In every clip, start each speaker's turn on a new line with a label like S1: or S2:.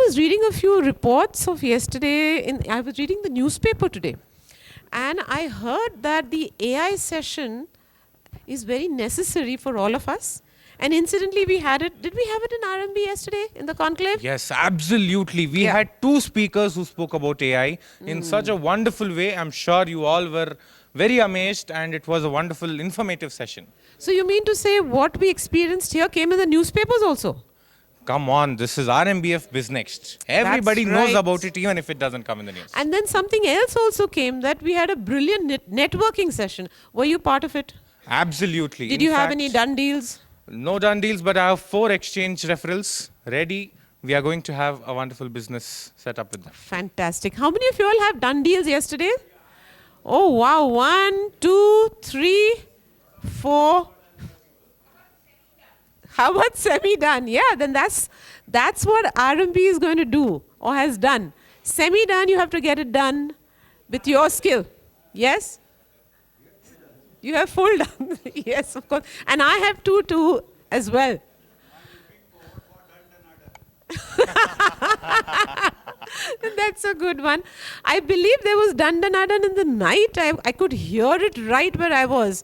S1: was reading a few reports of yesterday. I was reading the newspaper today. And I heard that the AI session is very necessary for all of us. And incidentally, we had it. Did we have it in RMB yesterday in the conclave?
S2: Yes, absolutely. We had two speakers who spoke about AI in such a wonderful way. I'm sure you all were very amazed, and it was a wonderful, informative session.
S1: So you mean to say what we experienced here came in the newspapers also?
S2: Come on, this is RMBF BizNxt. Everybody knows
S1: right.
S2: about it, even if it doesn't come in the news.
S1: And then something else also came, that we had a brilliant networking session. Were you part of it?
S2: Absolutely.
S1: Did you have any done deals?
S2: No done deals, but I have 4 exchange referrals ready. We are going to have a wonderful business set up with them.
S1: Fantastic. How many of you all have done deals yesterday? Oh, wow. 1, 2, 3, 4. How about semi-done? Yeah, then that's what RMB is going to do or has done. Semi-done, you have to get it done with your skill. Yes? You have full done. Yes, of course. And I have 2 too as well. That's a good one. I believe there was Dandanadan in the night. I could hear it right where I was.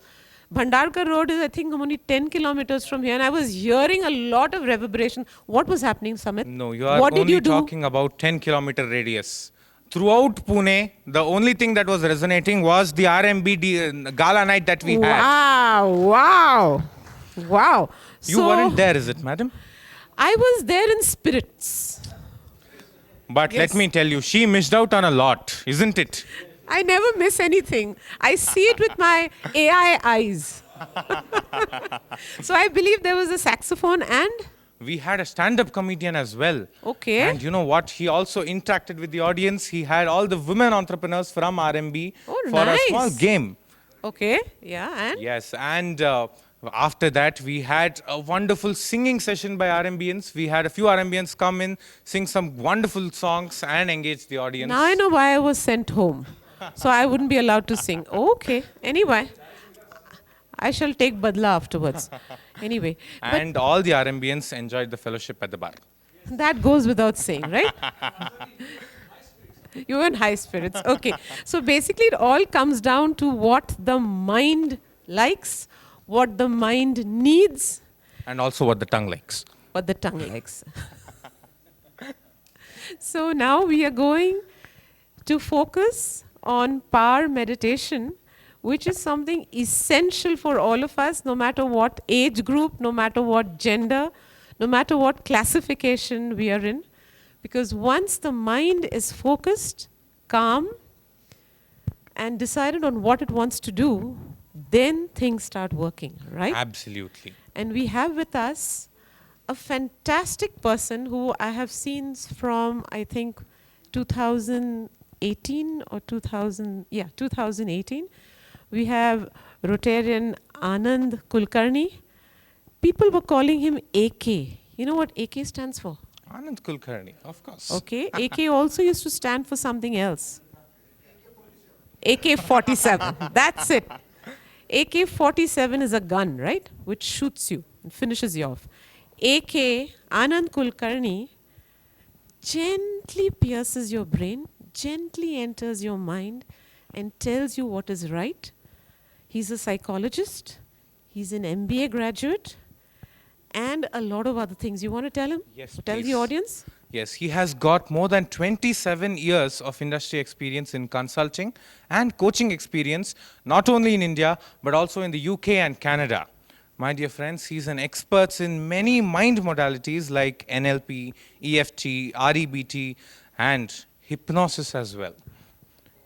S1: Bhandarkar Road is, I think, only 10 kilometers from here, and I was hearing a lot of reverberation. What was happening, Samit?
S2: No, you are only talking about 10-kilometer radius. Throughout Pune, the only thing that was resonating was the RMB gala night that we had.
S1: Wow.
S2: You weren't there, is it, madam?
S1: I was there in spirits.
S2: But let me tell you, she missed out on a lot, isn't it?
S1: I never miss anything. I see it with my AI eyes. So I believe there was a saxophone and?
S2: We had a stand-up comedian as well.
S1: Okay.
S2: And you know what? He also interacted with the audience. He had all the women entrepreneurs from RMB for a small game.
S1: Okay. Yeah, and?
S2: Yes, and after that, we had a wonderful singing session by RMBians. We had a few RMBians come in, sing some wonderful songs and engage the audience.
S1: Now I know why I was sent home. So I wouldn't be allowed to sing. Okay. Anyway, I shall take badla afterwards. Anyway.
S2: And all the RMBians enjoyed the fellowship at the bar.
S1: That goes without saying, right? You were in high spirits. Okay. So basically it all comes down to what the mind likes, what the mind needs.
S2: And also what the tongue likes.
S1: What the tongue likes. So now we are going to focus on power meditation, which is something essential for all of us, no matter what age group, no matter what gender, no matter what classification we are in. Because once the mind is focused, calm, and decided on what it wants to do, then things start working, right?
S2: Absolutely.
S1: And we have with us a fantastic person who I have seen from, I think, 2018 or 2018. We have Rotarian Anand Kulkarni. People were calling him AK. You know what AK stands for?
S2: Anand Kulkarni, of course.
S1: Okay. AK also used to stand for something else. AK-47. That's it. AK-47 is a gun, right? Which shoots you and finishes you off. AK, Anand Kulkarni, gently pierces your brain, gently enters your mind and tells you what is right. He's a psychologist. He's an MBA graduate and a lot of other things. You want to tell him?
S2: Yes,
S1: tell the audience?
S2: Yes, he has got more than 27 years of industry experience in consulting and coaching experience, not only in India, but also in the UK and Canada. My dear friends, he's an expert in many mind modalities like NLP, EFT, REBT, and hypnosis as well.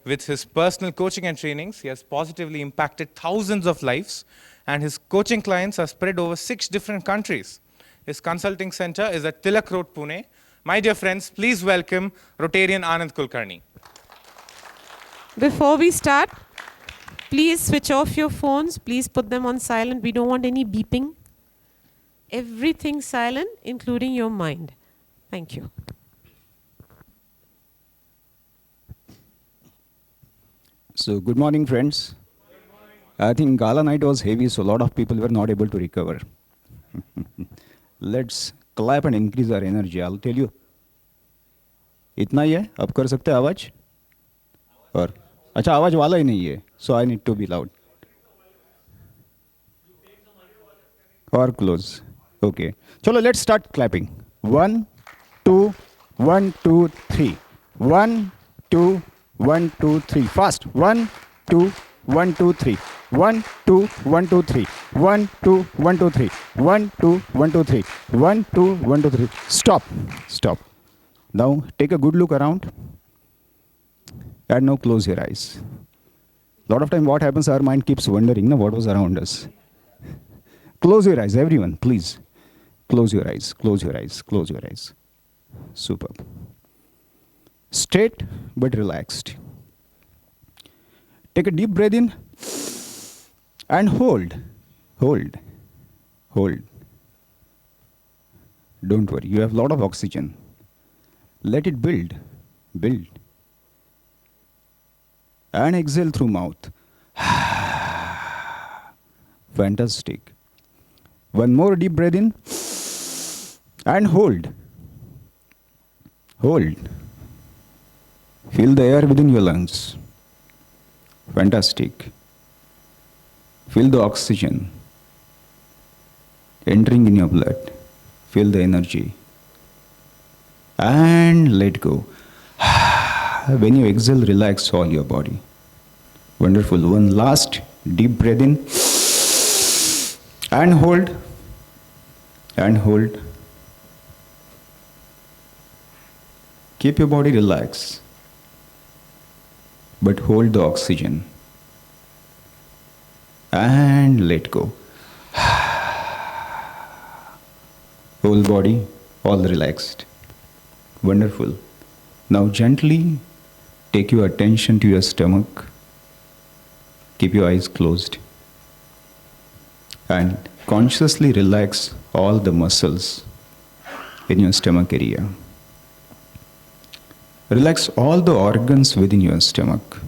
S2: With his personal coaching and trainings, he has positively impacted thousands of lives, and his coaching clients are spread over 6 different countries. His consulting center is at Tilak Road, Pune. My dear friends, please welcome Rotarian Anand Kulkarni.
S1: Before we start, please switch off your phones. Please put them on silent. We don't want any beeping. Everything silent, including your mind. Thank you.
S3: So, good morning, friends. Good morning. I think gala night was heavy, so a lot of people were not able to recover. Let's clap and increase our energy. I'll tell you, इतना ही है, अब कर सकते हैं आवाज़? और अच्छा, आवाज़ वाला ही नहीं है, so I need to be loud और क्लोज. ओके, चलो let's start clapping. 1 2 1 2 3 1 2 1 2 3 fast. 1 2 1 2 3 1 2 1 2 3 1 2 1 2 3 1 2 1 2 3 1 2 1 2 3. Stop. Now take a good look around and now close your eyes. Lot of time what happens, our mind keeps wondering, what was around us. Close your eyes, everyone, please. Close your eyes, close your eyes, close your eyes. Superb. Straight but relaxed. Take a deep breath in and hold. Don't worry, you have a lot of oxygen. Let it build. And exhale through mouth. Fantastic. One more deep breath in and hold. Feel the air within your lungs. Fantastic. Feel the oxygen entering in your blood. Feel the energy. And let go. When you exhale, relax all your body. Wonderful. One last deep breath in and hold. Keep your body relaxed, but hold the oxygen and let go. Whole body all relaxed. Wonderful. Now gently take your attention to your stomach. Keep your eyes closed and consciously relax all the muscles in your stomach area. Relax all the organs within your stomach.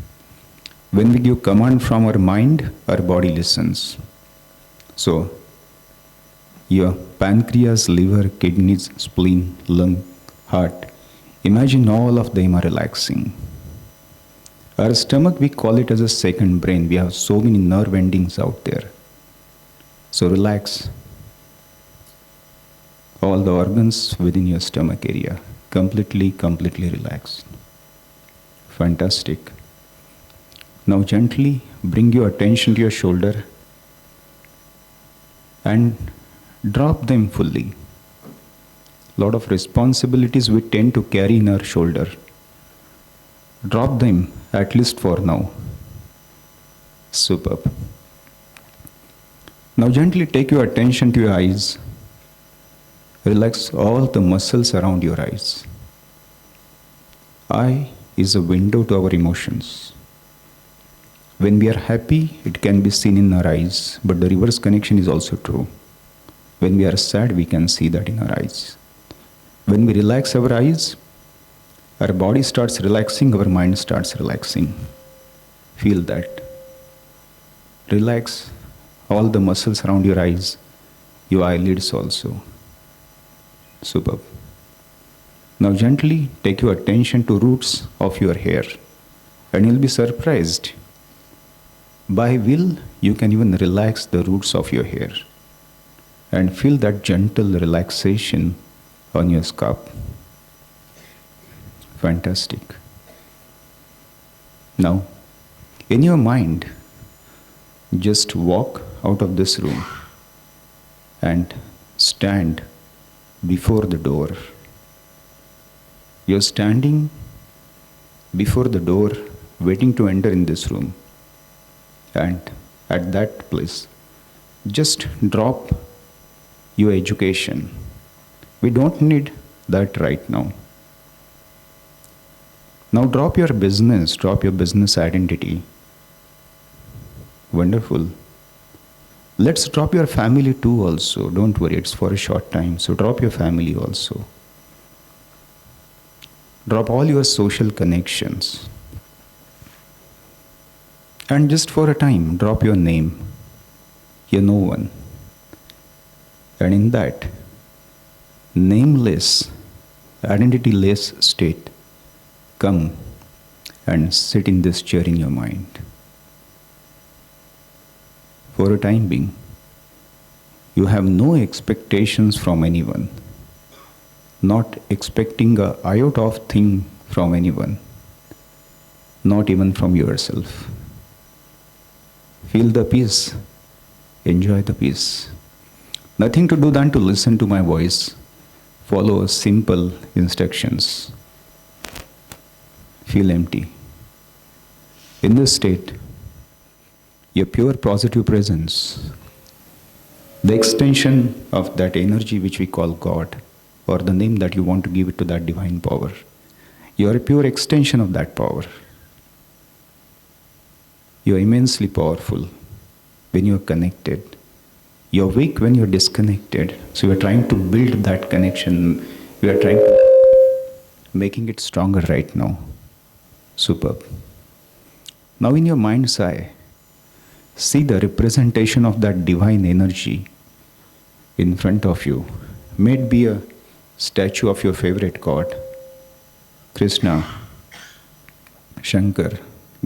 S3: When we give command from our mind, our body listens. So, your pancreas, liver, kidneys, spleen, lung, heart, imagine all of them are relaxing. Our stomach, we call it as a second brain. We have so many nerve endings out there. So relax all the organs within your stomach area. Completely relaxed. Fantastic. Now gently bring your attention to your shoulder and drop them fully. Lot of responsibilities we tend to carry in our shoulder. Drop them, at least for now. Superb. Now gently take your attention to your eyes. Relax all the muscles around your eyes. Eye is a window to our emotions. When we are happy, it can be seen in our eyes, but the reverse connection is also true. When we are sad, we can see that in our eyes. When we relax our eyes, our body starts relaxing, our mind starts relaxing. Feel that. Relax all the muscles around your eyes, your eyelids also. Superb. Now gently take your attention to roots of your hair and you'll be surprised. By will, you can even relax the roots of your hair and feel that gentle relaxation on your scalp. Fantastic. Now, in your mind, just walk out of this room and stand before the door. You're standing before the door, waiting to enter in this room. And at that place, just drop your education. We don't need that right now. Now drop your business identity. Wonderful. Let's drop your family too also. Don't worry, it's for a short time. So drop your family also. Drop all your social connections. And just for a time, drop your name. You're no one. And in that nameless, identityless state, come and sit in this chair in your mind. For a time being, you have no expectations from anyone, not expecting a iota of thing from anyone, not even from yourself. Feel the peace, enjoy the peace. Nothing to do than to listen to my voice, follow simple instructions. Feel empty. In this state, your pure positive presence, the extension of that energy which we call God, or the name that you want to give it to that divine power, you are a pure extension of that power. You are immensely powerful when you are connected. You are weak when you are disconnected. So you are trying to build that connection. You are trying to making it stronger right now. Superb. Now in your mind's eye, see the representation of that divine energy in front of you. May it be a statue of your favorite God, Krishna, Shankar,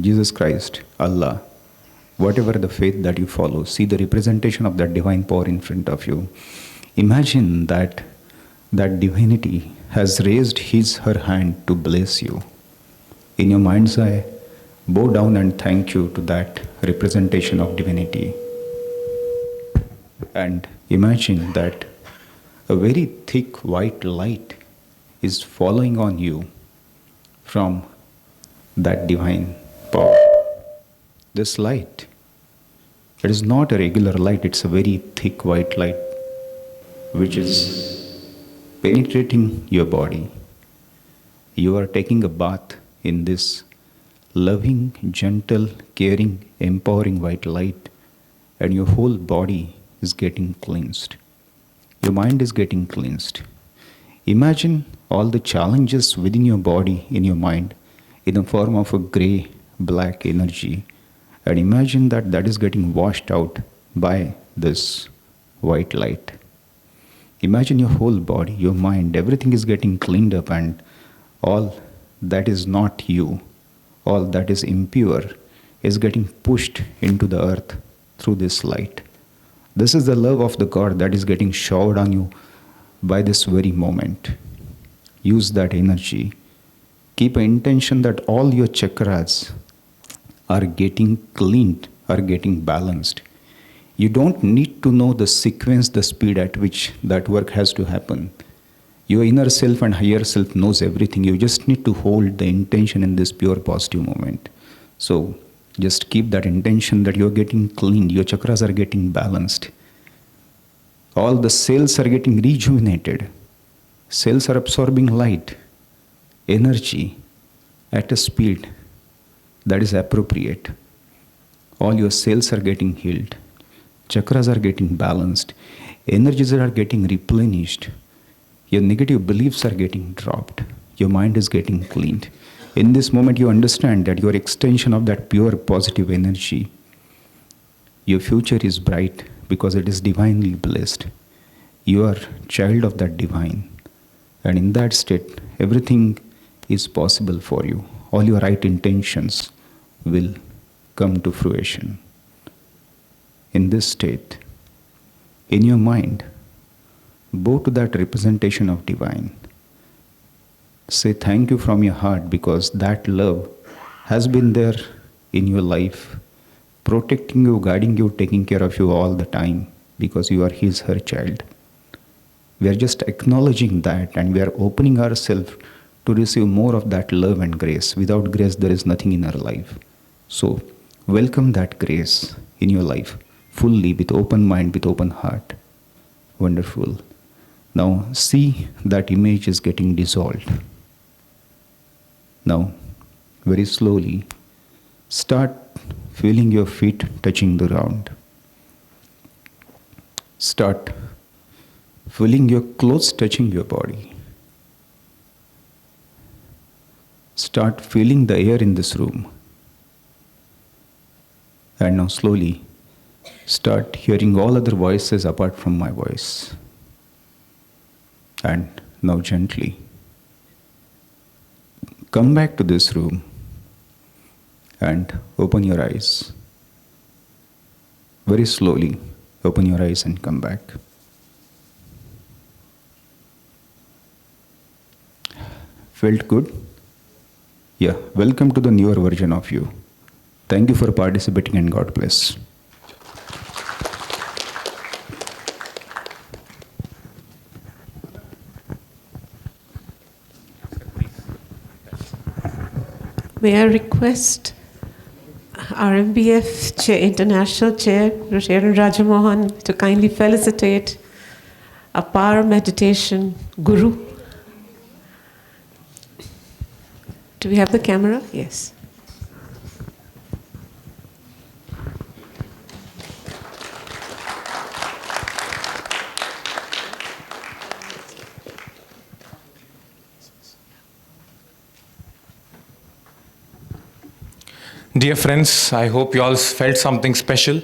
S3: Jesus Christ, Allah, whatever the faith that you follow, see the representation of that divine power in front of you. Imagine that that divinity has raised her hand to bless you. In your mind's eye, bow down and thank you to that representation of divinity. And imagine that a very thick white light is following on you from that divine power. This light, it is not a regular light, it's a very thick white light which is penetrating your body. You are taking a bath in this loving, gentle, caring, empowering white light, and your whole body is getting cleansed. Your mind is getting cleansed. Imagine all the challenges within your body, in your mind, in the form of a gray, black energy, and imagine that that is getting washed out by this white light. Imagine your whole body, your mind, everything is getting cleaned up, and all that is not you, all that is impure, is getting pushed into the earth through this light. This is the love of the God that is getting showered on you by this very moment. Use that energy. Keep an intention that all your chakras are getting cleaned, are getting balanced. You don't need to know the sequence, the speed at which that work has to happen. Your inner self and higher self knows everything. You just need to hold the intention in this pure positive moment. So just keep that intention that you're getting cleaned, your chakras are getting balanced. All the cells are getting rejuvenated. Cells are absorbing light, energy at a speed that is appropriate. All your cells are getting healed. Chakras are getting balanced. Energies are getting replenished. Your negative beliefs are getting dropped. Your mind is getting cleaned. In this moment, you understand that you are extension of that pure positive energy. Your future is bright because it is divinely blessed. You are child of that divine. And in that state, everything is possible for you. All your right intentions will come to fruition. In this state, in your mind, bow to that representation of divine. Say thank you from your heart because that love has been there in your life, protecting you, guiding you, taking care of you all the time because you are his, her child. We are just acknowledging that and we are opening ourselves to receive more of that love and grace. Without grace, there is nothing in our life. So, welcome that grace in your life fully with open mind, with open heart. Wonderful. Now, see that image is getting dissolved. Now, very slowly, start feeling your feet touching the ground. Start feeling your clothes touching your body. Start feeling the air in this room. And now slowly, start hearing all other voices apart from my voice. And now gently, come back to this room and open your eyes. Very slowly, open your eyes and come back. Felt good? Yeah, welcome to the newer version of you. Thank you for participating and God bless.
S1: May I request RMBF Chair, International Chair, Rtn Rajamohan, to kindly felicitate a power meditation guru. Do we have the camera? Yes.
S2: Dear friends, I hope you all felt something special.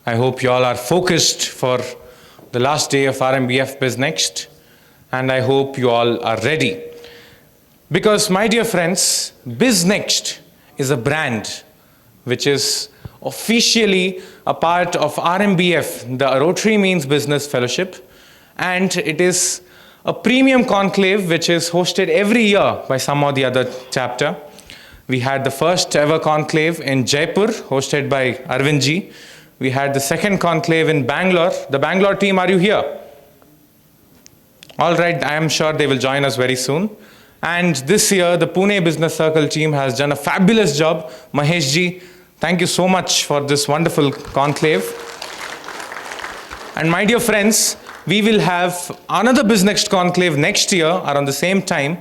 S2: I hope you all are focused for the last day of RMBF BizNxt, and I hope you all are ready. Because, my dear friends, BizNxt is a brand which is officially a part of RMBF, the Rotary Means Business Fellowship, and it is a premium conclave which is hosted every year by some or the other chapter. We had the first ever conclave in Jaipur, hosted by Arvindji. We had the second conclave in Bangalore. The Bangalore team, are you here? All right, I am sure they will join us very soon. And this year, the Pune Business Circle team has done a fabulous job. Maheshji, thank you so much for this wonderful conclave. And my dear friends, we will have another BizNxt conclave next year around the same time.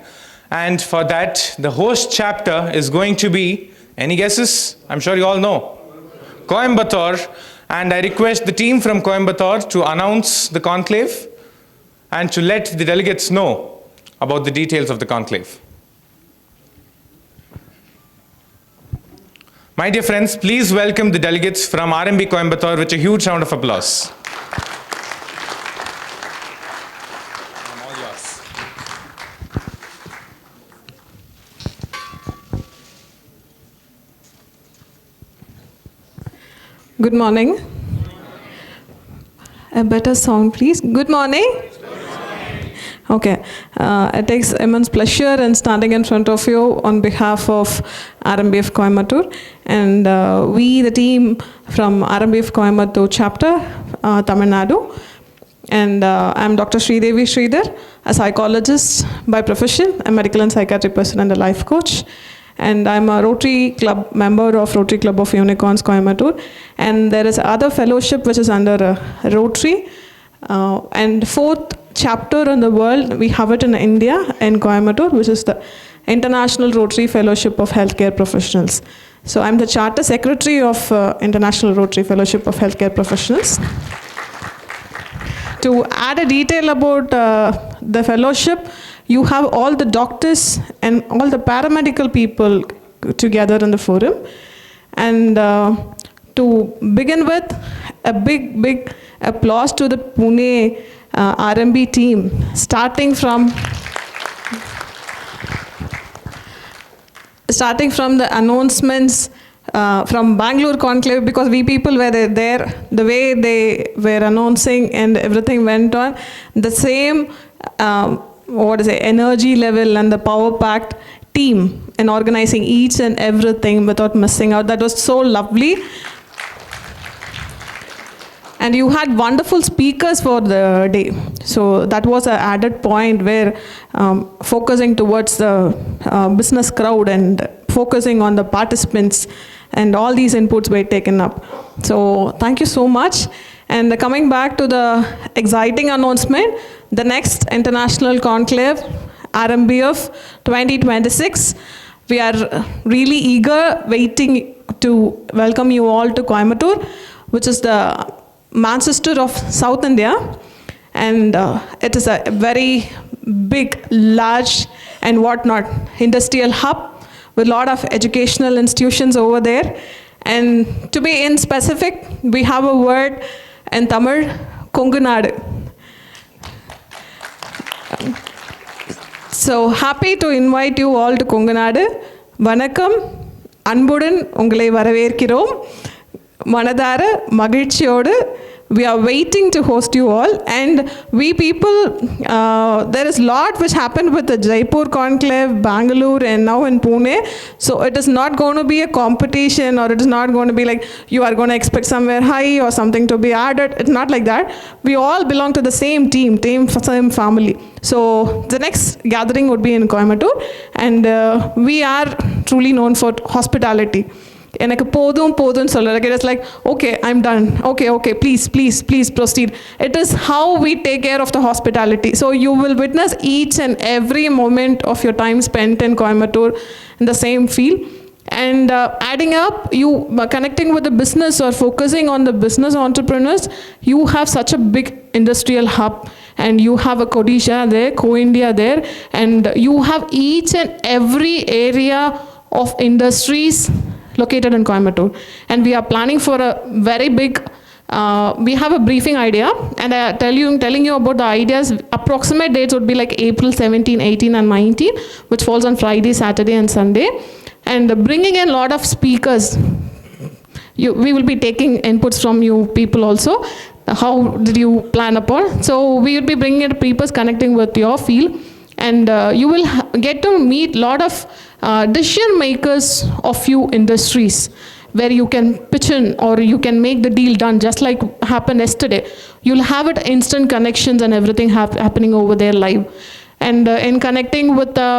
S2: And for that, the host chapter is going to be, any guesses? I'm sure you all know. Coimbatore. And I request the team from Coimbatore to announce the conclave and to let the delegates know about the details of the conclave. My dear friends, please welcome the delegates from RMB Coimbatore with a huge round of applause.
S4: Good morning. A better sound, please. Good morning. Okay. It takes immense pleasure in standing in front of you on behalf of RMBF Coimbatore. And we, the team from RMBF Coimbatore chapter, Tamil Nadu. And I'm Dr. Sridevi Sridhar, a psychologist by profession, a medical and psychiatric person and a life coach. And I'm a Rotary Club member of Rotary Club of Unicorns, Coimbatore. And there is other fellowship which is under Rotary. And fourth chapter in the world, we have it in India, in Coimbatore, which is the International Rotary Fellowship of Healthcare Professionals. So I'm the Charter Secretary of International Rotary Fellowship of Healthcare Professionals. To add a detail about the fellowship, you have all the doctors and all the paramedical people together in the forum. And to begin with, a big applause to the Pune RMB team, starting from the announcements from Bangalore Conclave, because we people were there, the way they were announcing and everything went on, the same energy level and the power-packed team in organizing each and everything without missing out. That was so lovely. And you had wonderful speakers for the day. So that was an added point where focusing towards the business crowd and focusing on the participants, and all these inputs were taken up. So thank you so much. And coming back to the exciting announcement, the next International Conclave, RMBF 2026, we are really eager, waiting to welcome you all to Coimbatore, which is the Manchester of South India. And it is a very big, large, and whatnot industrial hub with a lot of educational institutions over there. And to be in specific, we have a word in Tamil, Kongunadu. So happy to invite you all to Konganadu. Vanakkam, அன்புடன் உங்களை வரவேற்கிறோம். மனதார மகிழ்ச்சியோடு we are waiting to host you all, and we people, there is lot which happened with the Jaipur Conclave, Bangalore, and now in Pune. So it is not going to be a competition, or it is not going to be like you are going to expect somewhere high or something to be added. It's not like that. We all belong to the same team, same family. So the next gathering would be in Coimbatore, and we are truly known for hospitality. எனக்கு போதும் போதும்னு சொல்ல, like it is like, okay, I'm done, okay, please proceed. It is how we take care of the hospitality. So you will witness each and every moment of your time spent in Coimbatore in the same field. And adding up, you connecting with the business or focusing on the business entrepreneurs, you have such a big industrial hub, and you have a Kodisha there, Co-India there, and you have each and every area of industries located in Coimbatore. And we are planning for a very big, we have a briefing idea, and telling you about the ideas. Approximate dates would be like April 17, 18 and 19, which falls on Friday, Saturday and Sunday. And bringing in a lot of speakers. We will be taking inputs from you people also. How did you plan upon? So we will be bringing in people connecting with your field. And you will get to meet a lot of decision makers of few industries where you can pitch in or you can make the deal done, just like happened yesterday. You'll have it instant connections and everything happening over there live. And in connecting with the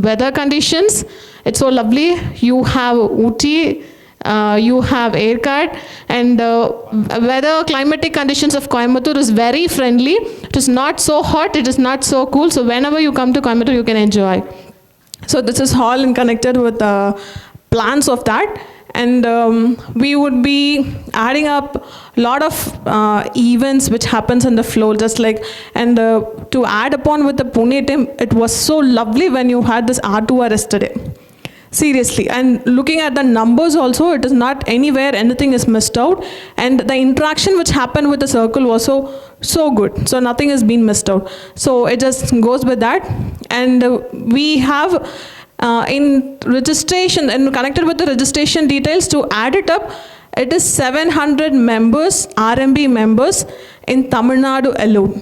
S4: weather conditions, it's so lovely. You have Uti, you have aircard, and weather climatic conditions of Coimbatore is very friendly. It is not so hot, it is not so cool. So whenever you come to Coimbatore, you can enjoy. So this is all in connected with the plans of that. And we would be adding up a lot of events which happens in the floor, just like, and to add upon with the Pune team, it was so lovely when you had this R2R yesterday. Seriously, and looking at the numbers also, it is not anywhere anything is missed out, and the interaction which happened with the circle was so good, so nothing has been missed out. So it just goes with that. And we have in registration and connected with the registration details, to add it up, it is 700 members, RMB members in Tamil Nadu alone.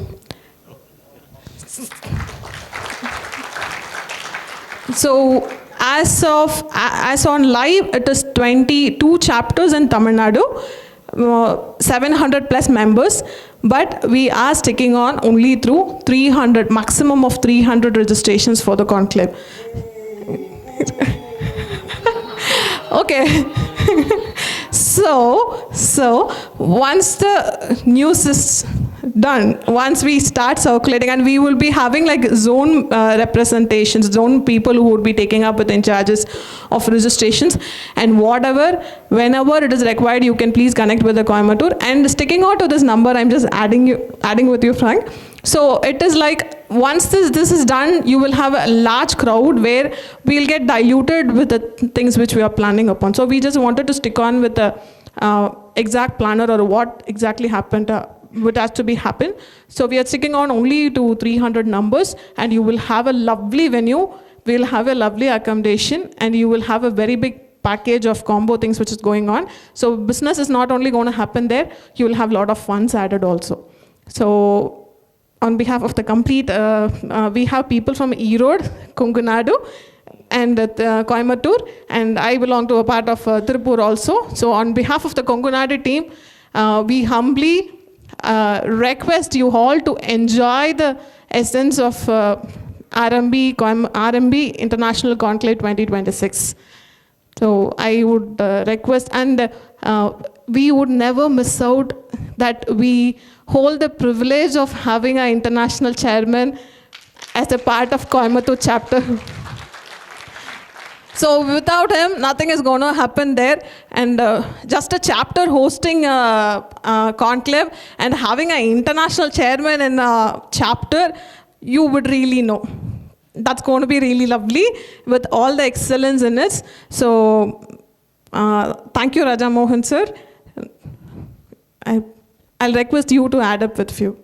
S4: So as on live, it is 22 chapters in Tamil Nadu, 700 plus members, but we are sticking on only through 300, maximum of 300 registrations for the conclave. Okay. So once the news is done, once we start circulating, and we will be having like zone representations, zone people who would be taking up with in charges of registrations, and whatever, whenever it is required, you can please connect with the Coimbatore. And sticking out to this number, I'm just adding with you, Frank. So it is like, once this is done, you will have a large crowd where we'll get diluted with the things which we are planning upon. So we just wanted to stick on with the exact planner, or what exactly happened, what has to be happen. So we are sticking on only to 300 numbers, and you will have a lovely venue, we'll have a lovely accommodation, and you will have a very big package of combo things which is going on. So business is not only going to happen there, you will have a lot of funds added also. So on behalf of the complete, we have people from Erode, Konganadu, and Coimbatore, and I belong to a part of Tirupur also. So on behalf of the Konganadu team, we humbly request you all to enjoy the essence of RMB International Conclave 2026. So I would request, and we would never miss out that we hold the privilege of having an international chairman as a part of Coimbatore chapter. So without him, nothing is going to happen there. And just a chapter hosting conclave and having an international chairman in a chapter, you would really know. That's going to be really lovely with all the excellence in it. So thank you, Raja Mohan sir. I'll request you to add up with few.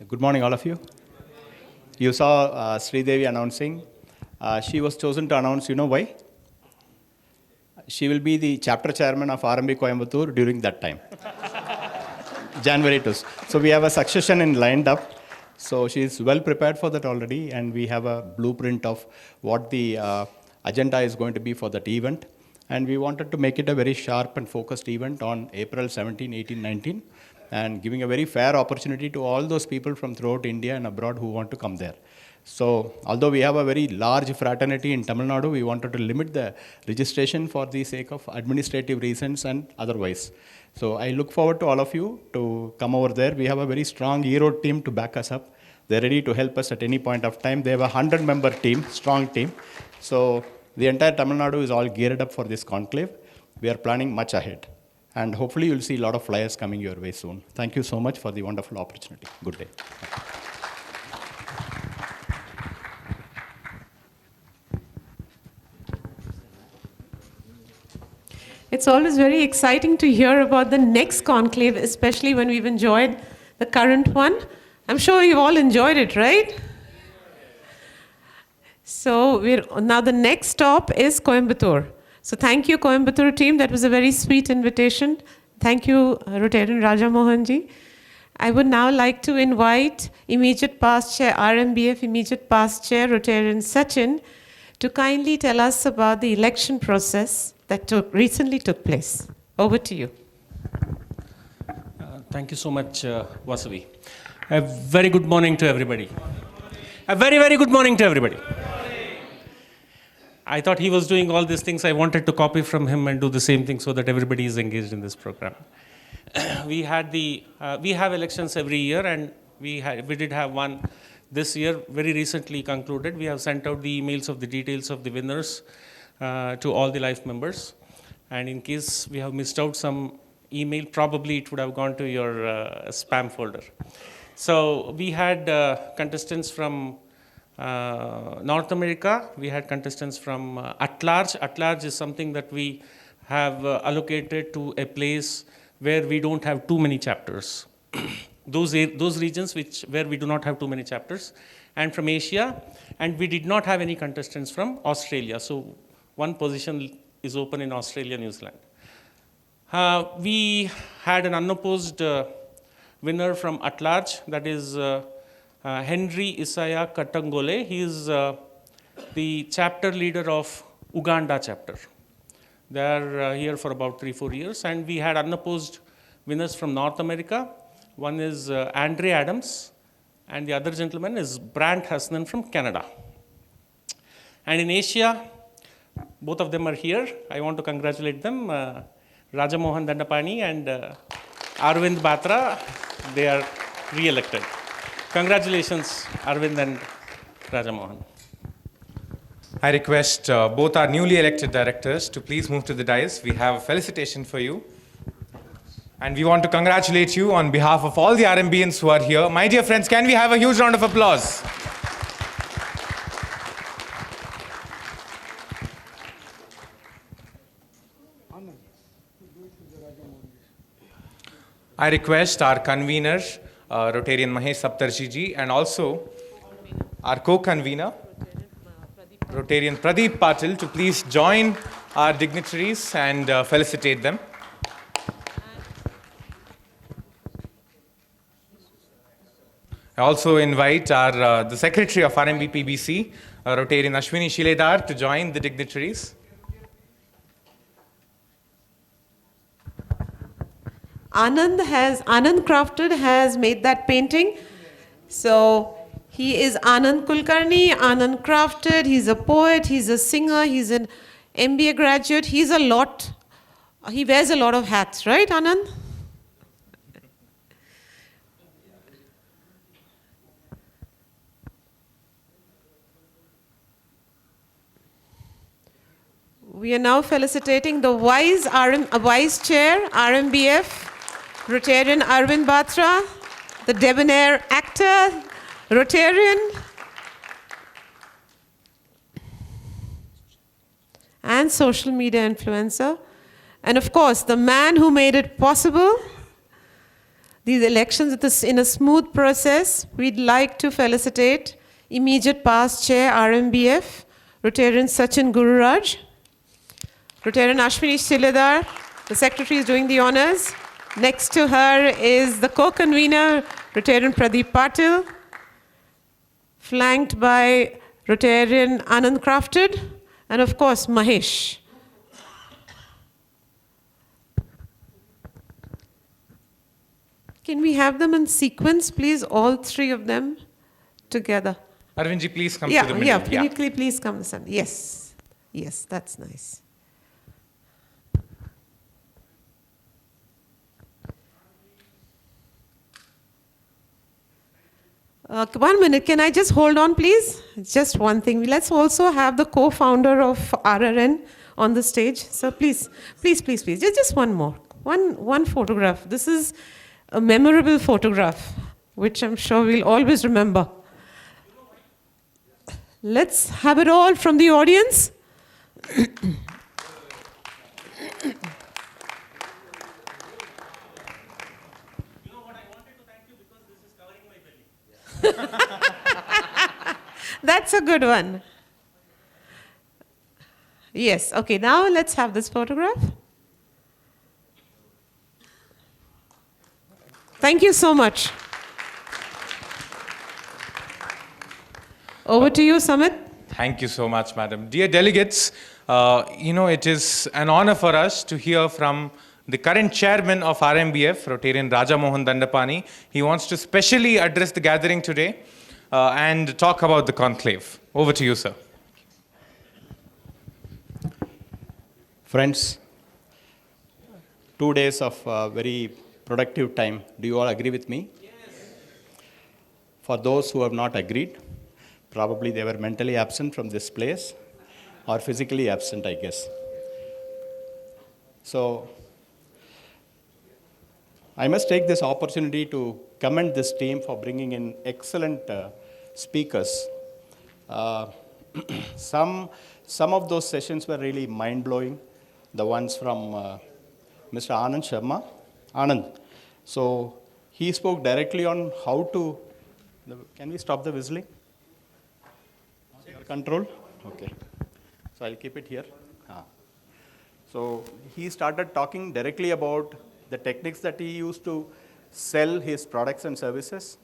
S3: Good morning, all of you. You saw Sridevi announcing. She was chosen to announce, you know why? She will be the chapter chairman of RMB Coimbatore during that time. January 2. So we have a succession in lined up. So she is well prepared for that already, and we have a blueprint of what the agenda is going to be for that event. And we wanted to make it a very sharp and focused event on April 17, 18, 19, and giving a very fair opportunity to all those people from throughout India and abroad who want to come there. So, although we have a very large fraternity in Tamil Nadu, we wanted to limit the registration for the sake of administrative reasons and otherwise. So, I look forward to all of you to come over there. We have a very strong Erode team to back us up. They're ready to help us at any point of time. They have a 100-member team, strong team. So, the entire Tamil Nadu is all geared up for this conclave. We are planning much ahead. And hopefully, you'll see a lot of flyers coming your way soon. Thank you so much for the wonderful opportunity. Good day.
S1: It's always very exciting to hear about the next conclave, especially when we've enjoyed the current one. I'm sure you've all enjoyed it, right? So now the next stop is Coimbatore. So thank you, Coimbatore team. That was a very sweet invitation. Thank you, Rotarian Raja Mohanji. I would now like to invite immediate past chair, RMBF immediate past chair, Rotarian Sachin, to kindly tell us about the election process that recently took place. Over to you.
S5: Thank you so much, Vasavi. A very good morning to everybody. A very, very good morning to everybody. I thought he was doing all these things. I wanted to copy from him and do the same thing so that everybody is engaged in this program. We have elections every year, and we did have one this year, very recently concluded. We have sent out the emails of the details of the winners to all the life members. And in case we have missed out some email, probably it would have gone to your spam folder. So we had contestants from North America. We had contestants from at large. At large is something that we have allocated to a place where we don't have too many chapters. Those regions where we do not have too many chapters. And from Asia, and we did not have any contestants from Australia. So one position is open in Australia, New Zealand. We had an unopposed winner from at large, that is Henry Isaiah Katangole. He is the chapter leader of Uganda chapter. They are here for about 3-4 years. And we had unopposed winners from North America. One is Andre Adams, and the other gentleman is Brant Hasnan from Canada. And in Asia, both of them are here. I want to congratulate them, Raja Mohan Dandapani and Arvind Batra. They are re-elected. Congratulations, Arvind and Raja Mohan.
S2: I request both our newly elected directors to please move to the dais. We have a felicitation for you. And we want to congratulate you on behalf of all the RMBians who are here. My dear friends, can we have a huge round of applause? I request our convener, Rtn Mahesh Saptarishi ji, and also our co-convener, Rotarian Pradeep Patil, to please join our dignitaries and felicitate them. I also invite the Secretary of RMB PBC, Rotarian Ashwini Shiledar, to join the dignitaries.
S1: Anand Crafted has made that painting. So he is Anand Kulkarni, Anand Crafted. He's a poet, he's a singer, he's an MBA graduate. He wears a lot of hats, right, Anand? We are now felicitating the Vice Chair, RMBF, Rotarian Arvind Batra, the debonair actor, Rotarian, and social media influencer, and of course, the man who made it possible, these elections in a smooth process. We'd like to felicitate Immediate past chair, RMBF, Rotarian Sachin Gururaj, Rotarian Ashwini Shiladar, the secretary is doing the honors. Next to her is the co-convener, Rotarian Pradeep Patil, flanked by Rotarian Anand Crafted, and of course, Mahesh. Can we have them in sequence, please, all three of them together?
S2: Arvindji, please come
S1: Yeah,
S2: to the middle.
S1: yeah, can you please come to the center? Yes, yes, that's nice. One minute, can I just hold on, please? Just one thing. Let's also have the co-founder of RRN on the stage. So please, please, please, please, just one more. One photograph. This is a memorable photograph, which I'm sure we'll always remember. Let's have it all from the audience. That's a good one. Yes, okay, now let's have this photograph. Thank you so much. Over to you, Samit.
S2: Thank you so much, madam. Dear delegates, it is an honor for us to hear from the current chairman of RMBF, Rotarian Raja Mohan Dandapani. He wants to specially address the gathering today and talk about the conclave. Over to you, sir.
S6: Friends, 2 days of very productive time. Do you all agree with me? Yes. For those who have not agreed, probably they were mentally absent from this place or physically absent, I guess. So, I must take this opportunity to commend this team for bringing in excellent speakers. Some of those sessions were really mind-blowing. The ones from Mr. Anand Sharma. Anand. So he spoke directly on how to, can we stop the whistling? Control? Okay. So I'll keep it here. So he started talking directly about the techniques that he used to sell his products and services.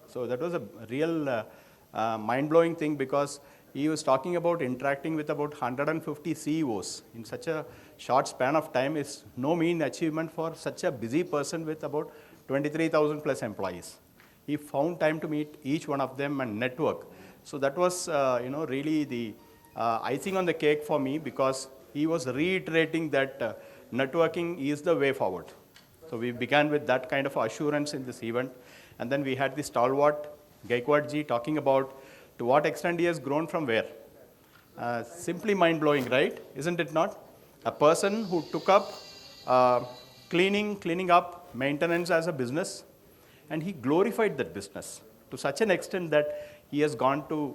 S6: So that was a real mind-blowing thing, because he was talking about interacting with about 150 CEOs in such a short span of time is no mean achievement for such a busy person with about 23,000 plus employees. He found time to meet each one of them and network. So that was, really the icing on the cake for me, because he was reiterating that networking is the way forward. So we began with that kind of assurance in this event. And then we had the stalwart, Gaikwad ji, talking about to what extent he has grown from where. Simply mind-blowing, right? Isn't it not? A person who took up cleaning up, maintenance as a business, and he glorified that business to such an extent that he has gone to,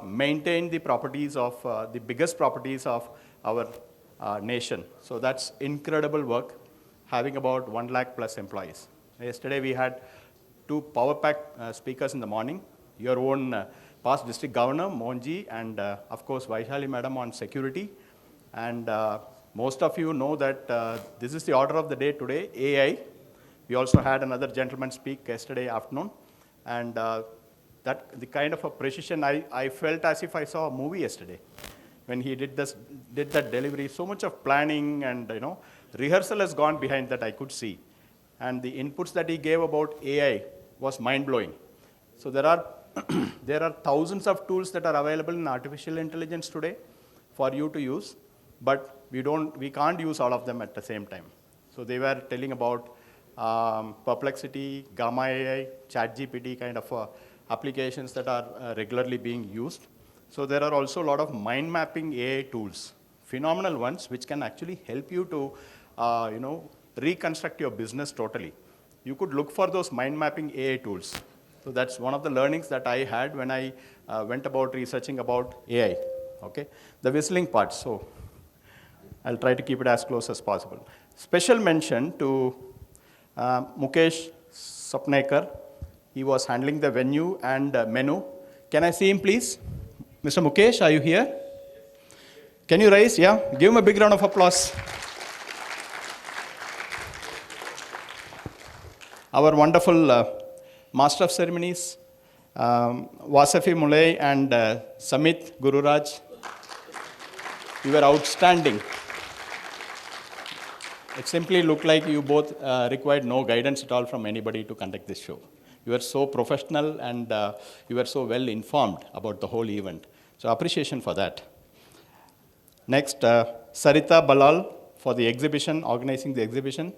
S6: maintain the properties of, the biggest properties of our nation. So that's incredible work, having about 1 lakh plus employees. Yesterday we had 2 power pack speakers in the morning. Your own past district governor, Mohanji, and of course Vaishali madam on security. And most of you know that this is the order of the day today, AI. We also had another gentleman speak yesterday afternoon. And that the kind of a precision, I felt as if I saw a movie yesterday when he did that delivery. So much of planning and rehearsal has gone behind that, I could see. And the inputs that he gave about AI was mind-blowing. So there are thousands of tools that are available in artificial intelligence today for you to use, but we can't use all of them at the same time. So they were telling about Perplexity, Gamma AI, ChatGPT kind of applications that are regularly being used. So there are also a lot of mind mapping AI tools, phenomenal ones, which can actually help you to reconstruct your business totally. You could look for those mind mapping AI tools. So that's one of the learnings that I had when I went about researching about AI. Okay, the whistling part. So I'll try to keep it as close as possible. Special mention to Mukesh Sapnekar. He was handling the venue and menu. Can I see him, please? Mr. Mukesh, are you here? Can you rise? Yeah, give him a big round of applause. Our wonderful Master of Ceremonies, Vasafi Mulay and Samit Gururaj, you were outstanding. It simply looked like you both required no guidance at all from anybody to conduct this show. You were so professional and you were so well informed about the whole event. So appreciation for that. Next, Sarita Balal for the exhibition, organizing the exhibition.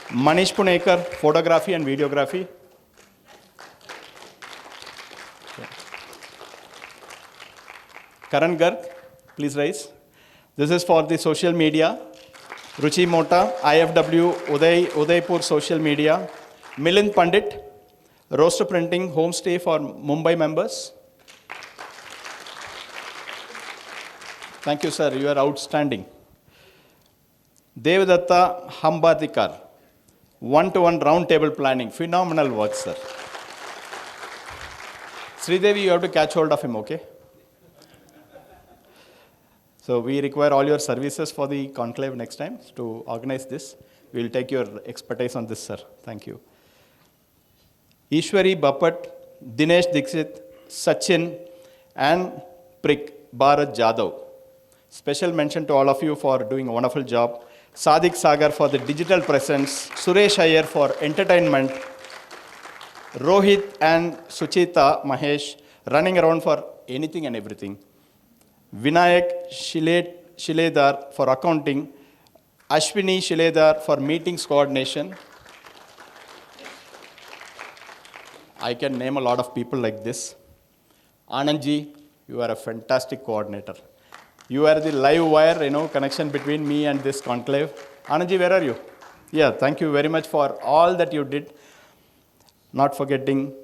S6: Manish Punekar, photography and videography. Karan Garg, please rise. This is for the social media. Ruchi Mota, IFW, Udaipur social media. Milind Pandit, roster printing, homestay for Mumbai members. Thank you, sir. You are outstanding. Devadatta Hambadikar, one-to-one round table planning. Phenomenal work, sir. Sridevi, you have to catch hold of him, okay? So we require all your services for the conclave next time to organize this. We will take your expertise on this, sir. Thank you. Ishwari, Bapat, Dinesh Dixit, Sachin, and Prik Bharat Jadhav. Special mention to all of you for doing a wonderful job. Sadiq Sagar for the digital presence. Suresh Iyer for entertainment. Rohit and Suchita Mahesh running around for anything and everything. Vinayak Shiledar for accounting, Ashwini Shiledar for meetings coordination. I can name a lot of people like this. Anandji, you are a fantastic coordinator. You are the live wire, connection between me and this conclave. Anandji, where are you? Yeah, thank you very much for all that you did. Not forgetting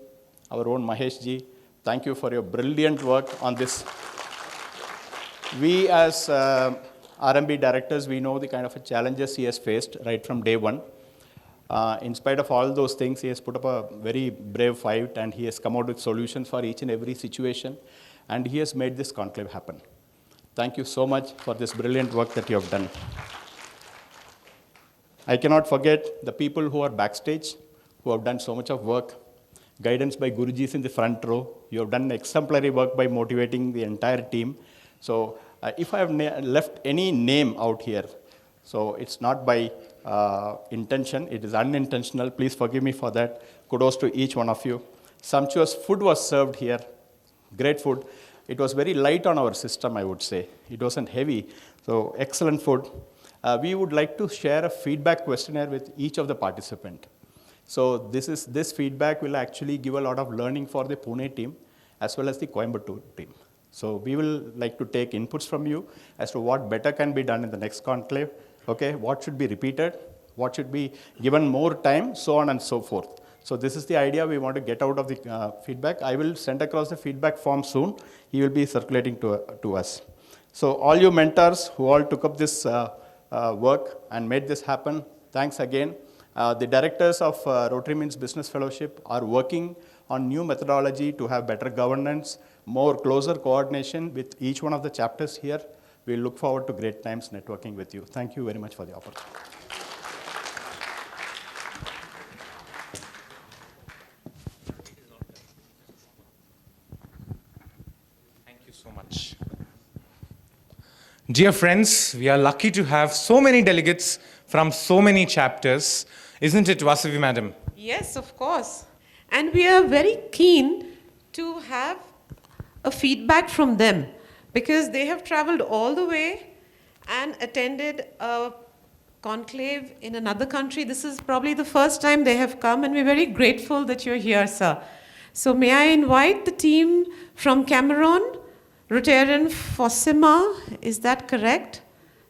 S6: our own Mahesh ji. Thank you for your brilliant work on this. We as RMB directors, we know the kind of challenges he has faced right from day one. In spite of all those things, he has put up a very brave fight and he has come out with solutions for each and every situation. And he has made this conclave happen. Thank you so much for this brilliant work that you have done. I cannot forget the people who are backstage, who have done so much of work. Guidance by Gurujis in the front row. You have done exemplary work by motivating the entire team. So if I have left any name out here, so it's not by intention, it is unintentional. Please forgive me for that. Kudos to each one of you. Sumptuous food was served here. Great food. It was very light on our system, I would say. It wasn't heavy. So excellent food. We would like to share a feedback questionnaire with each of the participants. So this feedback will actually give a lot of learning for the Pune team as well as the Coimbatore team. So we will like to take inputs from you as to what better can be done in the next conclave, okay? What should be repeated, what should be given more time, so on and so forth. So this is the idea we want to get out of the feedback. I will send across the feedback form soon. He will be circulating to us. So all you mentors who all took up this work and made this happen, thanks again. The directors of Rotary Means Business Fellowship are working on new methodology to have better governance, more closer coordination with each one of the chapters here. We look forward to great times networking with you. Thank you very much for the opportunity.
S2: Thank you so much. Dear friends, we are lucky to have so many delegates from so many chapters. Isn't it, Vasavi madam?
S1: Yes, of course. And we are very keen to have a feedback from them because they have traveled all the way and attended a conclave in another country. This is probably the first time they have come and we're very grateful that you're here, sir. So may I invite the team from Cameroon, Rotarian Fosima, is that correct?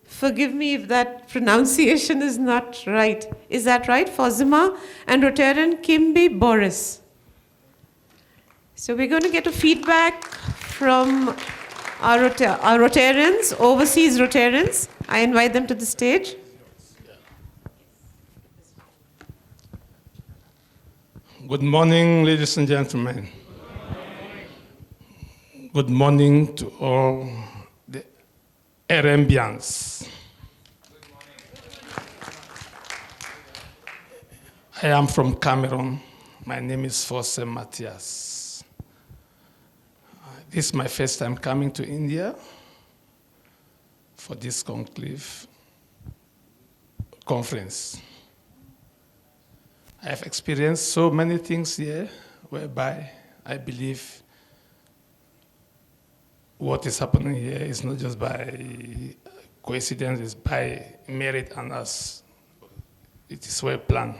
S1: Forgive me if that pronunciation is not right. Is that right, Fosima? And Rotarian Kimbi Boris. So we're going to get a feedback from our Rotarians, overseas Rotarians. I invite them to the stage.
S7: Good morning, ladies and gentlemen. Good morning to all the RMBians. I am from Cameroon. My name is Fosse Matthias. This is my first time coming to India for this Conclave conference. I have experienced so many things here whereby I believe what is happening here is not just by coincidence, it's by merit and us. It is well planned.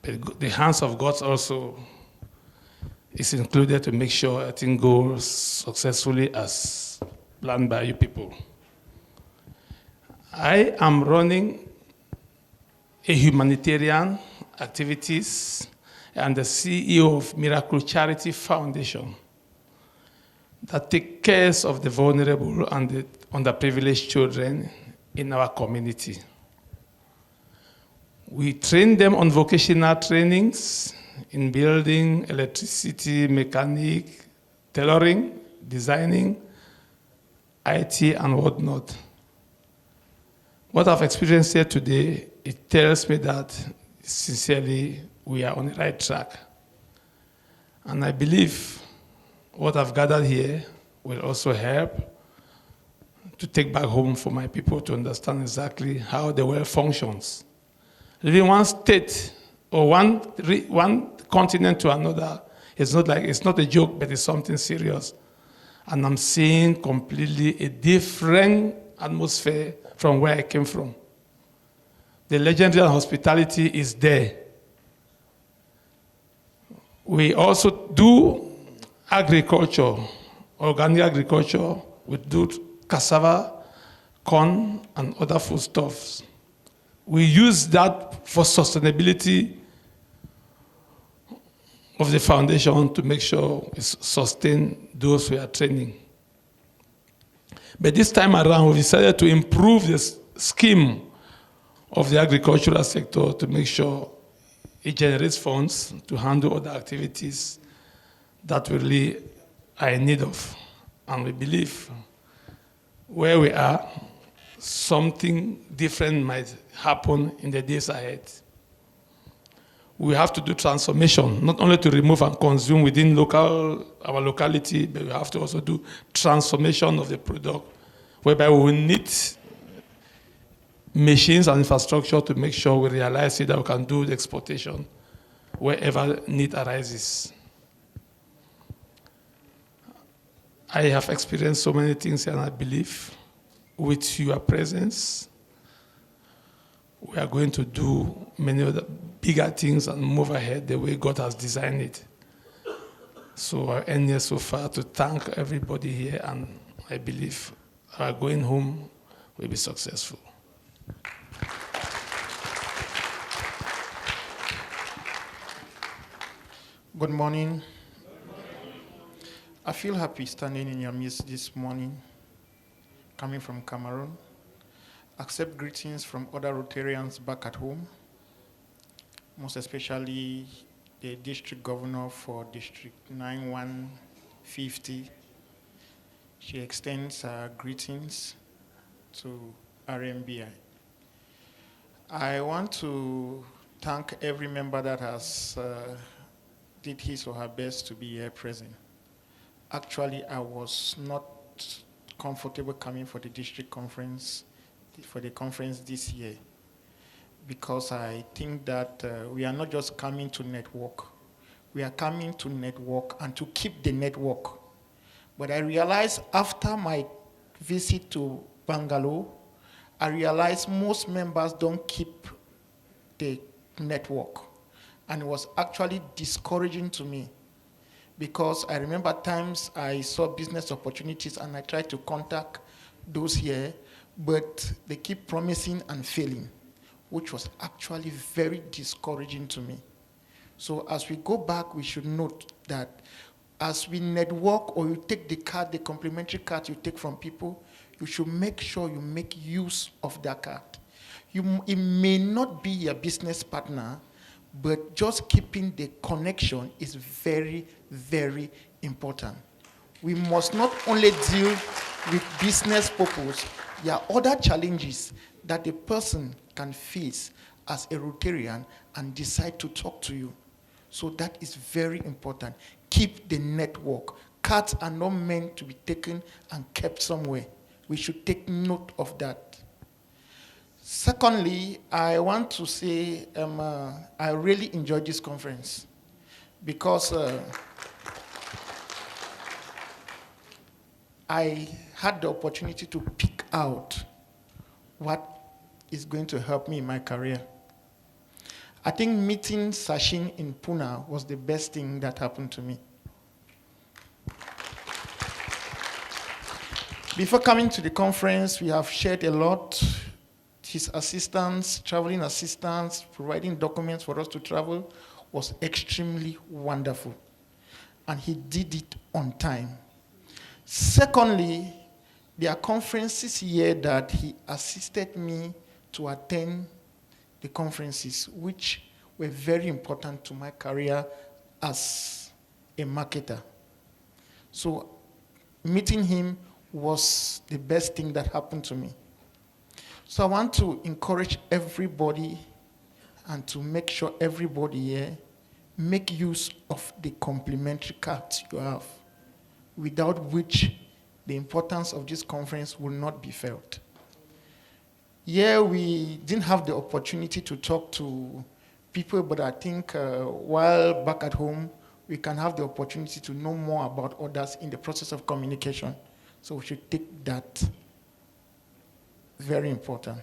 S7: But the hands of God also is included to make sure everything goes successfully as planned by you people. I am running a humanitarian activities and the CEO of Miracle Charity Foundation that take care of the vulnerable and the underprivileged children in our community. We train them on vocational trainings in building, electricity, mechanic, tailoring, designing, IT, and whatnot. What I've experienced here today, it tells me that sincerely we are on the right track. And I believe what I've gathered here will also help to take back home for my people to understand exactly how the world functions. Living one state or one continent to another, it's not a joke, but it's something serious. And I'm seeing completely a different atmosphere from where I came from. The legendary hospitality is there. We also do agriculture, organic agriculture. We do cassava, corn, and other foodstuffs. We use that for sustainability of the foundation to make sure we sustain those we are training. But this time around, we decided to improve the scheme of the agricultural sector to make sure it generates funds to handle other activities that we really are in need of. And we believe where we are, something different might happen in the days ahead. We have to do transformation, not only to remove and consume within our locality, but we have to also do transformation of the product, whereby we will need machines and infrastructure to make sure we realize that we can do the exportation wherever need arises. I have experienced so many things, and I believe with your presence, we are going to do many other bigger things and move ahead the way God has designed it. So I end here so far to thank everybody here, and I believe our going home will be successful.
S8: Good morning. I feel happy standing in your midst this morning, coming from Cameroon. Accept greetings from other Rotarians back at home, most especially the district governor for District 9150. She extends her greetings to RMBI. I want to thank every member that has did his or her best to be here present. Actually, I was not comfortable coming for the district conference, for the conference this year, because I think that we are not just coming to network. We are coming to network and to keep the network. But I realized after my visit to Bangalore, I realized most members don't keep the network. And it was actually discouraging to me, because I remember times I saw business opportunities and I tried to contact those here, but they keep promising and failing, which was actually very discouraging to me. So as we go back, we should note that as we network, or you take the card, the complimentary card you take from people, you should make sure you make use of that card. It may not be your business partner, but just keeping the connection is very, very important. We must not only deal with business purpose, there are other challenges that a person can face as a Rotarian and decide to talk to you. So that is very important. Keep the network. Cards are not meant to be taken and kept somewhere. We should take note of that. Secondly, I want to say I really enjoyed this conference because I had the opportunity to pick out what is going to help me in my career. I think meeting Sachin in Pune was the best thing that happened to me. Before coming to the conference, we have shared a lot. His assistance, traveling assistance, providing documents for us to travel was extremely wonderful. And he did it on time. Secondly, there are conferences here that he assisted me to attend the conferences, which were very important to my career as a marketer. So meeting him was the best thing that happened to me. So I want to encourage everybody and to make sure everybody here make use of the complimentary cards you have, without which the importance of this conference will not be felt. Yeah, we didn't have the opportunity to talk to people, but I think while back at home, we can have the opportunity to know more about others in the process of communication. So we should take that very important.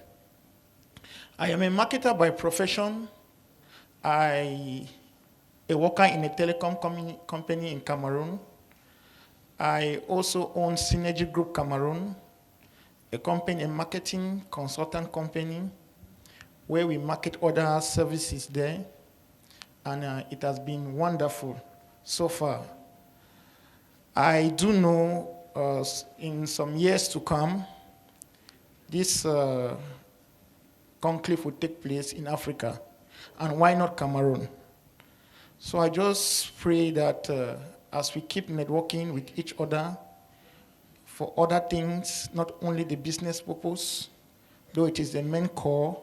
S8: I am a marketer by profession. I a worker in a telecom company in Cameroon. I also own Synergy Group Cameroon, a company, a marketing consultant company, where we market other services there. And it has been wonderful so far. I do know in some years to come, this conclave will take place in Africa. And why not Cameroon? So I just pray that as we keep networking with each other for other things, not only the business purpose, though it is the main core,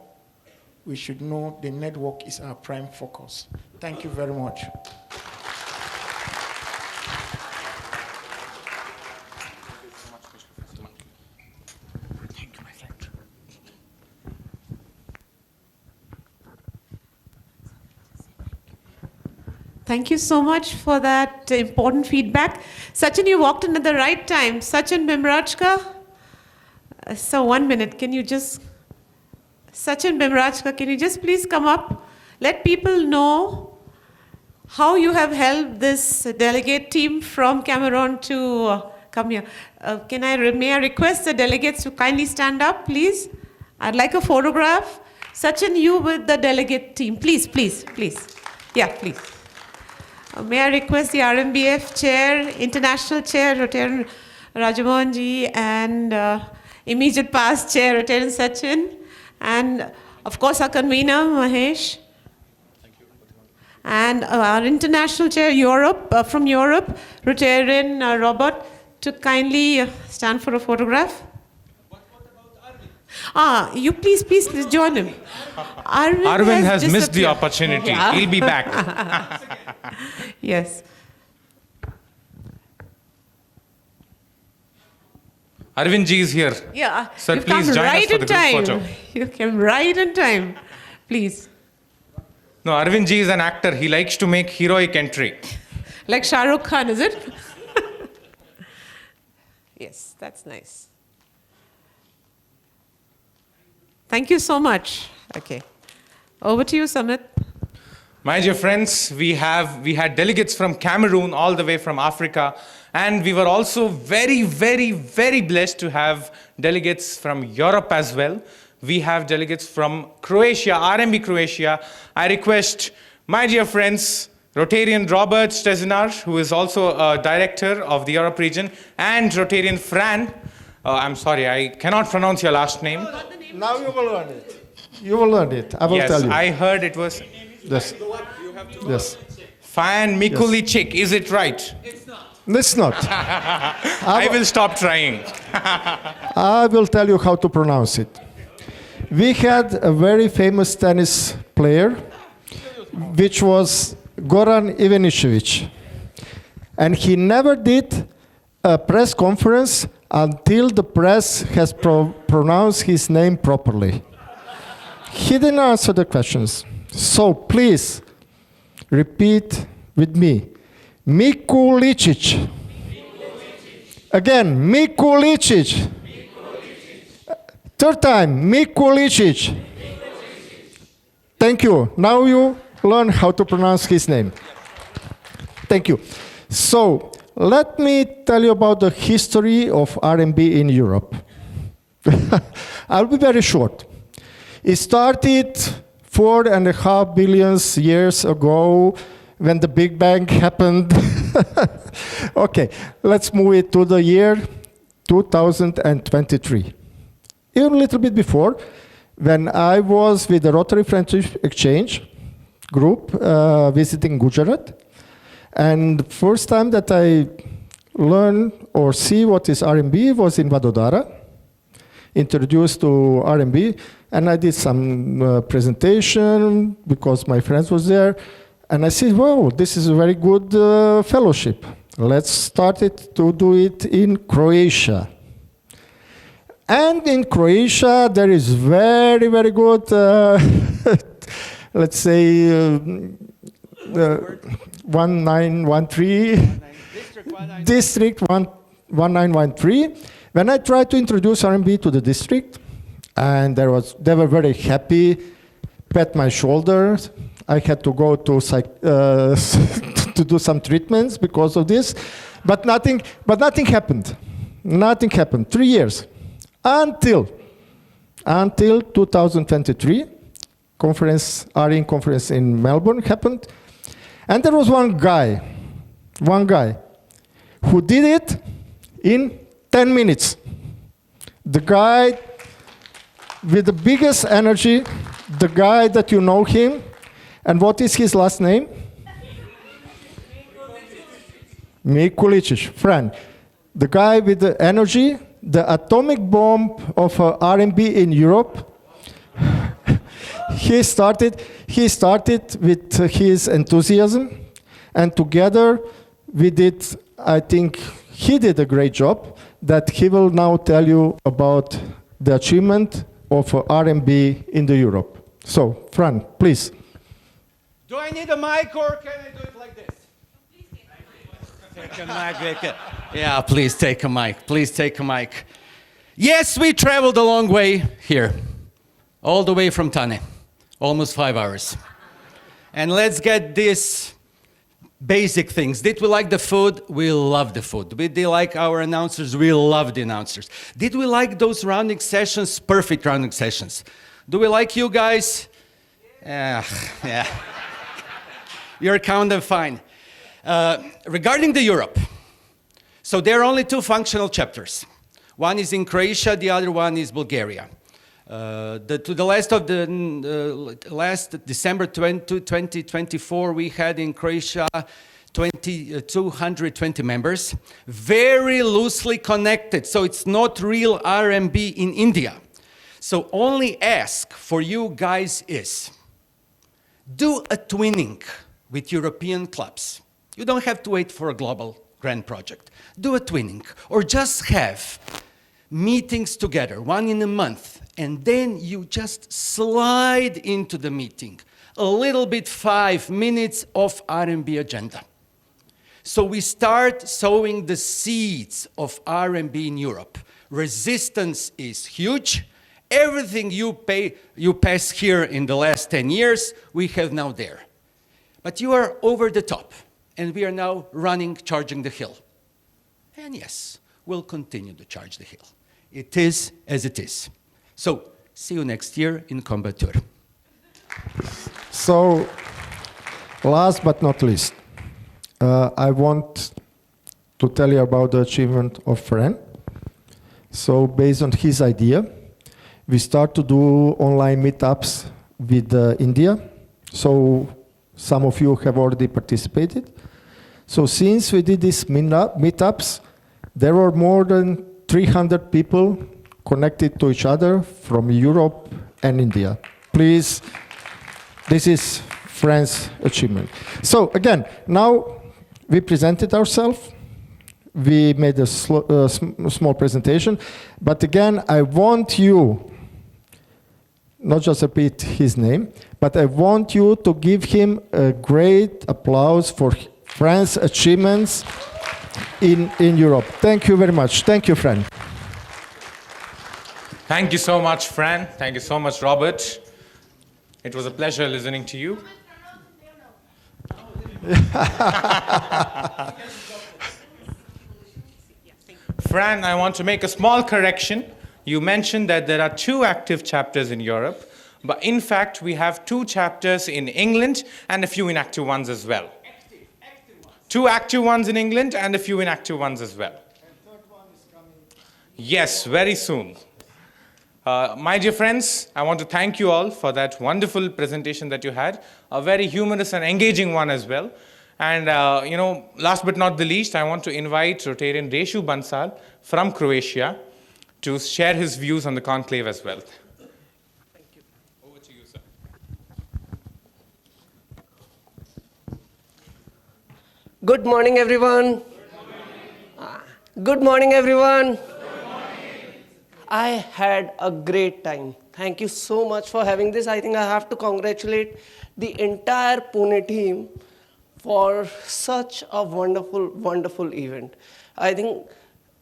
S8: we should know the network is our prime focus. Thank you very much.
S1: Thank you so much for that important feedback. Sachin, you walked in at the right time. Sachin Bimrajka. So 1 minute, can you just... Sachin Bimrajka, can you just please come up? Let people know how you have helped this delegate team from Cameroon to come here. May I request the delegates to kindly stand up, please? I'd like a photograph. Sachin, you with the delegate team. Please, please, please. Yeah, please. May I request the RMBF chair, international chair, Rotarian Rajamohanji, and immediate past chair, Rotarian Sachin, and of course our convener, Mahesh. And our international chair, from Europe, Rotarian Robert, to kindly stand for a photograph. You please join him.
S2: Arvind has missed the opportunity. Yeah. He'll be back.
S1: Yes.
S2: Arvind ji is here.
S1: Yeah.
S2: Sir,
S1: You've
S2: please
S1: come
S2: join
S1: right
S2: us for the group photo.
S1: You came right in time. Please.
S2: No, Arvind ji is an actor. He likes to make heroic entry.
S1: Like Shah Rukh Khan, is it? Yes, that's nice. Thank you so much. Okay. Over to you, Samit.
S2: My dear friends, we had delegates from Cameroon all the way from Africa, and we were also very, very, very blessed to have delegates from Europe as well. We have delegates from Croatia, RMB Croatia. I request my dear friends, Rotarian Robert Stezinar, who is also a director of the Europe region, and Rotarian Fran. I'm sorry, I cannot pronounce your last name.
S9: Now you will learn it. You will learn it. I will tell you.
S2: Yes, I heard it was...
S8: Yes. Yes.
S2: Fan Mikulicik, is it right?
S8: It's not.
S2: I will stop trying.
S8: I will tell you how to pronounce it. We had a very famous tennis player, which was Goran Ivanišević. And he never did a press conference until the press has pronounced his name properly. He didn't answer the questions. So please, repeat with me. Mikulicik. Again, Mikulicik. Third time, Mikulicik. Thank you. Now you learn how to pronounce his name. Thank you. So, let me tell you about the history of RMB in Europe. I'll be very short. It started 4.5 billion years ago when the Big Bang happened. Okay, let's move it to the year 2023. Even a little bit before, when I was with the Rotary Friendship Exchange group visiting Gujarat, and the first time that I learned or see what is RMB was in Vadodara, introduced to RMB, and I did some presentation because my friends was there, and I said, wow, this is a very good fellowship. Let's start it to do it in Croatia. And in Croatia, there is very, very good, let's say, 1913, District 1913. When I tried to introduce RMB to the district, and they were very happy, pat my shoulder. I had to go to to do some treatments because of this, but nothing happened. Nothing happened. 3 years until 2023, RN conference in Melbourne happened, and there was one guy who did it in 10 minutes. The guy with the biggest energy, the guy that you know him, and what is his last name? Mikulicik, friend. The guy with the energy, the atomic bomb of RMB in Europe. He started with his enthusiasm, and together we did, I think he did a great job, that he will now tell you about the achievement of RMB in the Europe. So, Fran, please.
S9: Do I need a mic or can I do it like this? Take a mic. Yeah, please take a mic. Please take a mic. Yes, we traveled a long way here, all the way from Pune, almost 5 hours. And let's get these basic things. Did we like the food? We love the food. Did we like our announcers? We love the announcers. Did we like those rounding sessions? Perfect rounding sessions. Do we like you guys? Yeah. You're kind of fine. Regarding the Europe, so there are only 2 functional chapters. One is in Croatia, the other one is Bulgaria. To the last December 2024, we had in Croatia 220 members, very loosely connected. So it's not real RMB in India. So only ask for you guys is, do a twinning with European clubs. You don't have to wait for a global grand project. Do a twinning, or just have meetings together, one in a month, and then you just slide into the meeting. A little bit 5 minutes of RMB agenda. So we start sowing the seeds of RMB in Europe. Resistance is huge. Everything you pass here in the last 10 years, we have now there. But you are over the top, and we are now charging the hill. And yes, we'll continue to charge the hill. It is as it is. So, see you next year in Combat Tour.
S8: So, last but not least, I want to tell you about the achievement of Fran. So, based on his idea, we start to do online meetups with India,
S10: So some of you have already participated. So since we did these meetups, there were more than 300 people connected to each other from Europe and India. Please, this is France achievement. So again, now we presented ourselves. We made a small presentation. But again, I want you, not just repeat his name, but I want you to give him a great applause for France's achievements in Europe. Thank you very much. Thank you, Fran.
S2: Thank you so much, Fran. Thank you so much, Robert. It was a pleasure listening to you. Fran, I want to make a small correction. You mentioned that there are 2 active chapters in Europe, but in fact, we have 2 chapters in England and a few inactive ones as well. 2 active ones in England and a few inactive ones as well. And 3rd one is coming. Yes, very soon. My dear friends, I want to thank you all for that wonderful presentation that you had, a very humorous and engaging one as well. And last but not the least, I want to invite Rotarian Reshu Bansal from Croatia to share his views on the conclave as well. Thank you. Over to you, sir.
S11: Good morning, everyone. Good morning, everyone. I had a great time. Thank you so much for having this. I think I have to congratulate the entire Pune team for such a wonderful, wonderful event. I think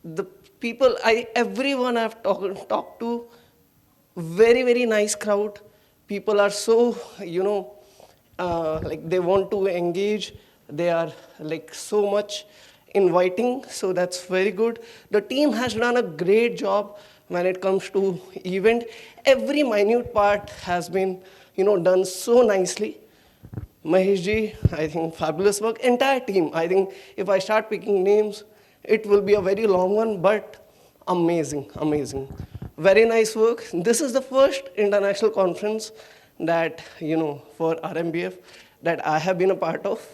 S11: the people, everyone I've talked to, very, very nice crowd. People are so, like they want to engage. They are like so much inviting, so that's very good. The team has done a great job when it comes to event. Every minute part has been, done so nicely. Mahesh ji, I think fabulous work. Entire team, I think if I start picking names, it will be a very long one, but amazing, amazing. Very nice work. This is the first international conference that, for RMBF that I have been a part of.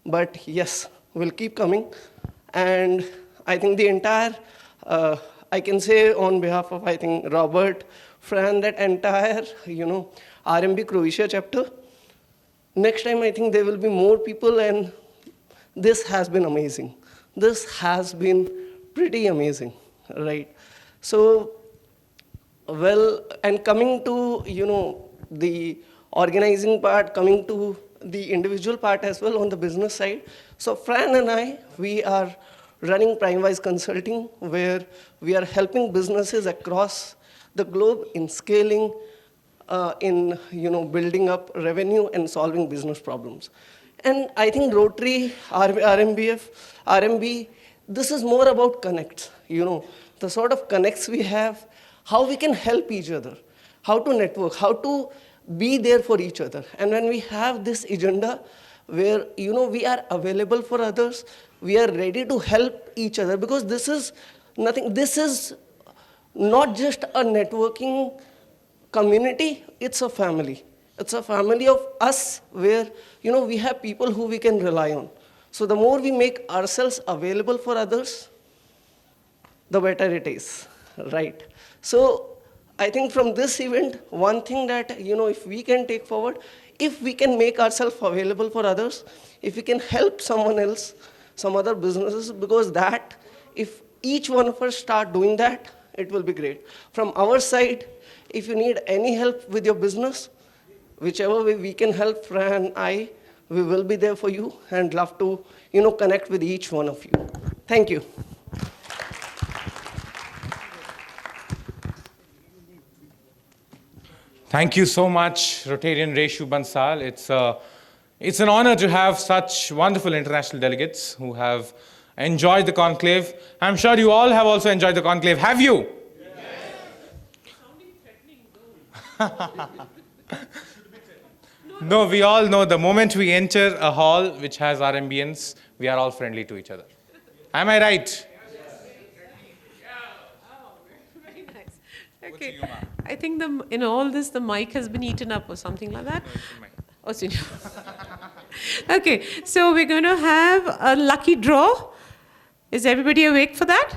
S11: But yes, we'll keep coming. And I think the entire, I can say on behalf of, I think, Robert, Fran, that entire, RMB Croatia chapter. Next time, I think there will be more people, and this has been amazing. This has been pretty amazing, right? So, well, and coming to, the organizing part, coming to the individual part as well on the business side. So Fran and I, we are running PrimeWise Consulting, where we are helping businesses across the globe in scaling, in building up revenue and solving business problems. And I think Rotary, RMBF, RMB, this is more about connects. The sort of connects we have, how we can help each other, how to network, how to be there for each other. And when we have this agenda where, we are available for others, we are ready to help each other, because this is nothing, this is not just a networking community, it's a family. It's a family of us where, we have people who we can rely on. So the more we make ourselves available for others, the better it is, right? So I think from this event, one thing that, if we can take forward, if we can make ourselves available for others, if we can help someone else, some other businesses, because that, if each one of us start doing that, it will be great. From our side, if you need any help with your business, whichever way we can help, Fran and I, we will be there for you and love to, connect with each one of you. Thank you.
S2: Thank you so much, Rotarian Reshu Bansal. It's an honor to have such wonderful international delegates who have enjoyed the conclave. I'm sure you all have also enjoyed the conclave. Have you? Yes. No, we all know the moment we enter a hall which has RMBians, we are all friendly to each other. Am I right?
S1: Very nice. Okay. I think in all this, the mic has been eaten up or something like that. Oh, senior. Okay, so we're going to have a lucky draw. Is everybody awake for that?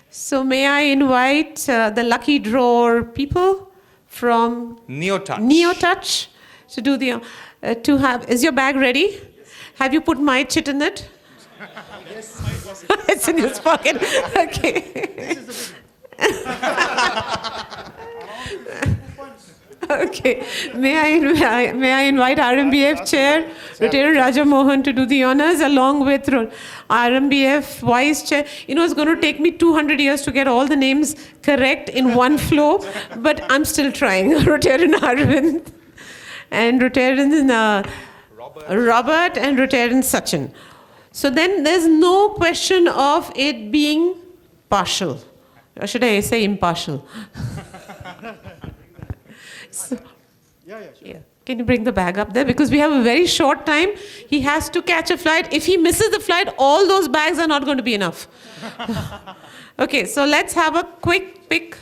S1: So may I invite the lucky drawer people from NeoTouch to do the to have. Is your bag ready? Yes. Have you put my chit in it? Yes. It's in his pocket. Okay. Okay. May I invite RMBF Chair, Rtn Raja Mohan, to do the honors, along with RMBF Vice Chair. You know, it's going to take me 200 years to get all the names correct in one flow, but I'm still trying. Rotarian Arvind and Rotarian Robert and Rotarian Sachin. So then there's no question of it being partial. Or should I say impartial? So, yeah. Can you bring the bag up there? Because we have a very short time. He has to catch a flight. If he misses the flight, all those bags are not going to be enough. Okay, so let's have a quick pick.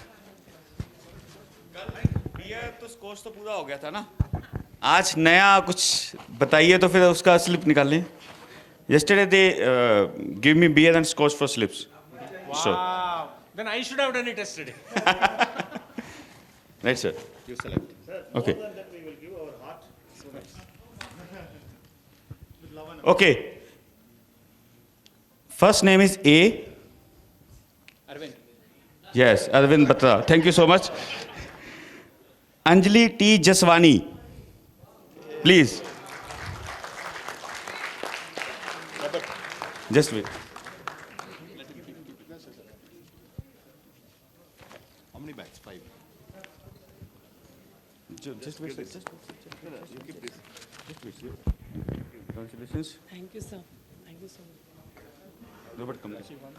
S12: तो scores तो पूरा हो गया था ना आज नया कुछ बताइए तो फिर उसका स्लिप निकाल लें yesterday they give me beer and scores for slips
S5: Wow. Then I should have done it yesterday.
S12: Right, sir. You select. Okay. Okay. First name is A. Arvind. Yes, Arvind Batra. Thank you so much. Anjali T. Jaswani. Please. Just wait. How many bags? 5. Just wait. Just you keep this. Just wait. Congratulations.
S13: Thank you, sir. Thank you so much.
S12: Robert, come.
S13: Thank you so much.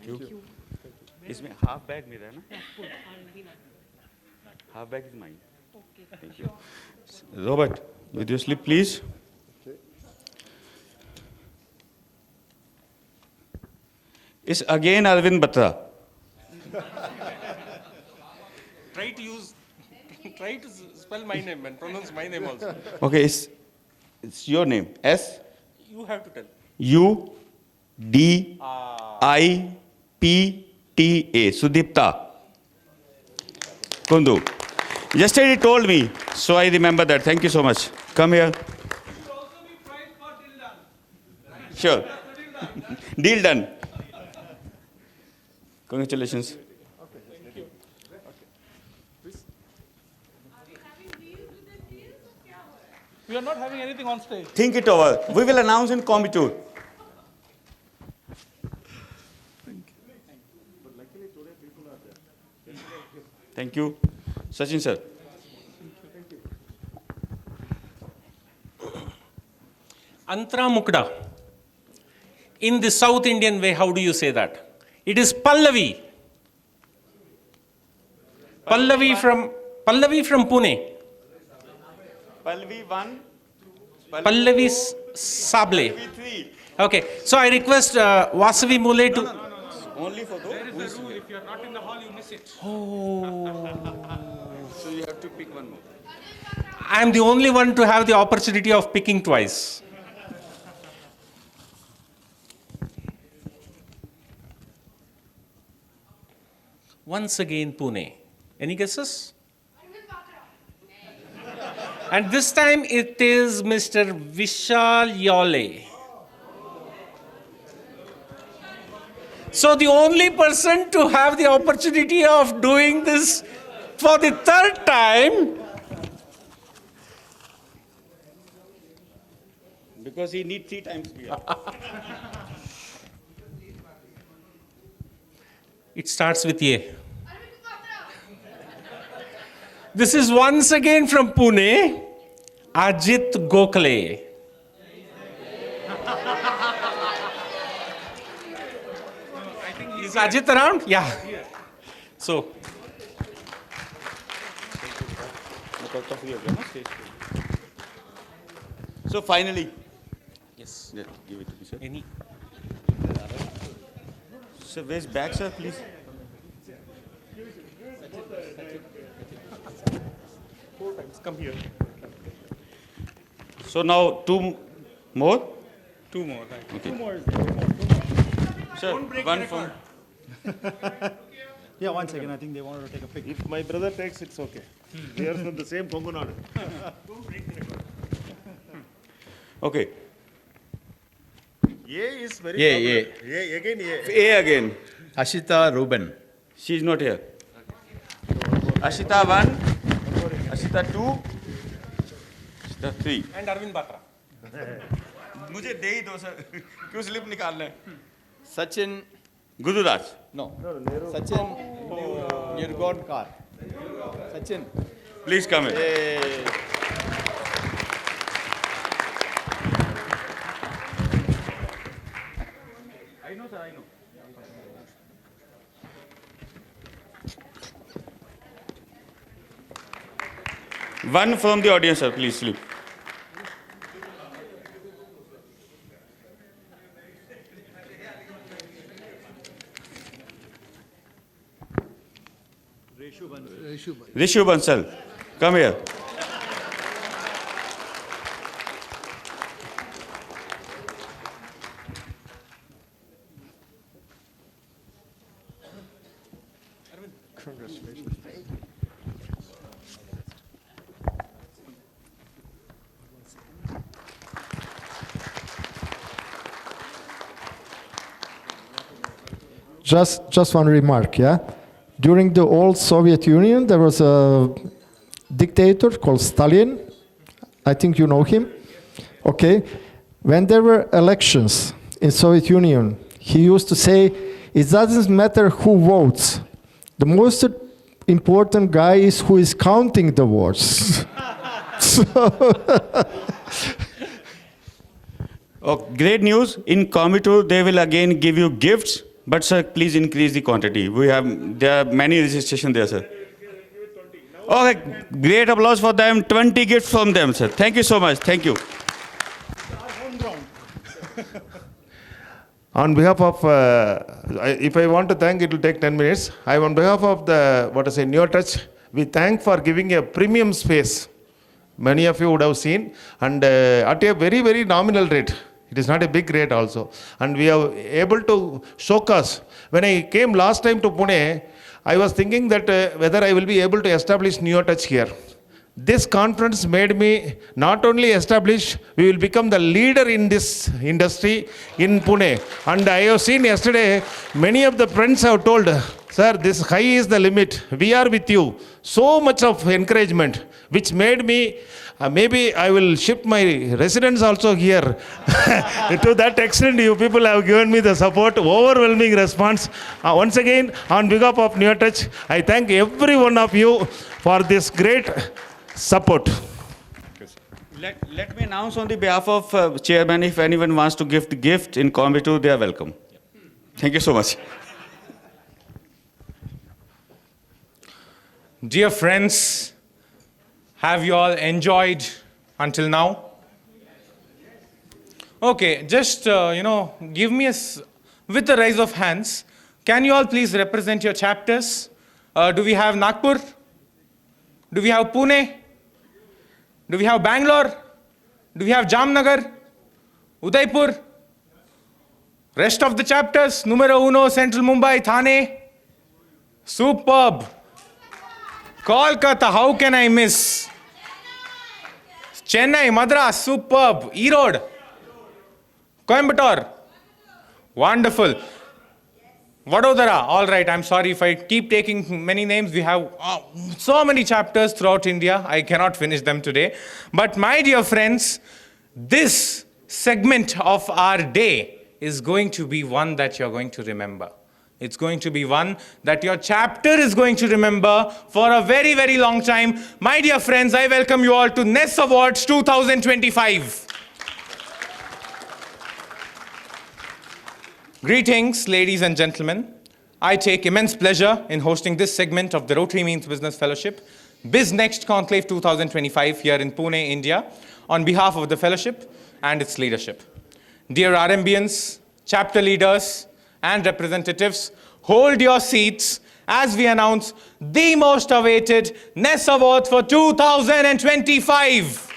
S12: Thank you. इसमें half bag मेरा है ना? Half bag is mine.
S13: Okay.
S12: Thank you. Robert, with your slip, please. It's again Arvind Batra.
S5: Try to spell my name and pronounce my name also.
S12: Okay, it's your name. S.
S5: You have to tell.
S12: U D I P T A. Sudipta Kundu. Yesterday he told me, so I remember that. Thank you so much. Come here. Sure. Deal done. Congratulations.
S14: We are not having anything on stage.
S12: Think it over. We will announce in Coimbatore. Thank you. Sachin sir.
S5: Antara Mukda. In the South Indian way, how do you say that? It is Pallavi. Pallavi from Pune.
S12: Pallavi 1.
S5: Pallavi Sable.
S12: Pallavi 3.
S5: Okay, so I request Vasavi Mule to...
S12: No. Only for those.
S5: There is a rule, if you are not in the hall, you miss it.
S12: Oh. So you have to pick one more.
S5: I am the only one to have the opportunity of picking twice. Once again, Pune. Any guesses? And this time it is Mr. Vishal Yole. So the only person to have the opportunity of doing this for the third time.
S12: Because he needs 3 times beer.
S5: It starts with A. This is once again from Pune, Ajit Gokhale. Is Ajit around? Yeah. So.
S12: So finally.
S5: Yes.
S12: Yeah, give it to me, sir.
S5: Any?
S12: Sir, where's back, sir, please?
S14: Come here.
S12: So now two more?
S14: Two more, right.
S12: Okay.
S14: Two more.
S12: Sir, one from...
S15: Yeah, one second. I think they wanted to take a pic. If my brother takes, it's okay. They are from the same Kongu.
S12: Okay.
S15: A is very
S12: A.
S15: popular. A again A.
S12: A again.
S15: Ashita Ruben.
S12: She is not here. Ashita 1, Ashita 2, Ashita 3.
S14: And Arvind Batra.
S12: मुझे दे ही दो sir क्यों slip निकालना है
S6: Sachin,
S12: Gururaj
S6: no. Sachin, Nirgodkar. Sachin.
S12: Please come in
S14: I know, sir, I know.
S12: One from the audience, sir, please sleep. Rishu Bansal, come here.
S10: Just one remark, yeah? During the old Soviet Union, there was a dictator called Stalin. I think you know him. Okay. When there were elections in Soviet Union, he used to say, it doesn't matter who votes. The most important guy is who is counting the votes.
S12: Oh, great news. In Coimbatore, they will again give you gifts. But sir, please increase the quantity. There are many registrations there, sir. Okay, great applause for them. 20 gifts from them, sir. Thank you so much. Thank you.
S15: On behalf of, if I want to thank, it will take 10 minutes. On behalf of the, NeoTouch, we thank for giving a premium space. Many of you would have seen, and at a very, very nominal rate. It is not a big rate also. And we are able to showcase. When I came last time to Pune, I was thinking that whether I will be able to establish NeoTouch here. This conference made me not only establish, we will become the leader in this industry in Pune. And I have seen yesterday, many of the friends have told, sir, this high is the limit. We are with you. So much of encouragement, which made me, maybe I will shift my residence also here. To that extent, you people have given me the support, overwhelming response. Once again, on behalf of NeoTouch, I thank every one of you for this great support.
S12: Let me announce on the behalf of chairman, if anyone wants to gift gift in Coimbatore, they are welcome. Thank you so much.
S2: Dear friends, have you all enjoyed until now? Okay, just, give me with the raise of hands, can you all please represent your chapters? Do we have Nagpur? Do we have Pune? Do we have Bangalore? Do we have Jamnagar? Udaipur? Rest of the chapters, numero uno, Central Mumbai, Thane. Superb. Kolkata, how can I miss? Chennai, Madras, superb. Erode. Coimbatore. Wonderful. Vadodara, all right, I'm sorry if I keep taking many names. We have so many chapters throughout India. I cannot finish them today. But my dear friends, this segment of our day is going to be one that you're going to remember. It's going to be one that your chapter is going to remember for a very, very long time. My dear friends, I welcome you all to NES Awards 2025. Greetings, ladies and gentlemen. I take immense pleasure in hosting this segment of the Rotary Means Business Fellowship, BizNxt Conclave 2025 here in Pune, India, on behalf of the fellowship and its leadership. Dear RMBians, chapter leaders, and representatives, hold your seats as we announce the most awaited NES Awards for 2025.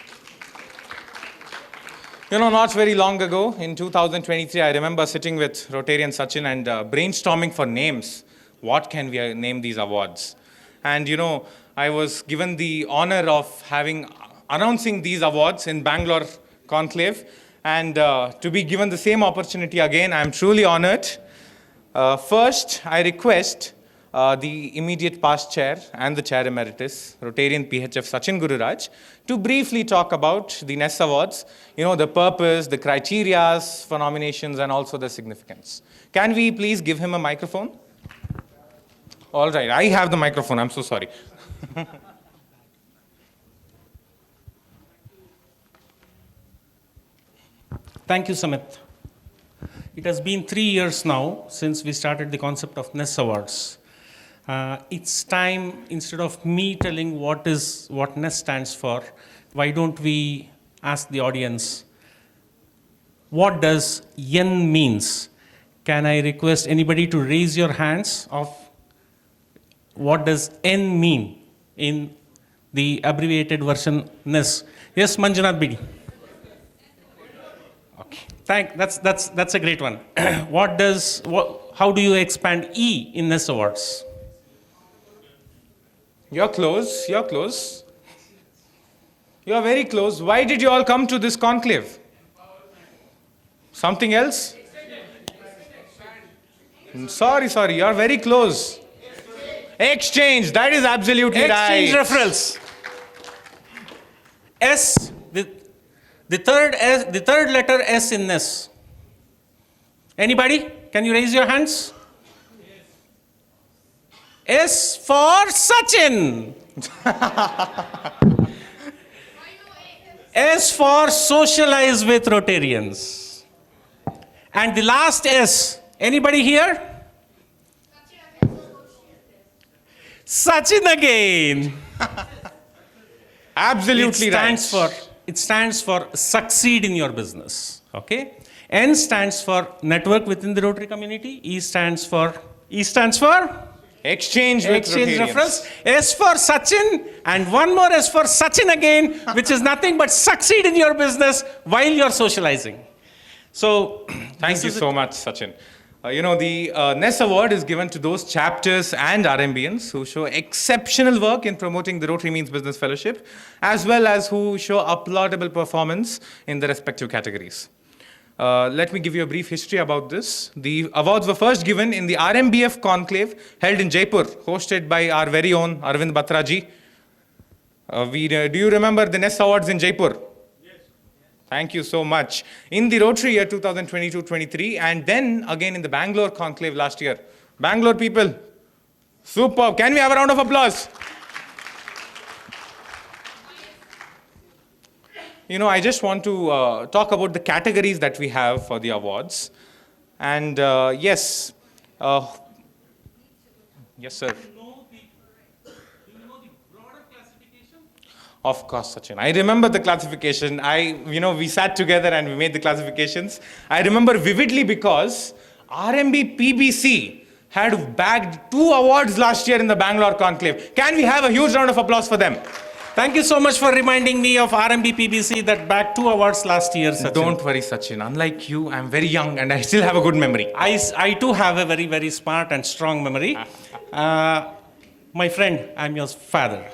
S2: You know, not very long ago, in 2023, I remember sitting with Rotarian Sachin and brainstorming for names. What can we name these awards? And you know, I was given the honor of announcing these awards in Bangalore Conclave. And to be given the same opportunity again, I'm truly honored. First, I request the immediate past chair and the chair emeritus, Rotarian PHF Sachin Gururaj, to briefly talk about the NES Awards, you know, the purpose, the criteria for nominations, and also the significance. Can we please give him a microphone? All right, I have the microphone, I'm so sorry.
S5: Thank you, Samit. It has been 3 years now since we started the concept of NES Awards. It's time, instead of me telling what NES stands for, why don't we ask the audience, what does N means? Can I request anybody to raise your hands of what does N mean in the abbreviated version NES? Yes, Manjunath Bidi. Okay, that's a great one. How do you expand E in NES Awards?
S2: You're close, you're close. You're very close. Why did you all come to this conclave? Something else? Sorry, you're very close. Exchange, that is absolutely right.
S5: Exchange referrals. S, the third letter S in NES. Anybody? Can you raise your hands? S for Sachin. S for socialize with Rotarians. And the last S, anybody here? Sachin again.
S2: Absolutely right.
S5: It stands for succeed in your business. Okay? N stands for network within the Rotary community. E stands for
S2: exchange with Rotarians.
S5: Reference. S for Sachin, and one more S for Sachin again, which is nothing but succeed in your business while you're socializing. So,
S2: thank you so much, Sachin. You know, the NES Award is given to those chapters and RMBians who show exceptional work in promoting the Rotary Means Business Fellowship, as well as who show applaudable performance in the respective categories. Let me give you a brief history about this. The awards were first given in the RMBF conclave held in Jaipur, hosted by our very own Arvind Batraji. Do you remember the NES Awards in Jaipur? Thank you so much. In the Rotary year 2022-23, and then again in the Bangalore conclave last year. Bangalore people, superb. Can we have a round of applause? You know, I just want to talk about the categories that we have for the awards. And yes, yes, sir. Of course, Sachin. I remember the classification. We sat together and we made the classifications. I remember vividly because RMB PBC had bagged 2 awards last year in the Bangalore conclave. Can we have a huge round of applause for them?
S5: Thank you so much for reminding me of RMB PBC that bagged 2 awards last year, Sachin.
S2: Don't worry, Sachin. Unlike you, I'm very young and I still have a good memory.
S5: I too have a very, very smart and strong memory. My friend, I'm your father.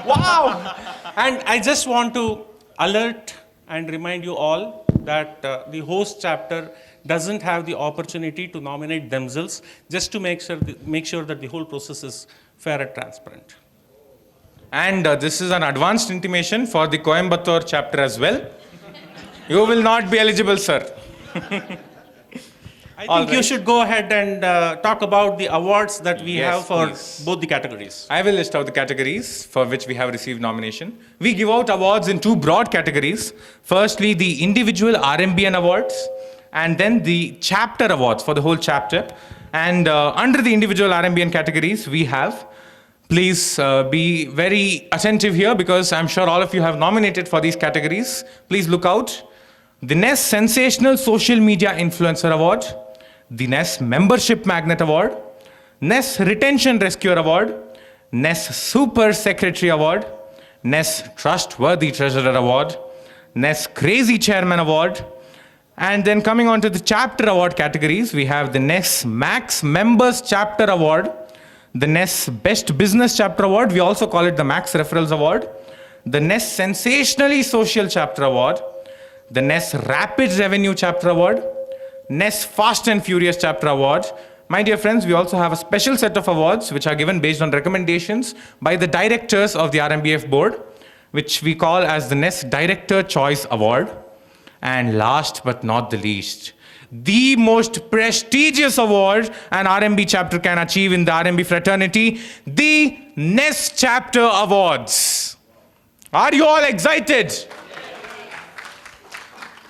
S5: Wow! And I just want to alert and remind you all that the host chapter doesn't have the opportunity to nominate themselves, just to make sure that the whole process is fair and transparent.
S2: And this is an advanced intimation for the Coimbatore chapter as well. You will not be eligible, sir.
S5: I think you should go ahead and talk about the awards that we have for both the categories.
S2: I will list out the categories for which we have received nomination. We give out awards in 2 broad categories. Firstly, the individual RMBN awards, and then the chapter awards for the whole chapter. And under the individual RMBN categories, we have, please be very attentive here because I'm sure all of you have nominated for these categories. Please look out. the NES Sensational Social Media Influencer Award, the NES Membership Magnet Award, NES Retention Rescuer Award, NES Super Secretary Award, NES Trustworthy Treasurer Award, NES Crazy Chairman Award, and then coming on to the chapter award categories, we have the NES Max Members Chapter Award, the NES Best Business Chapter Award, we also call it the Max Referrals Award, the NES Sensationally Social Chapter Award, the NES Rapid Revenue Chapter Award, NES Fast and Furious Chapter Award. My dear friends, we also have a special set of awards which are given based on recommendations by the directors of the RMBF board, which we call as the NES Director Choice Award. And last but not the least, the most prestigious award an RMB chapter can achieve in the RMB fraternity, the NES Chapter Awards. Are you all excited?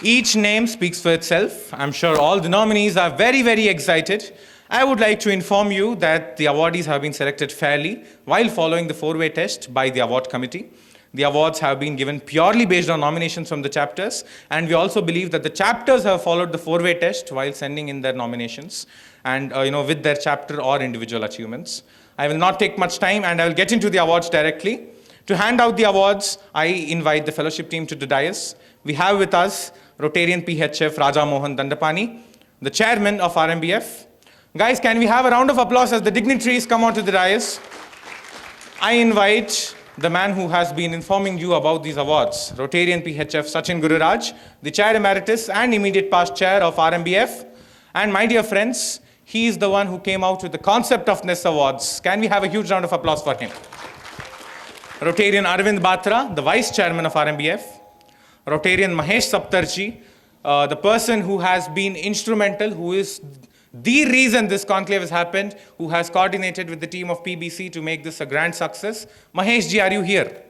S2: Each name speaks for itself. I'm sure all the nominees are very, very excited. I would like to inform you that the awardees have been selected fairly while following the four-way test by the award committee. The awards have been given purely based on nominations from the chapters, and we also believe that the chapters have followed the four-way test while sending in their nominations and with their chapter or individual achievements. I will not take much time and I will get into the awards directly. To hand out the awards, I invite the fellowship team to the dais. We have with us Rotarian PHF Raja Mohan Dandapani, the chairman of RMBF. Guys, can we have a round of applause as the dignitaries come onto the dais? I invite the man who has been informing you about these awards, Rotarian PHF Sachin Gururaj, the Chair Emeritus and immediate past Chair of RMBF. And my dear friends, he is the one who came out with the concept of NES Awards. Can we have a huge round of applause for him? Rotarian Arvind Batra, the Vice Chairman of RMBF. Rotarian Mahesh Saptarishi, the person who has been instrumental, who is the reason this conclave has happened, who has coordinated with the team of PBC to make this a grand success. Mahesh ji, are you here?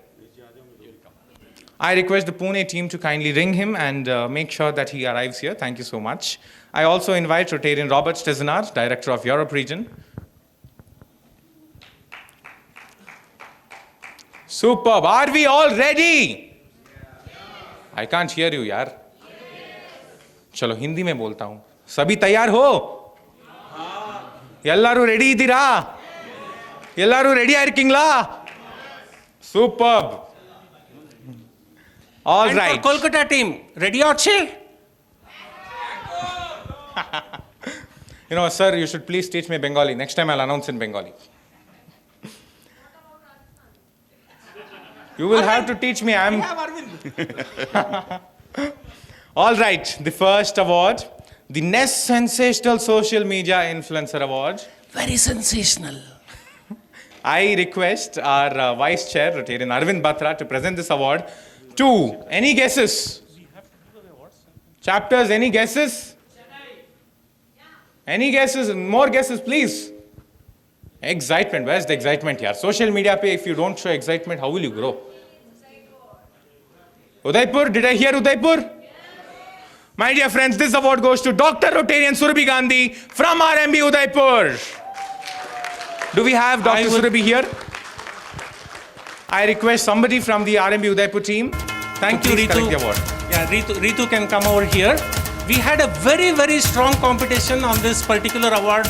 S2: I request the Pune team to kindly ring him and make sure that he arrives here. Thank you so much. I also invite Rotarian Robert Stezenar, Director of Europe Region. Superb. Are we all ready? I can't hear you, yaar. चलो हिंदी में बोलता हूँ. सभी तैयार हो? ಎಲ್ಲರೂ ready ಇದ್ದೀರಾ? ಎಲ್ಲರೂ ready ಆಗಿರ್ಕಿಂಗ್ಲಾ? Superb. All
S5: and
S2: right.
S5: for Kolkata team, ready আছে?
S2: Sir, you should please teach me Bengali. Next time I'll announce in Bengali. You will have to teach me. All right, the first award, the NES Sensational Social Media Influencer Award.
S5: Very sensational.
S2: I request our Vice Chair, Rotarian Arvind Batra, to present this award to, any guesses? Chapters, any guesses? Any guesses? More guesses, please. Excitement. Where's the excitement here? Social media pe, if you don't show excitement, how will you grow? Udaipur, did I hear Udaipur? My dear friends, this award goes to Dr. Rotarian Surabhi Gandhi from RMB Udaipur. Do we have Dr. Surabhi here? I request somebody from the RMB Udaipur team. Thank you, Ritu. The award.
S5: Yeah, Ritu can come over here. We had a very, very strong competition on this particular award,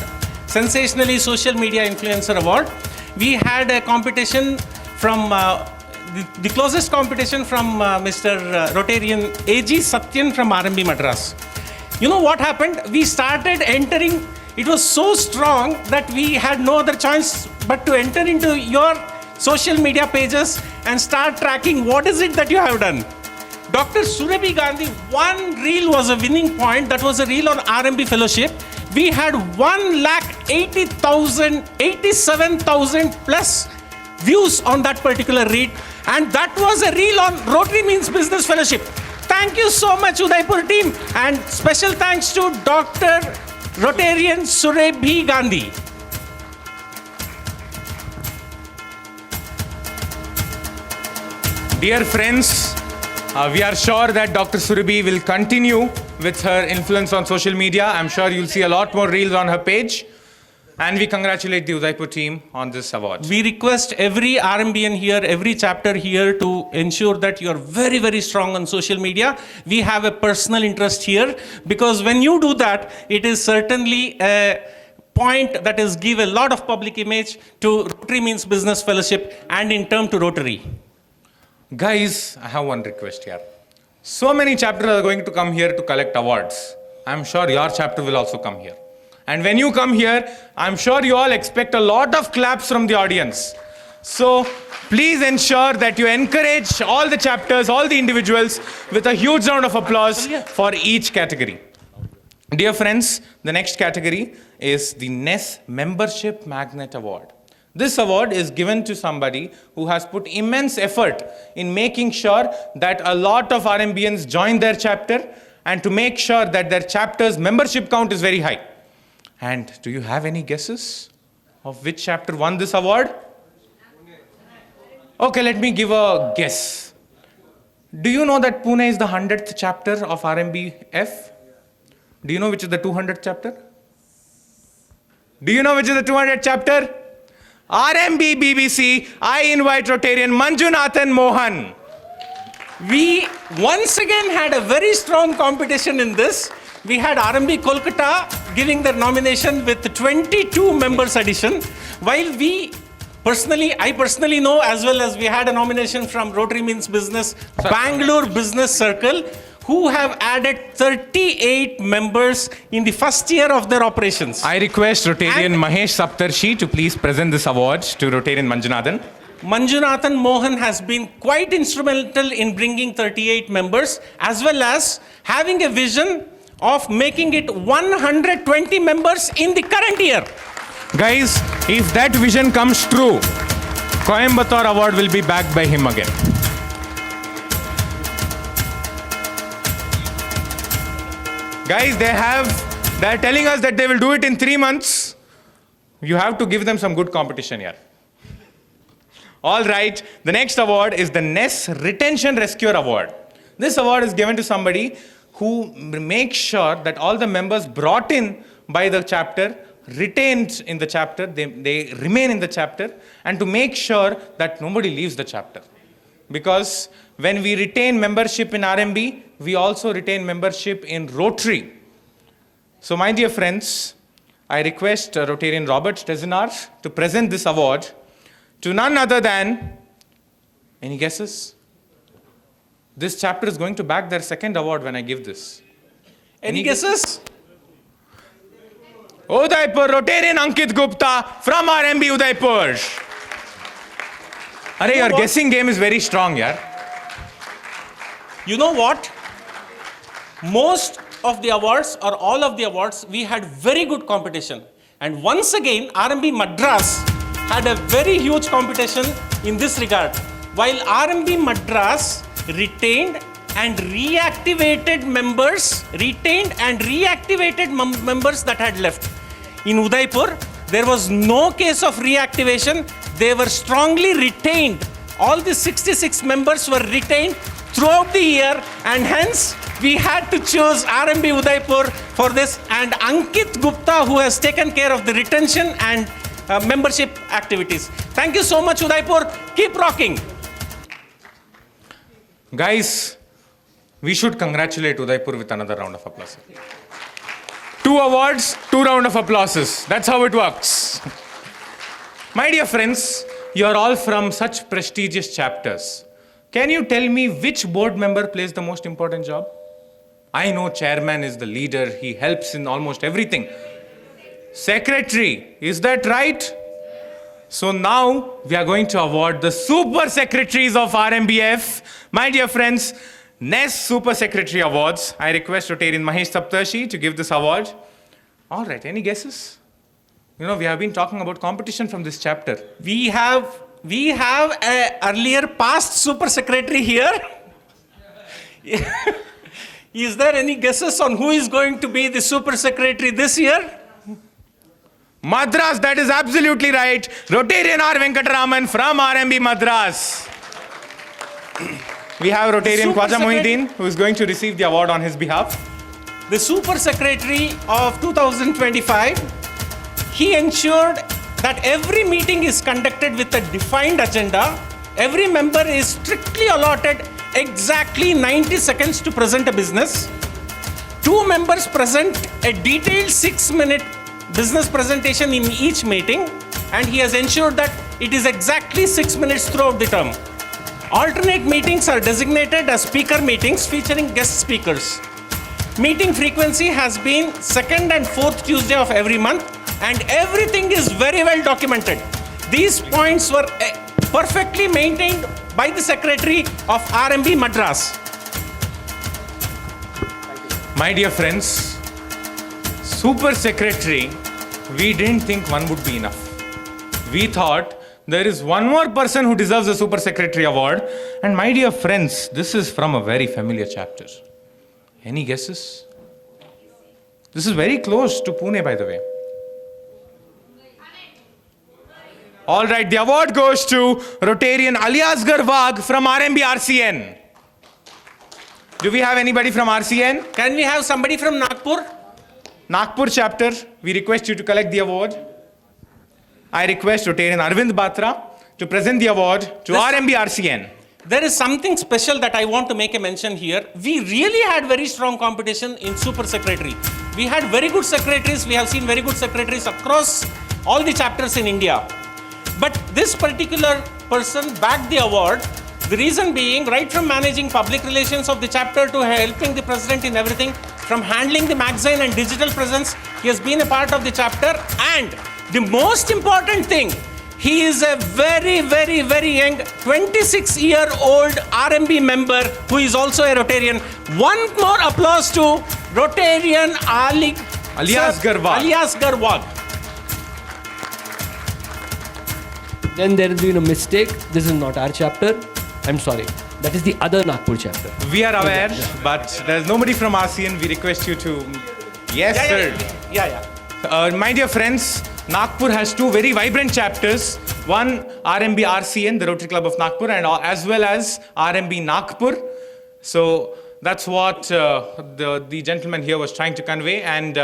S5: Sensationally Social Media Influencer Award. We had a competition from the closest competition from Mr. Rotarian A.G. Satyan from RMB Madras. You know what happened? We started entering. It was so strong that we had no other choice but to enter into your social media pages and start tracking what is it that you have done. Dr. Surabhi Gandhi, one reel was a winning point. That was a reel on RMB Fellowship. We had 1,80,87,000 plus views on that particular reel. And that was a reel on Rotary Means Business Fellowship. Thank you so much, Udaipur team. And special thanks to Dr. Rotarian Surabhi Gandhi.
S2: Dear friends, we are sure that Dr. Surabhi will continue with her influence on social media. I'm sure you'll see a lot more reels on her page. And we congratulate the Udaipur team on this award.
S5: We request every RMBN here, every chapter here to ensure that you are very, very strong on social media. We have a personal interest here because when you do that, it is certainly a point that is give a lot of public image to Rotary Means Business Fellowship and in turn to Rotary.
S2: Guys, I have one request here. So many chapters are going to come here to collect awards. I'm sure your chapter will also come here. And when you come here, I'm sure you all expect a lot of claps from the audience. So please ensure that you encourage all the chapters, all the individuals with a huge round of applause for each category. Dear friends, the next category is the NES Membership Magnet Award. This award is given to somebody who has put immense effort in making sure that a lot of RMBNs join their chapter and to make sure that their chapter's membership count is very high. And do you have any guesses of which chapter won this award? Okay, let me give a guess. Do you know that Pune is the 100th chapter of RMBF? Do you know which is the 200th chapter? Do you know which is the 200th chapter? RMB BBC, I invite Rotarian Manjunathan Mohan.
S5: We once again had a very strong competition in this. We had RMB Kolkata giving their nomination with 22 members addition, while I personally know, as well as we had a nomination from Rotary Means Business, Bangalore Business Circle, who have added 38 members in the first year of their operations.
S2: I request Rtn Mahesh Saptarishi to please present this award to Rotarian Manjunathan.
S5: Manjunathan Mohan has been quite instrumental in bringing 38 members, as well as having a vision of making it 120 members in the current year.
S2: Guys, if that vision comes true, Coimbatore Award will be backed by him again. Guys, they're telling us that they will do it in 3 months. You have to give them some good competition here. All right, the next award is the NES Retention Rescuer Award. This award is given to somebody who makes sure that all the members brought in by the chapter retained in the chapter, they remain in the chapter, and to make sure that nobody leaves the chapter. Because when we retain membership in RMB, we also retain membership in Rotary. So my dear friends, I request Rotarian Robert Tezinar to present this award to none other than, any guesses? This chapter is going to back their second award when I give this.
S5: Any guesses?
S2: Udaipur, Rotarian Ankit Gupta from RMB Udaipur. Arey, your guessing game is very strong, yaar.
S5: You know what? Most of the awards, or all of the awards, we had very good competition. And once again, RMB Madras had a very huge competition in this regard. While RMB Madras retained and reactivated members, members that had left. In Udaipur, there was no case of reactivation. They were strongly retained. All the 66 members were retained throughout the year, and hence we had to choose RMB Udaipur for this, and Ankit Gupta, who has taken care of the retention and membership activities. Thank you so much, Udaipur. Keep rocking.
S2: Guys, we should congratulate Udaipur with another round of applause. 2 awards, 2 rounds of applauses. That's how it works. My dear friends, you are all from such prestigious chapters. Can you tell me which board member plays the most important job? I know chairman is the leader. He helps in almost everything. Secretary, is that right? So now we are going to award the Super Secretaries of RMBF. My dear friends, NES Super Secretary Awards. I request Rtn Mahesh Saptarishi to give this award. All right, any guesses? You know, we have been talking about competition from this chapter.
S5: We have an earlier past Super Secretary here. Is there any guesses on who is going to be the Super Secretary this year?
S2: Madras, that is absolutely right. Rotarian R. Venkataraman from RMB Madras. We have Rotarian Khwaja Mohiuddin, who is going to receive the award on his behalf.
S5: The Super Secretary of 2025, he ensured that every meeting is conducted with a defined agenda. Every member is strictly allotted exactly 90 seconds to present a business. 2 members present a detailed 6-minute business presentation in each meeting, and he has ensured that it is exactly 6 minutes throughout the term. Alternate meetings are designated as speaker meetings featuring guest speakers. Meeting frequency has been 2nd and 4th Tuesday of every month, and everything is very well documented. These points were perfectly maintained by the Secretary of RMB Madras.
S2: My dear friends, Super Secretary, we didn't think one would be enough. We thought there is one more person who deserves the Super Secretary award. And my dear friends, this is from a very familiar chapter. Any guesses? This is very close to Pune, by the way. All right, the award goes to Rotarian Aliasgar Wagh from RMB RCN. Do we have anybody from RCN?
S5: Can we have somebody from Nagpur?
S2: Nagpur chapter, we request you to collect the award. I request Rotarian Arvind Batra to present the award to RMB RCN.
S5: There is something special that I want to make a mention here. We really had very strong competition in Super Secretary. We had very good secretaries. We have seen very good secretaries across all the chapters in India. But this particular person bagged the award. The reason being, right from managing public relations of the chapter to helping the president in everything, from handling the magazine and digital presence, he has been a part of the chapter. And the most important thing, he is a very, very, very young 26-year-old RMB member who is also a Rotarian. One more applause to Rotarian
S2: Aliasgar Wagh.
S5: Aliasgar Wagh.
S16: Then there has been a mistake. This is not our chapter. I'm sorry. That is the other Nagpur chapter.
S2: We are aware, but there's nobody from RCN. We request you to... Yes, sir.
S5: Yeah.
S2: My dear friends, Nagpur has 2 very vibrant chapters. One, RMB RCN, the Rotary Club of Nagpur, and as well as RMB Nagpur. So that's what the gentleman here was trying to convey. And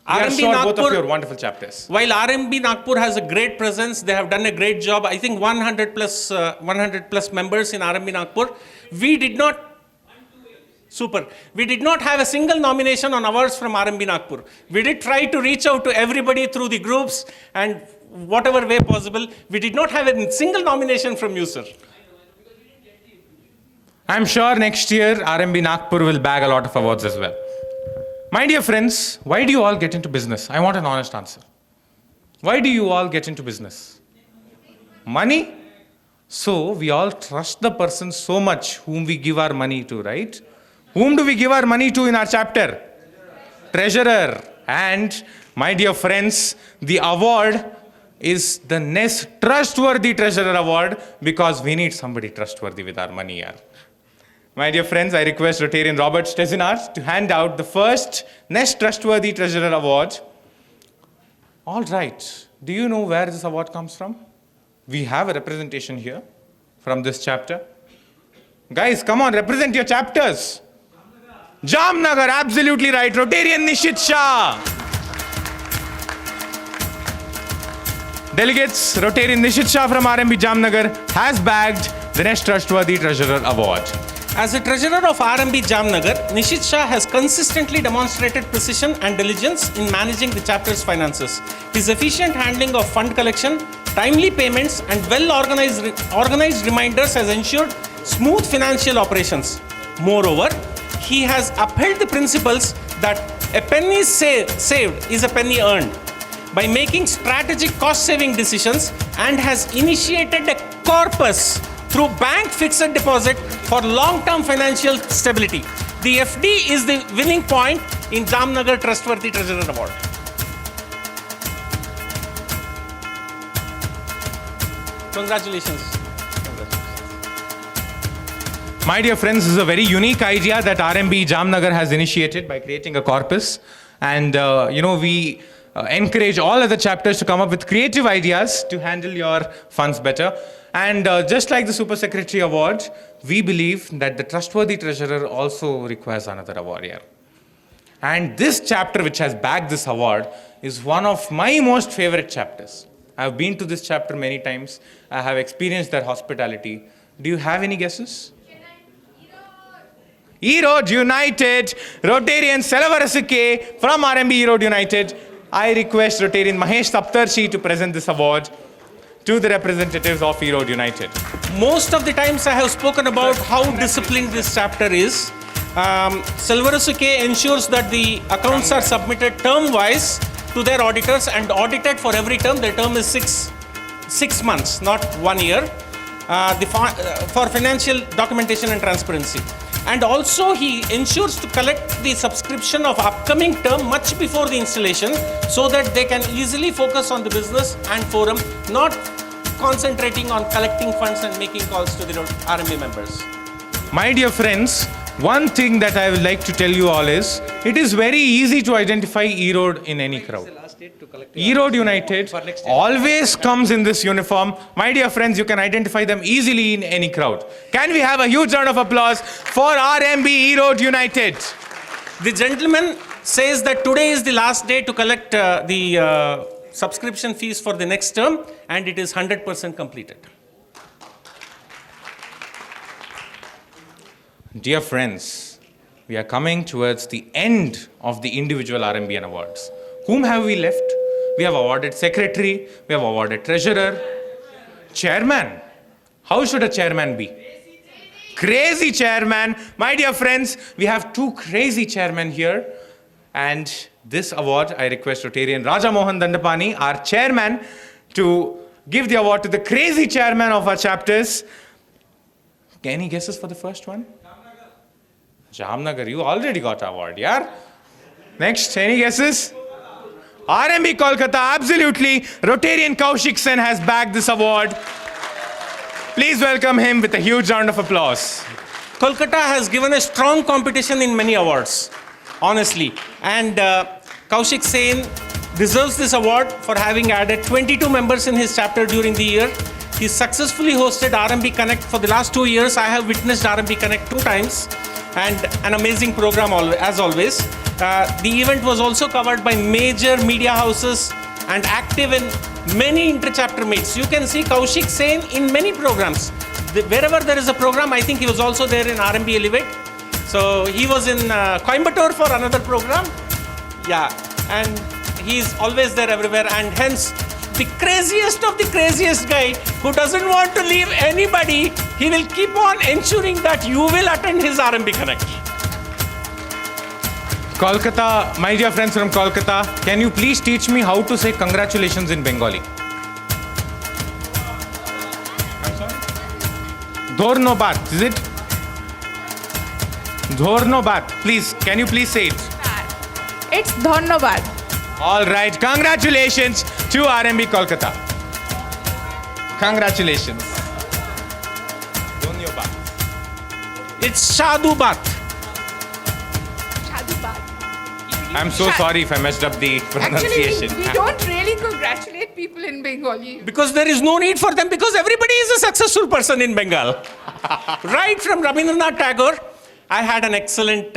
S2: we are sure both of your wonderful chapters.
S5: While RMB Nagpur has a great presence, they have done a great job. I think 100 plus members in RMB Nagpur. We did not have a single nomination on awards from RMB Nagpur. We did try to reach out to everybody through the groups and whatever way possible. We did not have a single nomination from you, sir.
S2: I'm sure next year RMB Nagpur will bag a lot of awards as well. My dear friends, why do you all get into business? I want an honest answer. Why do you all get into business? Money? So we all trust the person so much whom we give our money to, right? Whom do we give our money to in our chapter? Treasurer. And my dear friends, the award is the next Trustworthy Treasurer Award because we need somebody trustworthy with our money here. My dear friends, I request Rotarian Robert Stezinart to hand out the first Next Trustworthy Treasurer Award. All right. Do you know where this award comes from? We have a representation here from this chapter. Guys, come on, represent your chapters. Jamnagar, absolutely right. Rotarian Nishit Shah. Delegates, Rotarian Nishit Shah from RMB Jamnagar has bagged the Next Trustworthy Treasurer Award.
S5: As a treasurer of RMB Jamnagar, Nishit Shah has consistently demonstrated precision and diligence in managing the chapter's finances. His efficient handling of fund collection, timely payments, and well-organized reminders has ensured smooth financial operations. Moreover, he has upheld the principles that a penny saved is a penny earned by making strategic cost-saving decisions and has initiated a corpus through bank fixed deposit for long-term financial stability. The FD is the winning point in Jamnagar Trustworthy Treasurer Award. Congratulations.
S2: My dear friends, this is a very unique idea that RMB Jamnagar has initiated by creating a corpus. And, we encourage all other chapters to come up with creative ideas to handle your funds better. And just like the Super Secretary Award, we believe that the Trustworthy Treasurer also requires another award here. And this chapter which has bagged this award is one of my most favorite chapters. I have been to this chapter many times. I have experienced their hospitality. Do you have any guesses? Erode United, Rotarian Selavarasuke from RMB Erode United. I request Rtn Mahesh Saptarishi to present this award to the representatives of Erode United.
S5: Most of the times I have spoken about how disciplined this chapter is. Selavarasuke ensures that the accounts are submitted term-wise to their auditors and audited for every term. Their term is six months, not 1 year, for financial documentation and transparency. And also he ensures to collect the subscription of upcoming term much before the installation so that they can easily focus on the business and forum, not concentrating on collecting funds and making calls to the RMB members.
S2: My dear friends, one thing that I would like to tell you all is, it is very easy to identify Erode in any crowd. Erode United always comes in this uniform. My dear friends, you can identify them easily in any crowd. Can we have a huge round of applause for RMB Erode United?
S5: The gentleman says that today is the last day to collect the subscription fees for the next term, and it is 100% completed.
S2: Dear friends, we are coming towards the end of the individual RMBN awards. Whom have we left? We have awarded secretary, we have awarded treasurer, chairman. How should a chairman be? Crazy chairman. My dear friends, we have two crazy chairmen here. And this award, I request Rotarian Raja Mohan Dandapani, our chairman, to give the award to the crazy chairman of our chapters. Any guesses for the first one? Jamnagar, you already got an award, yeah? Next, any guesses? RMB Kolkata, absolutely. Rotarian Kaushik Sen has bagged this award. Please welcome him with a huge round of applause.
S5: Kolkata has given a strong competition in many awards, honestly. And Kaushik Sen deserves this award for having added 22 members in his chapter during the year. He successfully hosted RMB Connect for the last 2 years. I have witnessed RMB Connect 2 times, and an amazing program as always. The event was also covered by major media houses and active in many inter-chapter meets. You can see Kaushik Sen in many programs. Wherever there is a program, I think he was also there in RMB Elevate. So he was in Coimbatore for another program. Yeah, and he's always there everywhere, and hence the craziest of the craziest guy who doesn't want to leave anybody. He will keep on ensuring that you will attend his RMB Connect.
S2: Kolkata, my dear friends from Kolkata, can you please teach me how to say congratulations in Bengali? I'm sorry? Dhornobat, is it? Dhornobat, please, can you please say it?
S17: It's Dhornobad.
S2: All right, congratulations to RMB Kolkata. Congratulations. Dhonyobat.
S5: It's Shadubat.
S2: I'm so sorry if I messed up the pronunciation.
S17: Actually, we don't really congratulate people in Bengali.
S5: Because there is no need for them, because everybody is a successful person in Bengal. Right from Rabindranath Tagore, I had an excellent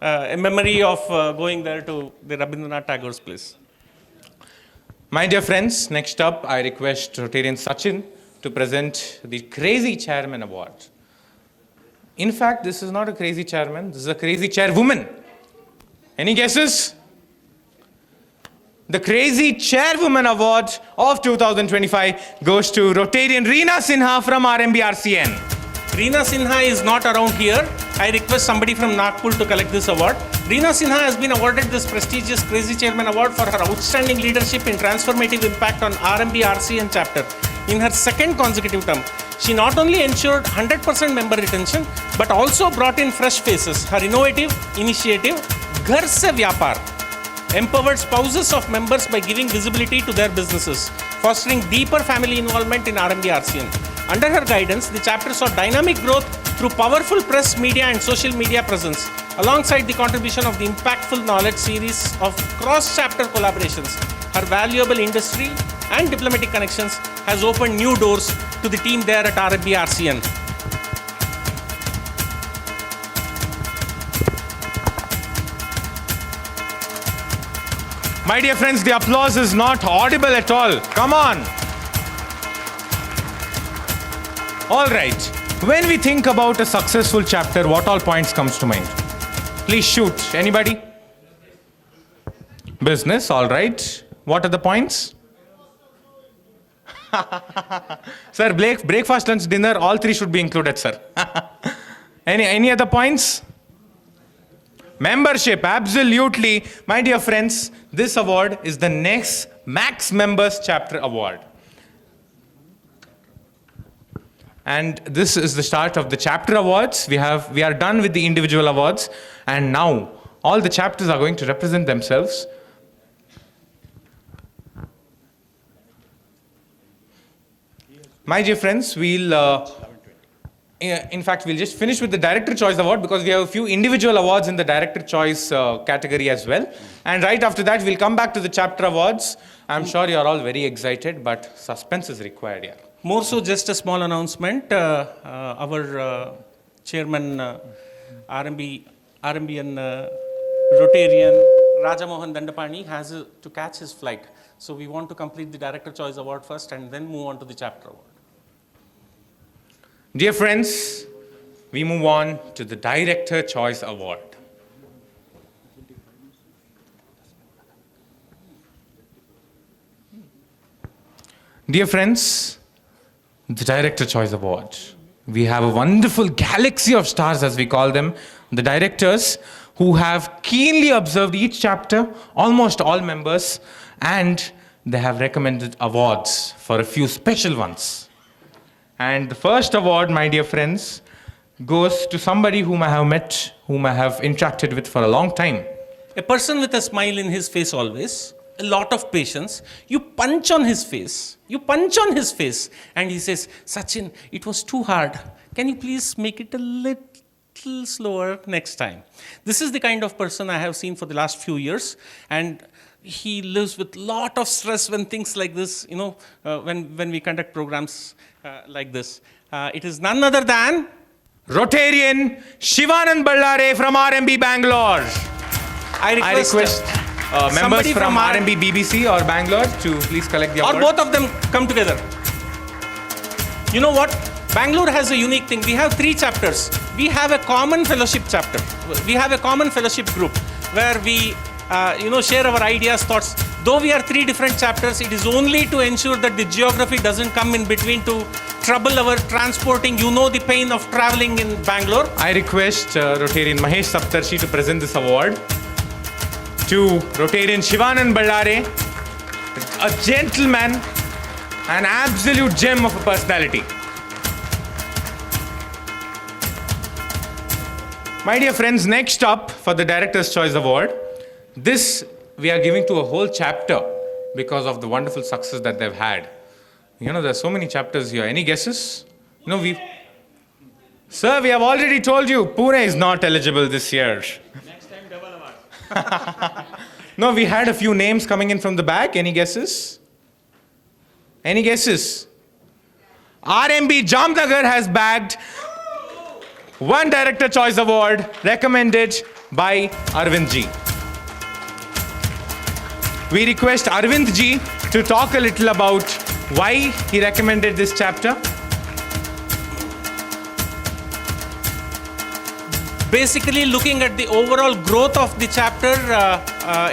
S5: memory of going there to the Rabindranath Tagore's place.
S2: My dear friends, next up, I request Rotarian Sachin to present the Crazy Chairman Award. In fact, this is not a crazy chairman, this is a crazy chairwoman. Any guesses? The Crazy Chairwoman Award of 2025 goes to Rotarian Reena Sinha from RMB RCN.
S5: Reena Sinha is not around here. I request somebody from Nagpur to collect this award. Reena Sinha has been awarded this prestigious Crazy Chairman Award for her outstanding leadership in transformative impact on RMB RCN chapter. In her second consecutive term, she not only ensured 100% member retention, but also brought in fresh faces. Her innovative initiative, Ghar Se Vyapar, empowered spouses of members by giving visibility to their businesses, fostering deeper family involvement in RMB RCN. Under her guidance, the chapter saw dynamic growth through powerful press, media and social media presence, alongside the contribution of the impactful knowledge series of cross-chapter collaborations. Her valuable industry and diplomatic connections has opened new doors to the team there at RMB RCN.
S2: My dear friends, the applause is not audible at all. Come on. All right. When we think about a successful chapter, what all points comes to mind? Please shoot. Anybody? Business, all right. What are the points? Sir, breakfast, lunch, dinner, all three should be included, sir. Any other points? Membership, absolutely. My dear friends, this award is the next Max Members Chapter Award. And this is the start of the chapter awards. We are done with the individual awards. And now, all the chapters are going to represent themselves. My dear friends, we'll just finish with the Director Choice Award because we have a few individual awards in the Director Choice category as well. And right after that, we'll come back to the chapter awards. I'm sure you're all very excited, but suspense is required here.
S5: More so, just a small announcement. Our chairman, RMB and Rotarian, Rajamohan Dandapani, has to catch his flight. So we want to complete the Director Choice Award first and then move on to the chapter award.
S2: Dear friends, we move on to the Director Choice Award. Dear friends, the Director Choice Award. We have a wonderful galaxy of stars, as we call them, the directors who have keenly observed each chapter, almost all members, and they have recommended awards for a few special ones. And the first award, my dear friends, goes to somebody whom I have met, whom I have interacted with for a long time.
S5: A person with a smile in his face always, a lot of patience. You punch on his face, and he says, Sachin, it was too hard. Can you please make it a little slower next time? This is the kind of person I have seen for the last few years, and he lives with lot of stress when things like this, when we conduct programs like this. It is none other than
S2: Rotarian Shivanand Ballare from RMB Bangalore.
S5: I request
S2: members from RMB BBC or Bangalore to please collect the award.
S5: Or both of them come together. You know what? Bangalore has a unique thing. We have 3 chapters. We have a common fellowship chapter. We have a common fellowship group where we share our ideas, thoughts. Though we are 3 different chapters, it is only to ensure that the geography doesn't come in between to trouble our transporting. You know the pain of traveling in Bangalore.
S2: I request Rtn Mahesh Saptarishi to present this award to Rotarian Shivanand Ballare, a gentleman, an absolute gem of a personality. My dear friends, next up for the Director's Choice Award, this we are giving to a whole chapter because of the wonderful success that they've had. There are so many chapters here. Any guesses? Sir, we have already told you, Pune is not eligible this year.
S14: Next time, double award.
S2: No, we had a few names coming in from the back. Any guesses? Any guesses? RMB Jamnagar has bagged one Director Choice Award recommended by Arvind ji. We request Arvind ji to talk a little about why he recommended this chapter.
S5: Basically, looking at the overall growth of the chapter,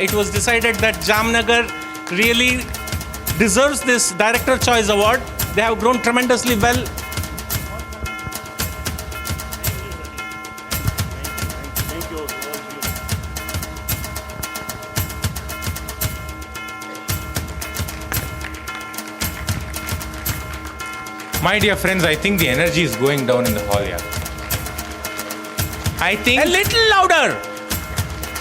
S5: it was decided that Jamnagar really deserves this Director Choice Award. They have grown tremendously well.
S2: My dear friends, I think the energy is going down in the hall here. I think...
S5: A little louder!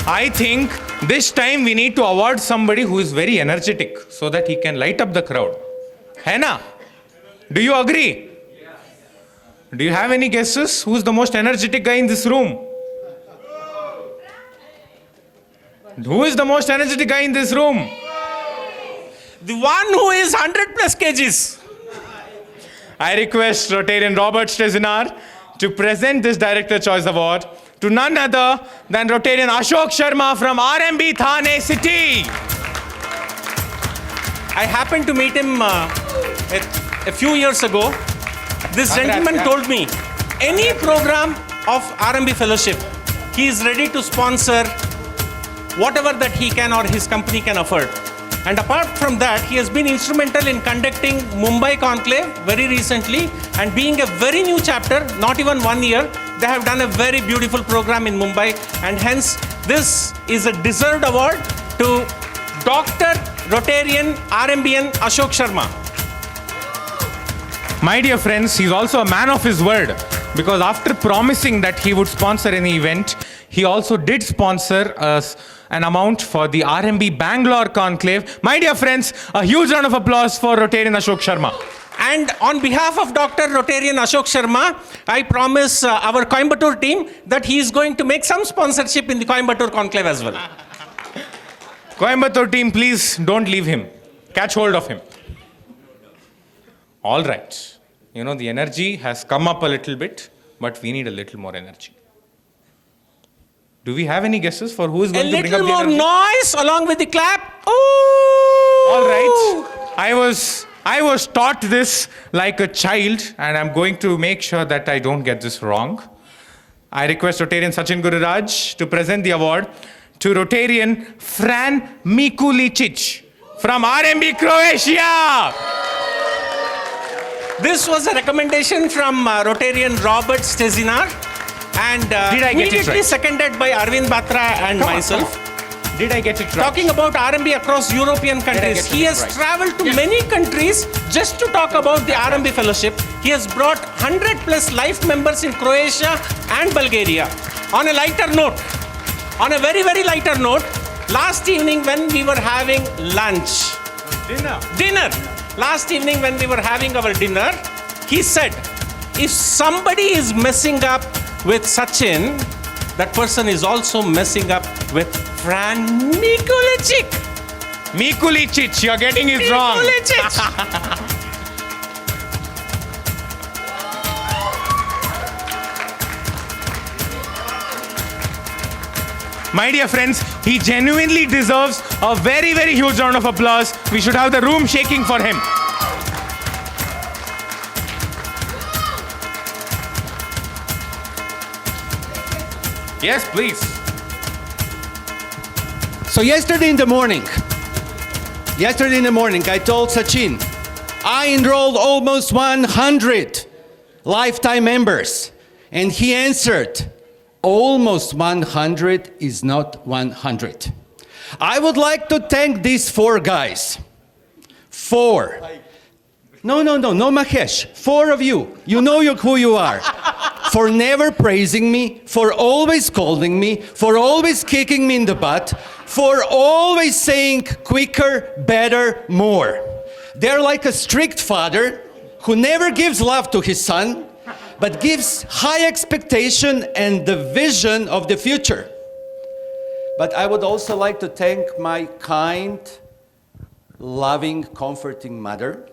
S2: I think this time we need to award somebody who is very energetic so that he can light up the crowd. Henna, do you agree? Yes. Do you have any guesses? Who's the most energetic guy in this room? Who is the most energetic guy in this room?
S5: The one who is 100 plus kgs.
S2: I request Rotarian Robert Strezinar to present this Director Choice Award to none other than Rotarian Ashok Sharma from RMB Thane City.
S5: I happened to meet him a few years ago. This gentleman told me, any program of RMB Fellowship, he is ready to sponsor whatever that he can or his company can afford. And apart from that, he has been instrumental in conducting Mumbai Conclave very recently, and being a very new chapter, not even 1 year, they have done a very beautiful program in Mumbai, and hence this is a deserved award to Dr. Rotarian RMBN Ashok Sharma.
S2: My dear friends, he's also a man of his word, because after promising that he would sponsor any event, he also did sponsor an amount for the RMB Bangalore Conclave. My dear friends, a huge round of applause for Rotarian Ashok Sharma.
S5: And on behalf of Dr. Rotarian Ashok Sharma, I promise our Coimbatore team that he is going to make some sponsorship in the Coimbatore Conclave as well.
S2: Coimbatore team, please don't leave him. Catch hold of him. All right. You know, the energy has come up a little bit, but we need a little more energy. Do we have any guesses for who is going to bring up the energy?
S5: A little more noise along with the clap. Ooh!
S2: All right. I was taught this like a child, and I'm going to make sure that I don't get this wrong. I request Rotarian Sachin Gururaj to present the award to Rotarian Fran Mikulicic from RMB Croatia.
S5: This was a recommendation from Rotarian Robert Stezinar, and immediately seconded by Arvind Batra and myself.
S2: Did I get it right?
S5: Talking about RMB across European countries. He has traveled to many countries just to talk about the RMB Fellowship. He has brought 100 plus life members in Croatia and Bulgaria. On a lighter note, on a very, very lighter note, last evening when we were having lunch, dinner. Last evening when we were having our dinner, he said, if somebody is messing up with Sachin, that person is also messing up with Fran Mikulicic.
S2: Mikulicic, you're getting it wrong. My dear friends, he genuinely deserves a very, very huge round of applause. We should have the room shaking for him. Yes, please.
S9: So yesterday in the morning, I told Sachin, I enrolled almost 100 lifetime members. And he answered, almost 100 is not 100. I would like to thank these 4 guys. 4. No, Mahesh. 4 of you. You know who you are. For never praising me, for always scolding me, for always kicking me in the butt, for always saying quicker, better, more. They're like a strict father who never gives love to his son, but gives high expectation and the vision of the future. But I would also like to thank my kind, loving, comforting mother,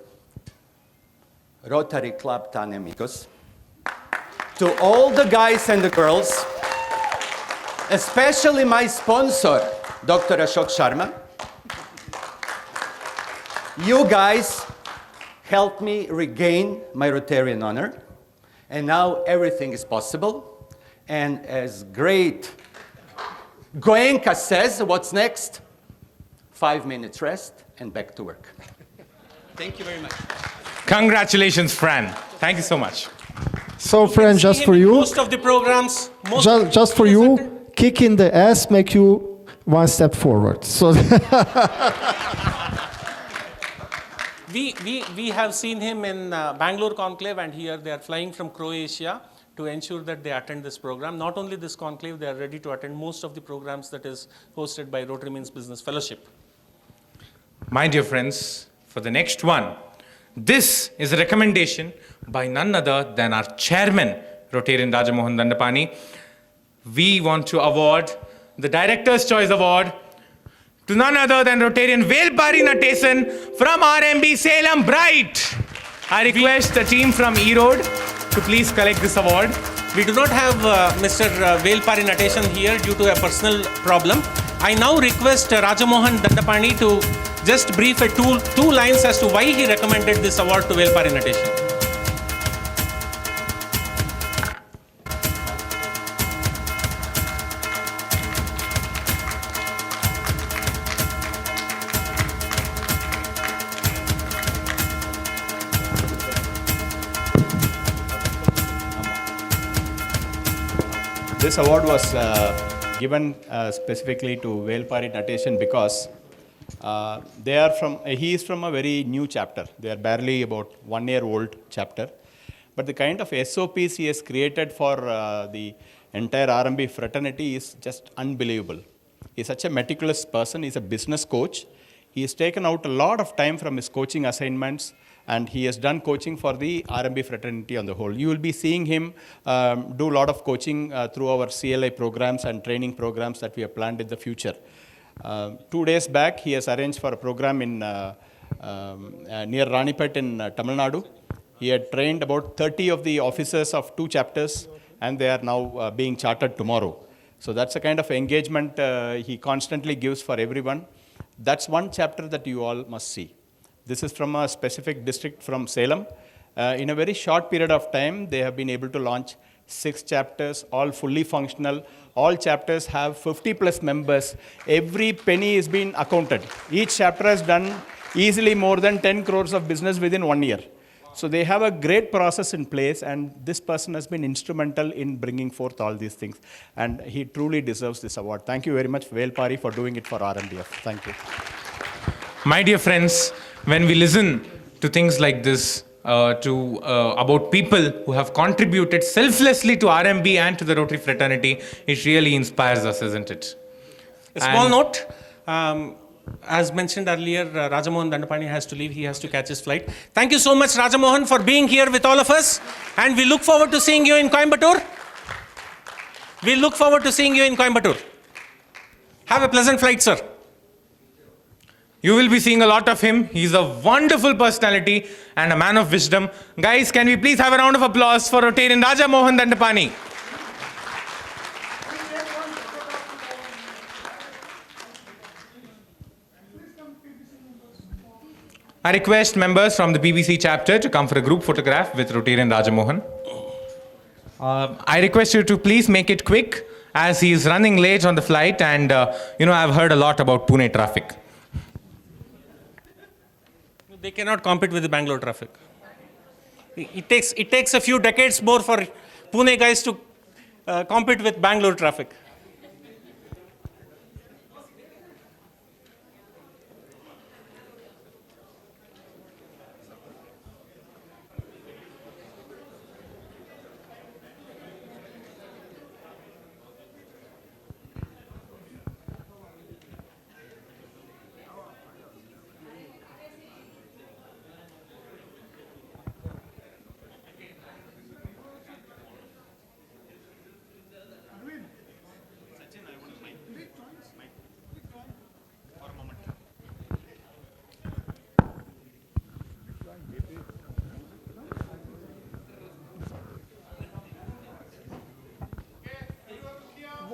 S9: Rotary Club Tan Amigos, to all the guys and the girls, especially my sponsor, Dr. Ashok Sharma. You guys helped me regain my Rotarian honor, and now everything is possible. And as great Goenka says, what's next? 5 minutes rest and back to work. Thank you very much.
S2: Congratulations, Fran. Thank you so much.
S10: So, Fran, just for you,
S5: Most of the programs.
S10: just for you, kick in the ass make you 1 step forward. So.
S5: We have seen him in Bangalore Conclave, and here they are flying from Croatia to ensure that they attend this program. Not only this conclave, they are ready to attend most of the programs that is hosted by Rotary Means Business Fellowship.
S2: My dear friends, for the next one, this is a recommendation by none other than our chairman, Rotarian Rajamohan Dandapani. We want to award the Director's Choice Award to none other than Rotarian Velpari Natesan from RMB Salem Bright. I request the team from E-Road to please collect this award.
S5: We do not have Mr. Velpari Natesan here due to a personal problem. I now request Rajamohan Dandapani to just brief a two lines as to why he recommended this award to Velpari Nateshan.
S6: This award was given specifically to Velpari Nateshan because he is from a very new chapter. They are barely about 1 year old chapter. But the kind of SOPs he has created for the entire RMB fraternity is just unbelievable. He's such a meticulous person. He's a business coach. He has taken out a lot of time from his coaching assignments, and he has done coaching for the RMB fraternity on the whole. You will be seeing him do a lot of coaching through our CLI programs and training programs that we have planned in the future. 2 days back, he has arranged for a program in near Ranipet in Tamil Nadu. He had trained about 30 of the officers of 2 chapters, and they are now being chartered tomorrow. So that's the kind of engagement he constantly gives for everyone. That's one chapter that you all must see. This is from a specific district from Salem. In a very short period of time, they have been able to launch 6 chapters, all fully functional. All chapters have 50 plus members. Every penny is being accounted. Each chapter has done easily more than 10 crores of business within 1 year. So they have a great process in place, and this person has been instrumental in bringing forth all these things. And he truly deserves this award. Thank you very much, Velpari, for doing it for RMBF. Thank you.
S2: My dear friends, when we listen to things like this, about people who have contributed selflessly to RMB and to the Rotary fraternity, it really inspires us, isn't it?
S5: A small note, as mentioned earlier, Rajamohan Dandapani has to leave. He has to catch his flight. Thank you so much, Rajamohan, for being here with all of us. And we look forward to seeing you in Coimbatore. We look forward to seeing you in Coimbatore. Have a pleasant flight, sir.
S2: You will be seeing a lot of him. He's a wonderful personality and a man of wisdom. Guys, can we please have a round of applause for Rotarian Rajamohan Dandapani? I request members from the PBC chapter to come for a group photograph with Rotarian Rajamohan. I request you to please make it quick as he is running late on the flight, and I've heard a lot about Pune traffic.
S5: They cannot compete with the Bangalore traffic. It takes a few decades more for Pune guys to compete with Bangalore traffic.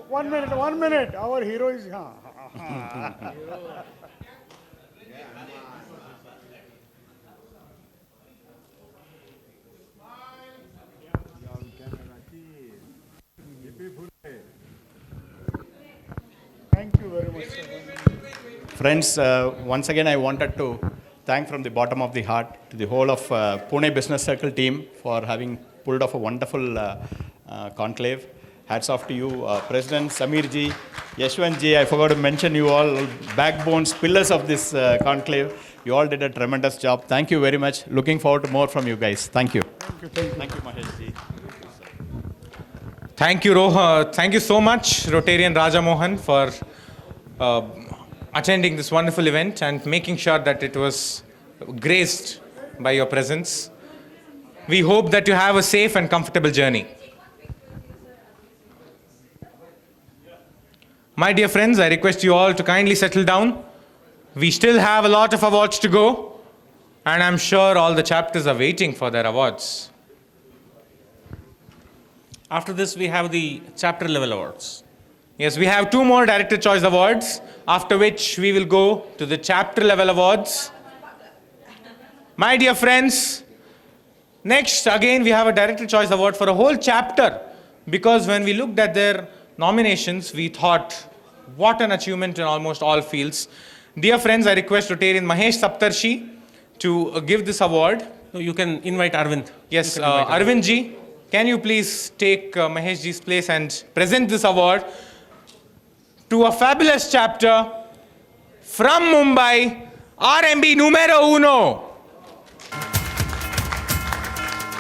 S18: One minute. Our hero is here. Thank you very much.
S6: Friends, once again, I wanted to thank from the bottom of the heart to the whole of Pune Business Circle team for having pulled off a wonderful conclave. Hats off to you, President Samir ji, Yashwant ji. I forgot to mention you all, backbones, pillars of this conclave. You all did a tremendous job. Thank you very much. Looking forward to more from you guys. Thank you. Thank you, Mahesh ji.
S2: Thank you, Roha. Thank you so much, Rotarian Rajamohan, for attending this wonderful event and making sure that it was graced by your presence. We hope that you have a safe and comfortable journey. My dear friends, I request you all to kindly settle down. We still have a lot of awards to go, and I'm sure all the chapters are waiting for their awards.
S5: After this, we have the chapter level awards.
S2: Yes, we have 2 more Director Choice Awards, after which we will go to the chapter level awards. My dear friends, next again we have a Director Choice Award for a whole chapter, because when we looked at their nominations, we thought, what an achievement in almost all fields. Dear friends, I request Rtn Mahesh Saptarishi to give this award.
S5: No, you can invite Arvind.
S2: Yes, Arvind ji, can you please take Mahesh ji's place and present this award to a fabulous chapter from Mumbai, RMB numero uno.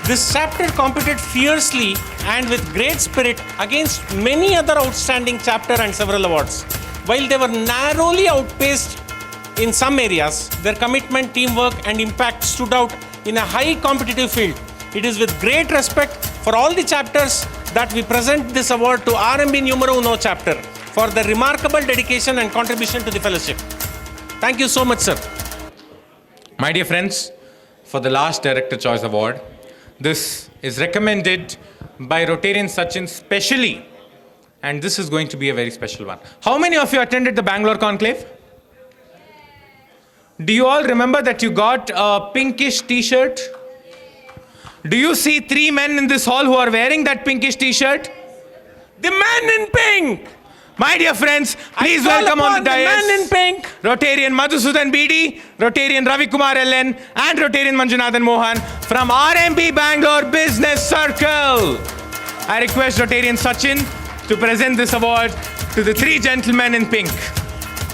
S5: This chapter competed fiercely and with great spirit against many other outstanding chapter and several awards. While they were narrowly outpaced in some areas, their commitment, teamwork and impact stood out in a high competitive field. It is with great respect for all the chapters that we present this award to RMB numero uno chapter for their remarkable dedication and contribution to the fellowship. Thank you so much, sir.
S2: My dear friends, for the last Director Choice Award, this is recommended by Rotarian Sachin specially, and this is going to be a very special one. How many of you attended the Bangalore Conclave? Do you all remember that you got a pinkish t-shirt? Do you see 3 men in this hall who are wearing that pinkish t-shirt? The man in pink! My dear friends, please welcome on the dais
S5: man in pink,
S2: Rotarian Madhusudan BD, Rotarian Ravi Kumar LN, and Rotarian Manjunathan Mohan from RMB Bangalore Business Circle. I request Rotarian Sachin to present this award to the 3 gentlemen in pink.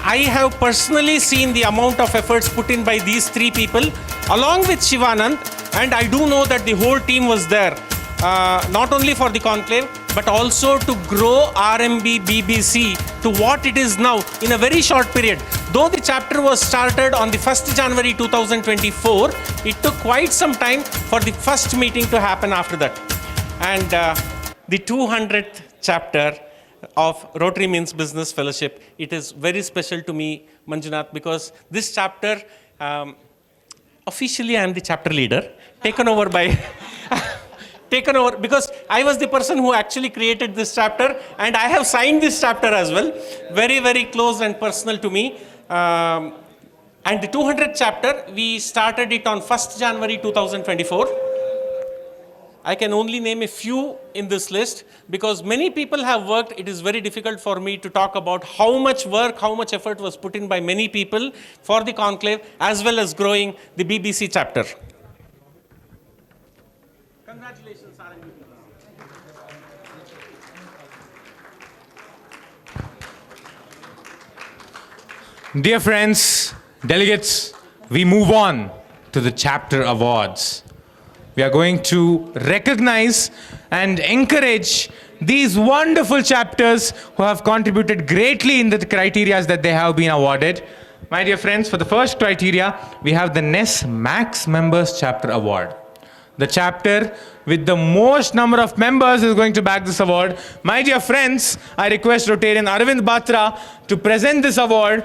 S5: I have personally seen the amount of efforts put in by these 3 people along with Shivanand, and I do know that the whole team was there, not only for the conclave, but also to grow RMB BBC to what it is now in a very short period. Though the chapter was started on the 1st January 2024, it took quite some time for the first meeting to happen after that. And the 200th chapter of Rotary Means Business Fellowship, it is very special to me, Manjunath, because this chapter, officially I am the chapter leader, taken over by... taken over because I was the person who actually created this chapter, and I have signed this chapter as well. Very, very close and personal to me. And the 200th chapter, we started it on 1st January 2024. I can only name a few in this list because many people have worked. It is very difficult for me to talk about how much work, how much effort was put in by many people for the conclave as well as growing the BBC chapter. Congratulations, RMB.
S2: Dear friends, delegates, we move on to the chapter awards. We are going to recognize and encourage these wonderful chapters who have contributed greatly in the criteria that they have been awarded. My dear friends, for the first criteria, we have the NES Max Members Chapter Award. The chapter with the most number of members is going to back this award. My dear friends, I request Rotarian Arvind Batra to present this award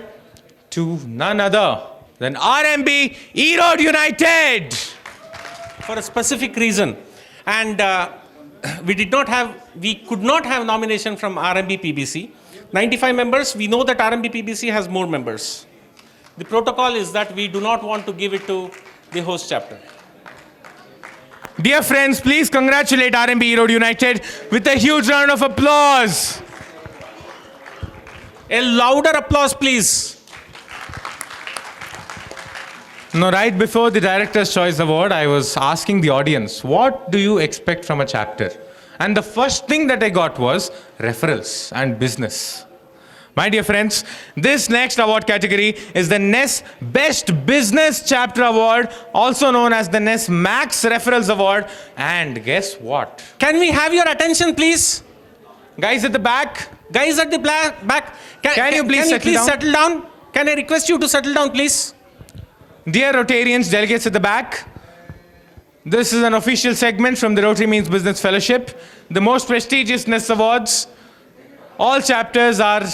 S2: to none other than RMB Erode United.
S5: For a specific reason. And we could not have nomination from RMB PBC. 95 members, we know that RMB PBC has more members. The protocol is that we do not want to give it to the host chapter.
S2: Dear friends, please congratulate RMB Erode United with a huge round of applause.
S5: A louder applause, please.
S2: Now, right before the Director's Choice Award, I was asking the audience, what do you expect from a chapter? And the first thing that I got was referrals and business. My dear friends, this next award category is the NES Best Business Chapter Award, also known as the NES Max Referrals Award. And guess what?
S5: Can we have your attention, please?
S2: Guys at the back.
S5: Guys at the back.
S2: Can you please
S5: settle down? Can I request you to settle down, please?
S2: Dear Rotarians, delegates at the back, this is an official segment from the Rotary Means Business Fellowship, the most prestigious NES Awards. All chapters are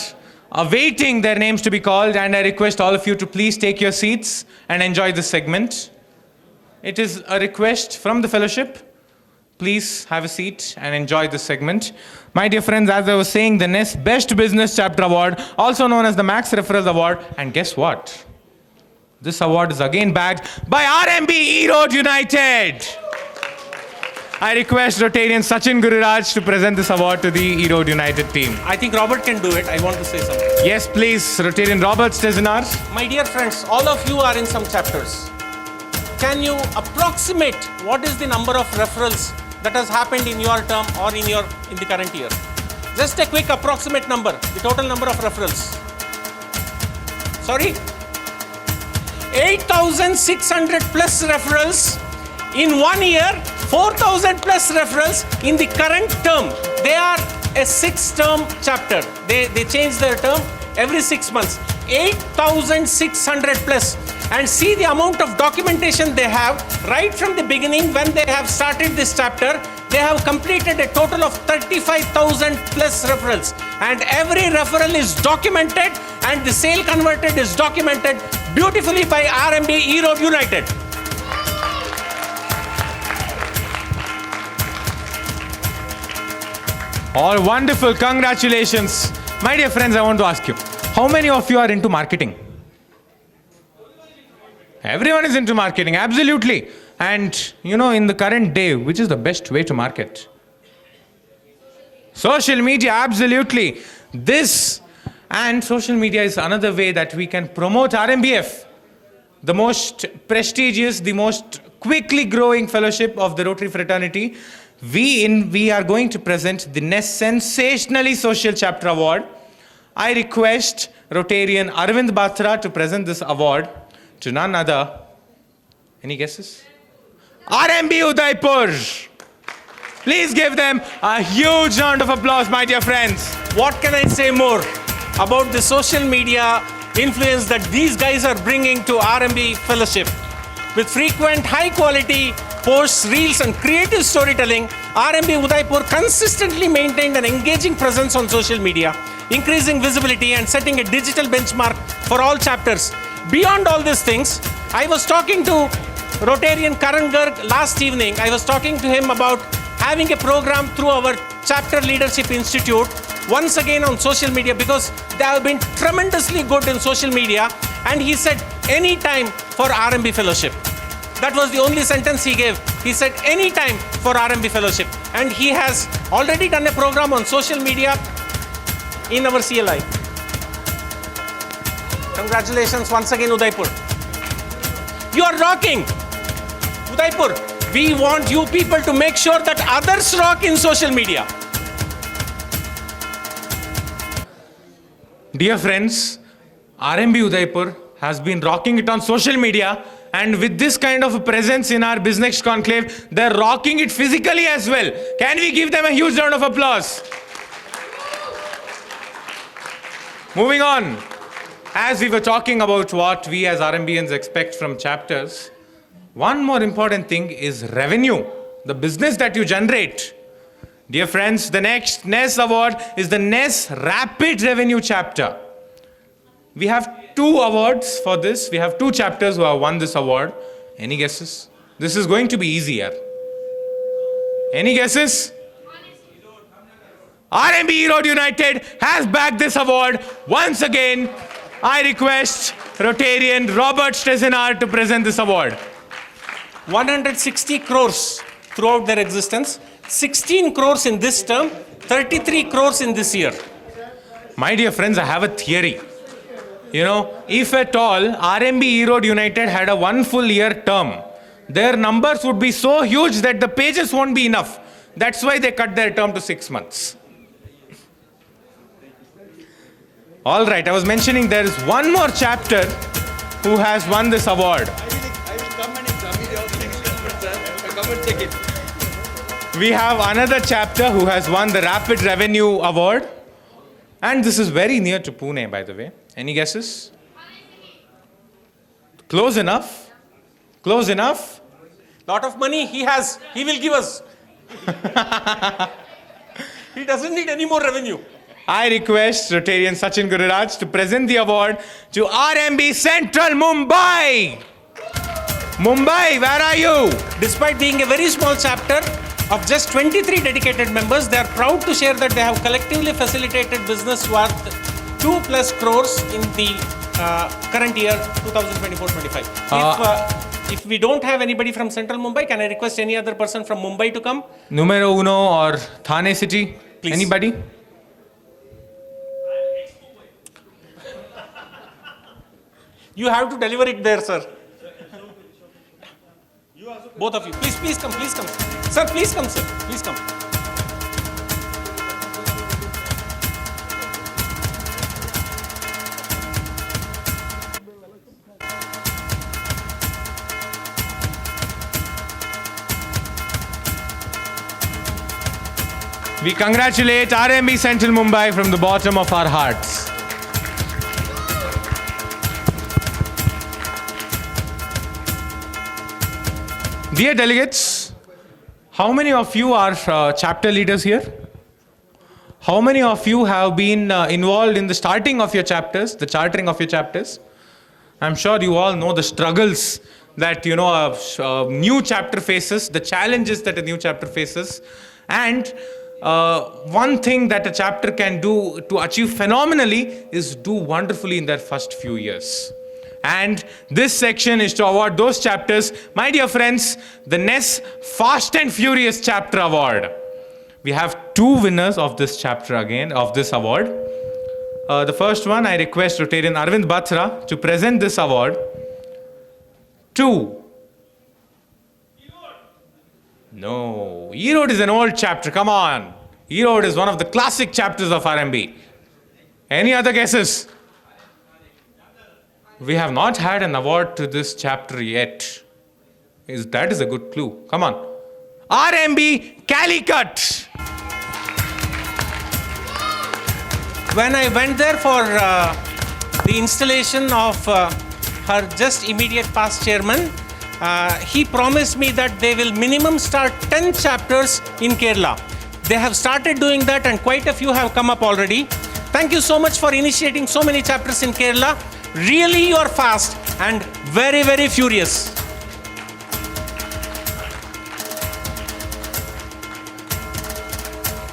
S2: awaiting their names to be called, and I request all of you to please take your seats and enjoy this segment. It is a request from the fellowship please have a seat and enjoy this segment. My dear friends, as I was saying, the NEST Best Business Chapter Award, also known as the Max Referrals Award. And guess what? This award is again backed by RMB E-Road United. I request Rotarian Sachin Gururaj to present this award to the E-Road United team.
S5: I think Robert can do it. I want to say something.
S2: Yes, please, Rotarian Robert Stezenar.
S5: My dear friends, all of you are in some chapters. Can you approximate what is the number of referrals that has happened in your term or in the current year? Just a quick approximate number, the total number of referrals. Sorry? 8,600 plus referrals in 1 year, 4,000 plus referrals in the current term. They are a 6-term chapter. They change their term every 6 months. 8,600 plus. And see the amount of documentation they have right from the beginning when they have started this chapter. They have completed a total of 35,000 plus referrals. And every referral is documented and the sale converted is documented beautifully by RMB E-Road United.
S2: All wonderful, congratulations. My dear friends, I want to ask you, how many of you are into marketing? Everyone is into marketing, absolutely. And you know, in the current day, which is the best way to market? Social media, absolutely. This and social media is another way that we can promote RMBF, the most prestigious, the most quickly growing fellowship of the Rotary fraternity. We are going to present the NEST Sensationally Social Chapter Award. I request Rotarian Arvind Batra to present this award to none other. Any guesses? RMB Udaipur. Please give them a huge round of applause, my dear friends.
S5: What can I say more about the social media influence that these guys are bringing to RMB Fellowship? With frequent high quality posts, reels and creative storytelling, RMB Udaipur consistently maintained an engaging presence on social media, increasing visibility and setting a digital benchmark for all chapters. Beyond all these things, I was talking to Rotarian Karan Garg last evening. I was talking to him about having a program through our Chapter Leadership Institute, once again on social media, because they have been tremendously good in social media. And he said, any time for RMB Fellowship. That was the only sentence he gave. He said, any time for RMB Fellowship. And he has already done a program on social media in our CLI. Congratulations once again, Udaipur. You are rocking. Udaipur, we want you people to make sure that others rock in social media.
S2: Dear friends, RMB Udaipur has been rocking it on social media, and with this kind of a presence in our BizNxt Conclave, they're rocking it physically as well. Can we give them a huge round of applause? Moving on, as we were talking about what we as RMBians expect from chapters, one more important thing is revenue, the business that you generate. Dear friends, the next NEST award is the NEST Rapid Revenue Chapter. We have 2 awards for this. We have 2 chapters who have won this award. Any guesses? This is going to be easier. Any guesses? RMB E-Road United has backed this award. Once again, I request Rotarian Robert Stezenar to present this award.
S5: 160 crores throughout their existence, 16 crores in this term, 33 crores in this year.
S2: My dear friends, I have a theory. You know, if at all RMB E-Road United had a 1 full year term, their numbers would be so huge that the pages won't be enough. That's why they cut their term to 6 months. All right, I was mentioning there is one more chapter who has won this award. We have another chapter who has won the Rapid Revenue Award. And this is very near to Pune, by the way. Any guesses? Close enough? Close enough?
S5: Lot of money he has, he will give us. He doesn't need any more revenue.
S2: I request Rotarian Sachin Gururaj to present the award to RMB Central Mumbai. Mumbai, where are you?
S5: Despite being a very small chapter, of just 23 dedicated members. They are proud to share that they have collectively facilitated business worth 2+ crores in the current year 2024-25. If we don't have anybody from Central Mumbai, can I request any other person from Mumbai to come?
S2: Numero uno or Thane city?
S5: Please.
S2: Anybody?
S5: You have to deliver it there, sir. Both of you. Please come, please come. Sir, please come, sir. Please come.
S2: We congratulate RMB Central Mumbai from the bottom of our hearts. Dear delegates, how many of you are chapter leaders here? How many of you have been involved in the starting of your chapters, the chartering of your chapters? I'm sure you all know the struggles that a new chapter faces, the challenges that a new chapter faces, and one thing that a chapter can do to achieve phenomenally is do wonderfully in their first few years. And this section is to award those chapters. My dear friends, the NES Fast and Furious Chapter Award. We have 2 winners of this chapter again, of this award. The first one, I request Rotarian Arvind Batra to present this award to... No, Erode is an old chapter, come on. Erode is one of the classic chapters of RMB. Any other guesses? We have not had an award to this chapter yet. That is a good clue. Come on. RMB Calicut.
S5: When I went there for the installation of her just immediate past chairman, he promised me that they will minimum start 10 chapters in Kerala. They have started doing that and quite a few have come up already. Thank you so much for initiating so many chapters in Kerala. Really, you are fast and very, very furious.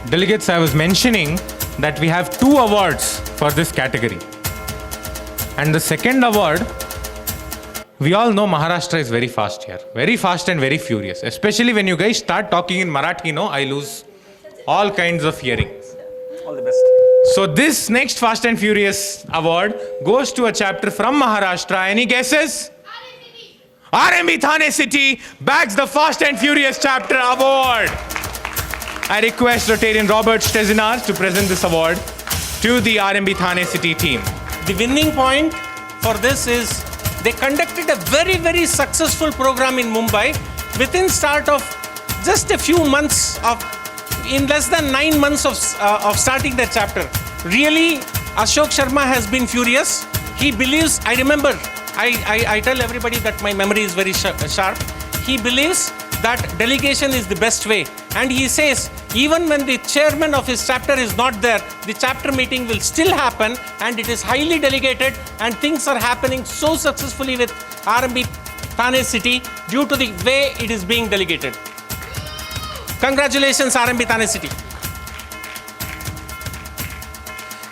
S2: Delegates, I was mentioning that we have 2 awards for this category. And the second award, we all know Maharashtra is very fast here. Very fast and very furious. Especially when you guys start talking in Marathi, I lose all kinds of hearing.
S5: All the best.
S2: So this next Fast and Furious award goes to a chapter from Maharashtra. Any guesses? RMB Thane City bags the Fast and Furious Chapter Award. I request Rotarian Robert Stezinar to present this award to the RMB Thane City team.
S5: The winning point for this is they conducted a very, very successful program in Mumbai within start of just a few months of, in less than 9 months of starting their chapter. Really, Ashok Sharma has been furious. He believes, I remember, I tell everybody that my memory is very sharp. He believes that delegation is the best way. And he says, even when the chairman of his chapter is not there, the chapter meeting will still happen and it is highly delegated and things are happening so successfully with RMB Thane City due to the way it is being delegated. Congratulations, RMB Thane City.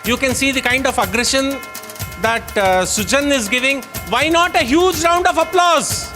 S5: You can see the kind of aggression that Sujan is giving. Why not a huge round of applause?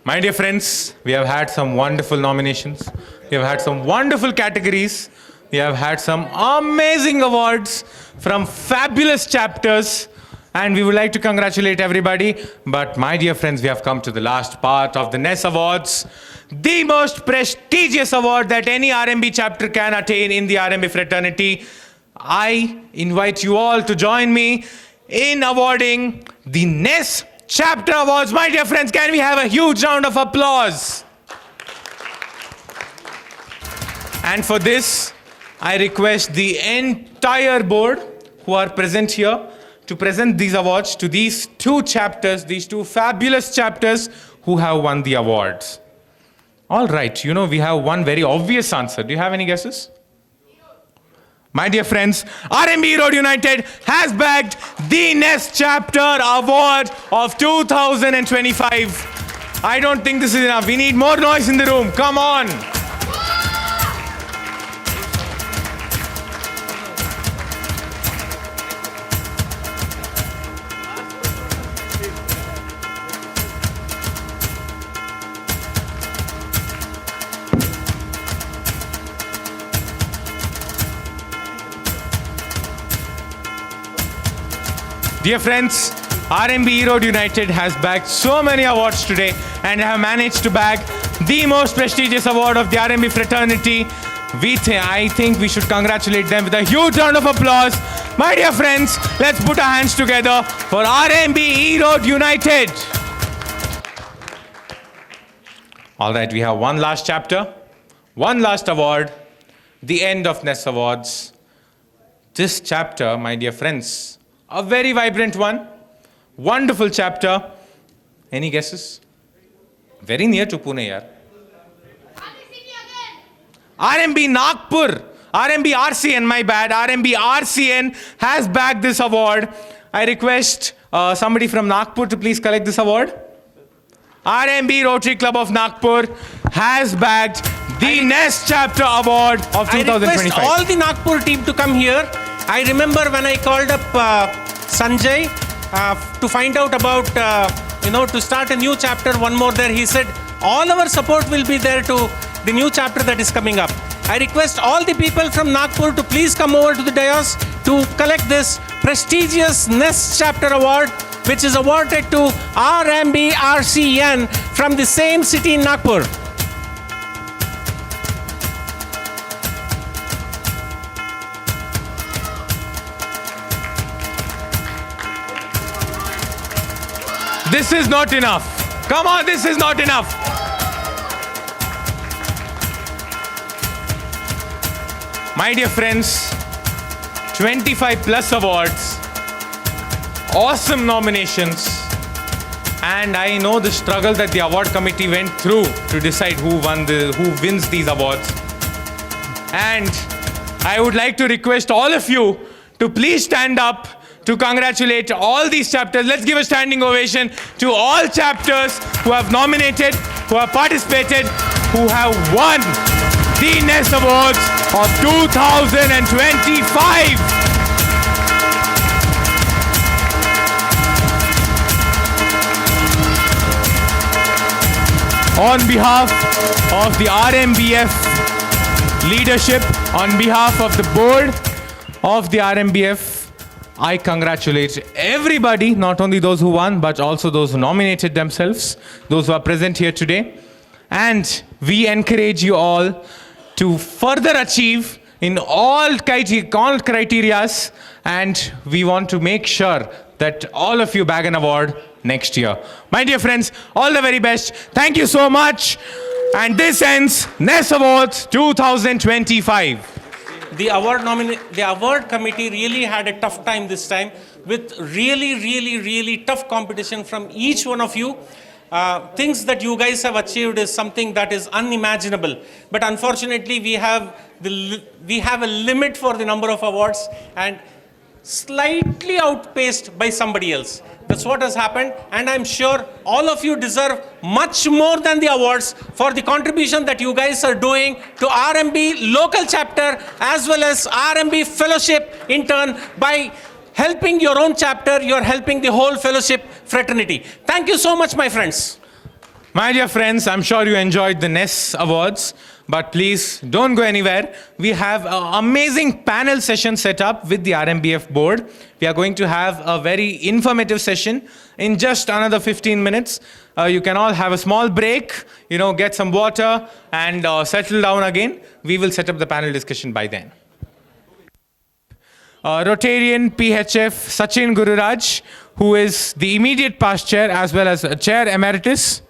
S2: My dear friends, we have had some wonderful nominations. We have had some wonderful categories. We have had some amazing awards from fabulous chapters. And we would like to congratulate everybody. But my dear friends, we have come to the last part of the NES Awards. The most prestigious award that any RMB chapter can attain in the RMB fraternity. I invite you all to join me in awarding the NES Chapter Awards. My dear friends, can we have a huge round of applause? And for this, I request the entire board who are present here to present these awards to these two chapters, these two fabulous chapters who have won the awards. All right, we have one very obvious answer. Do you have any guesses? My dear friends, RMB Road United has bagged the Next Chapter Award of 2025. I don't think this is enough. We need more noise in the room. Come on. Dear friends, RMB Road United has bagged so many awards today and have managed to bag the most prestigious award of the RMB fraternity. I think we should congratulate them with a huge round of applause. My dear friends, let's put our hands together for RMB Road United. All right, we have one last chapter, one last award, the end of NES Awards. This chapter, my dear friends, a very vibrant one, wonderful chapter. Any guesses? Very near to Pune, yaar. RMB Nagpur, RMB RCN, my bad, RMB RCN has bagged this award. I request somebody from Nagpur to please collect this award. RMB Rotary Club of Nagpur has bagged the Next Chapter Award of 2025.
S5: I request all the Nagpur team to come here. I remember when I called up Sanjay to find out about, to start a new chapter, one more there. He said, all our support will be there to the new chapter that is coming up. I request all the people from Nagpur to please come over to the dais to collect this prestigious Next Chapter Award, which is awarded to RMB RCN from the same city in Nagpur.
S2: This is not enough. Come on, this is not enough. My dear friends, 25 plus awards, awesome nominations, and I know the struggle that the award committee went through to decide who wins these awards. And I would like to request all of you to please stand up to congratulate all these chapters. Let's give a standing ovation to all chapters who have nominated, who have participated, who have won the NES Awards of 2025. On behalf of the RMBF leadership, on behalf of the board of the RMBF, I congratulate everybody, not only those who won, but also those who nominated themselves, those who are present here today. And we encourage you all to further achieve in all criterias, and we want to make sure that all of you bag an award next year. My dear friends, all the very best. Thank you so much. And this ends NES Awards 2025.
S5: The award committee really had a tough time this time with really tough competition from each one of you. Things that you guys have achieved is something that is unimaginable. But unfortunately, we have a limit for the number of awards and slightly outpaced by somebody else. That's what has happened, and I'm sure all of you deserve much more than the awards for the contribution that you guys are doing to RMB local chapter as well as RMB fellowship in turn. By helping your own chapter, you're helping the whole fellowship fraternity. Thank you so much, my friends.
S2: My dear friends, I'm sure you enjoyed the NES Awards, but please don't go anywhere. We have an amazing panel session set up with the RMBF board. We are going to have a very informative session in just another 15 minutes. You can all have a small break, get some water and settle down again. We will set up the panel discussion by then. Rotarian PHF Sachin Gururaj, who is the immediate past chair as well as chair emeritus.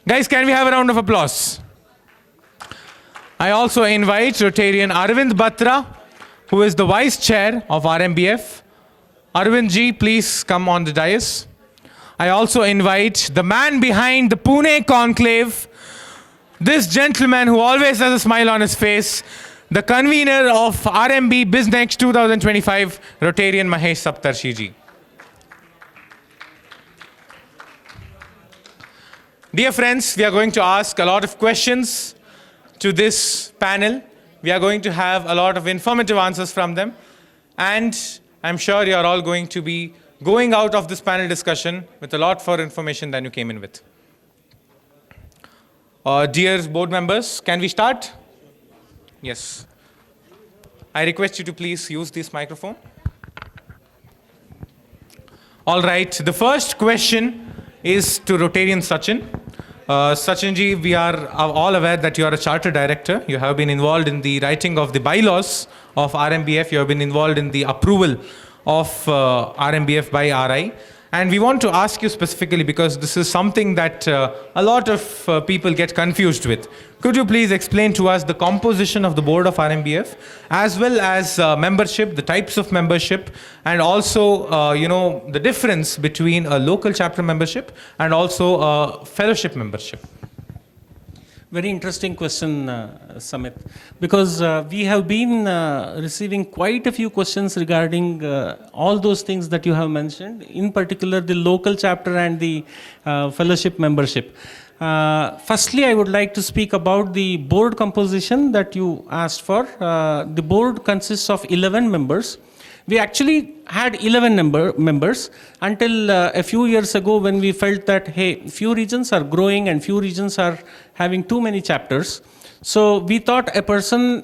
S2: Guys, can we have a round of applause? I also invite Rotarian Arvind Batra, who is the vice chair of RMBF. Arvind ji, please come on the dais. I also invite the man behind the Pune Conclave, this gentleman who always has a smile on his face, the convener of RMB BizNxt 2025, Rtn Mahesh Saptarishi ji. Dear friends, we are going to ask a lot of questions to this panel. We are going to have a lot of informative answers from them. And I'm sure you are all going to be going out of this panel discussion with a lot more information than you came in with. Dear board members, can we start? Yes. I request you to please use this microphone. All right, the first question is to Rotarian Sachin. Sachin ji, we are all aware that you are a chartered director. You have been involved in the writing of the bylaws of RMBF. You have been involved in the approval of RMBF by RI. And we want to ask you specifically, because this is something that a lot of people get confused with. Could you please explain to us the composition of the board of RMBF, as well as membership, the types of membership, and also the difference between a local chapter membership and also a fellowship membership?
S5: Very interesting question, Samit, because we have been receiving quite a few questions regarding all those things that you have mentioned, in particular the local chapter and the fellowship membership. Firstly, I would like to speak about the board composition that you asked for. The board consists of 11 members. We actually had 11 members until a few years ago, when we felt that, hey, few regions are growing and few regions are having too many chapters. So we thought a person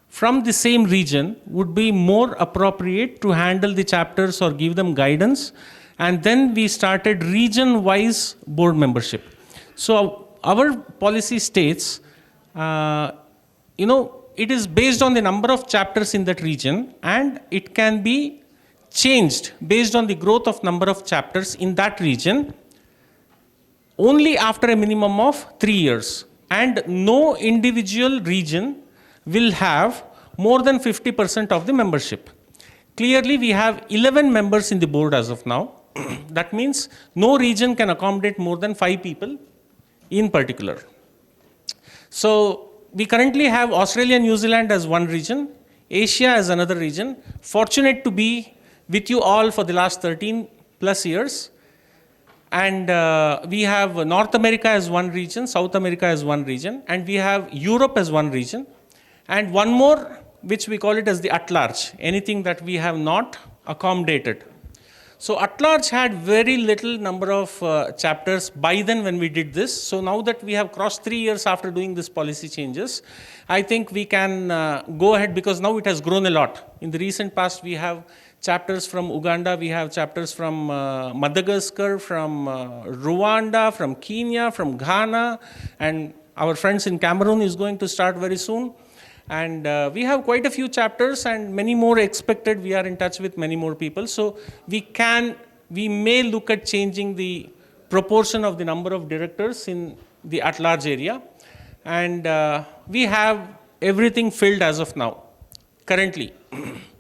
S5: from the same region would be more appropriate to handle the chapters or give them guidance. And then we started region-wise board membership. So our policy states, it is based on the number of chapters in that region, and it can be changed based on the growth of number of chapters in that region only after a minimum of 3 years. And no individual region will have more than 50% of the membership. Clearly, we have 11 members in the board as of now. That means no region can accommodate more than 5 people in particular. So we currently have Australia and New Zealand as one region, Asia as another region. Fortunate to be with you all for the last 13 plus years. And we have North America as one region, South America as one region, and we have Europe as one region. And one more, which we call it as the at-large, anything that we have not accommodated. So at-large had very little number of chapters by then when we did this. So now that we have crossed 3 years after doing this policy changes, I think we can go ahead, because now it has grown a lot. In the recent past, we have chapters from Uganda, we have chapters from Madagascar, from Rwanda, from Kenya, from Ghana, and our friends in Cameroon is going to start very soon. And we have quite a few chapters and many more expected. We are in touch with many more people. So we may look at changing the proportion of the number of directors in the at-large area. And we have everything filled as of now, currently.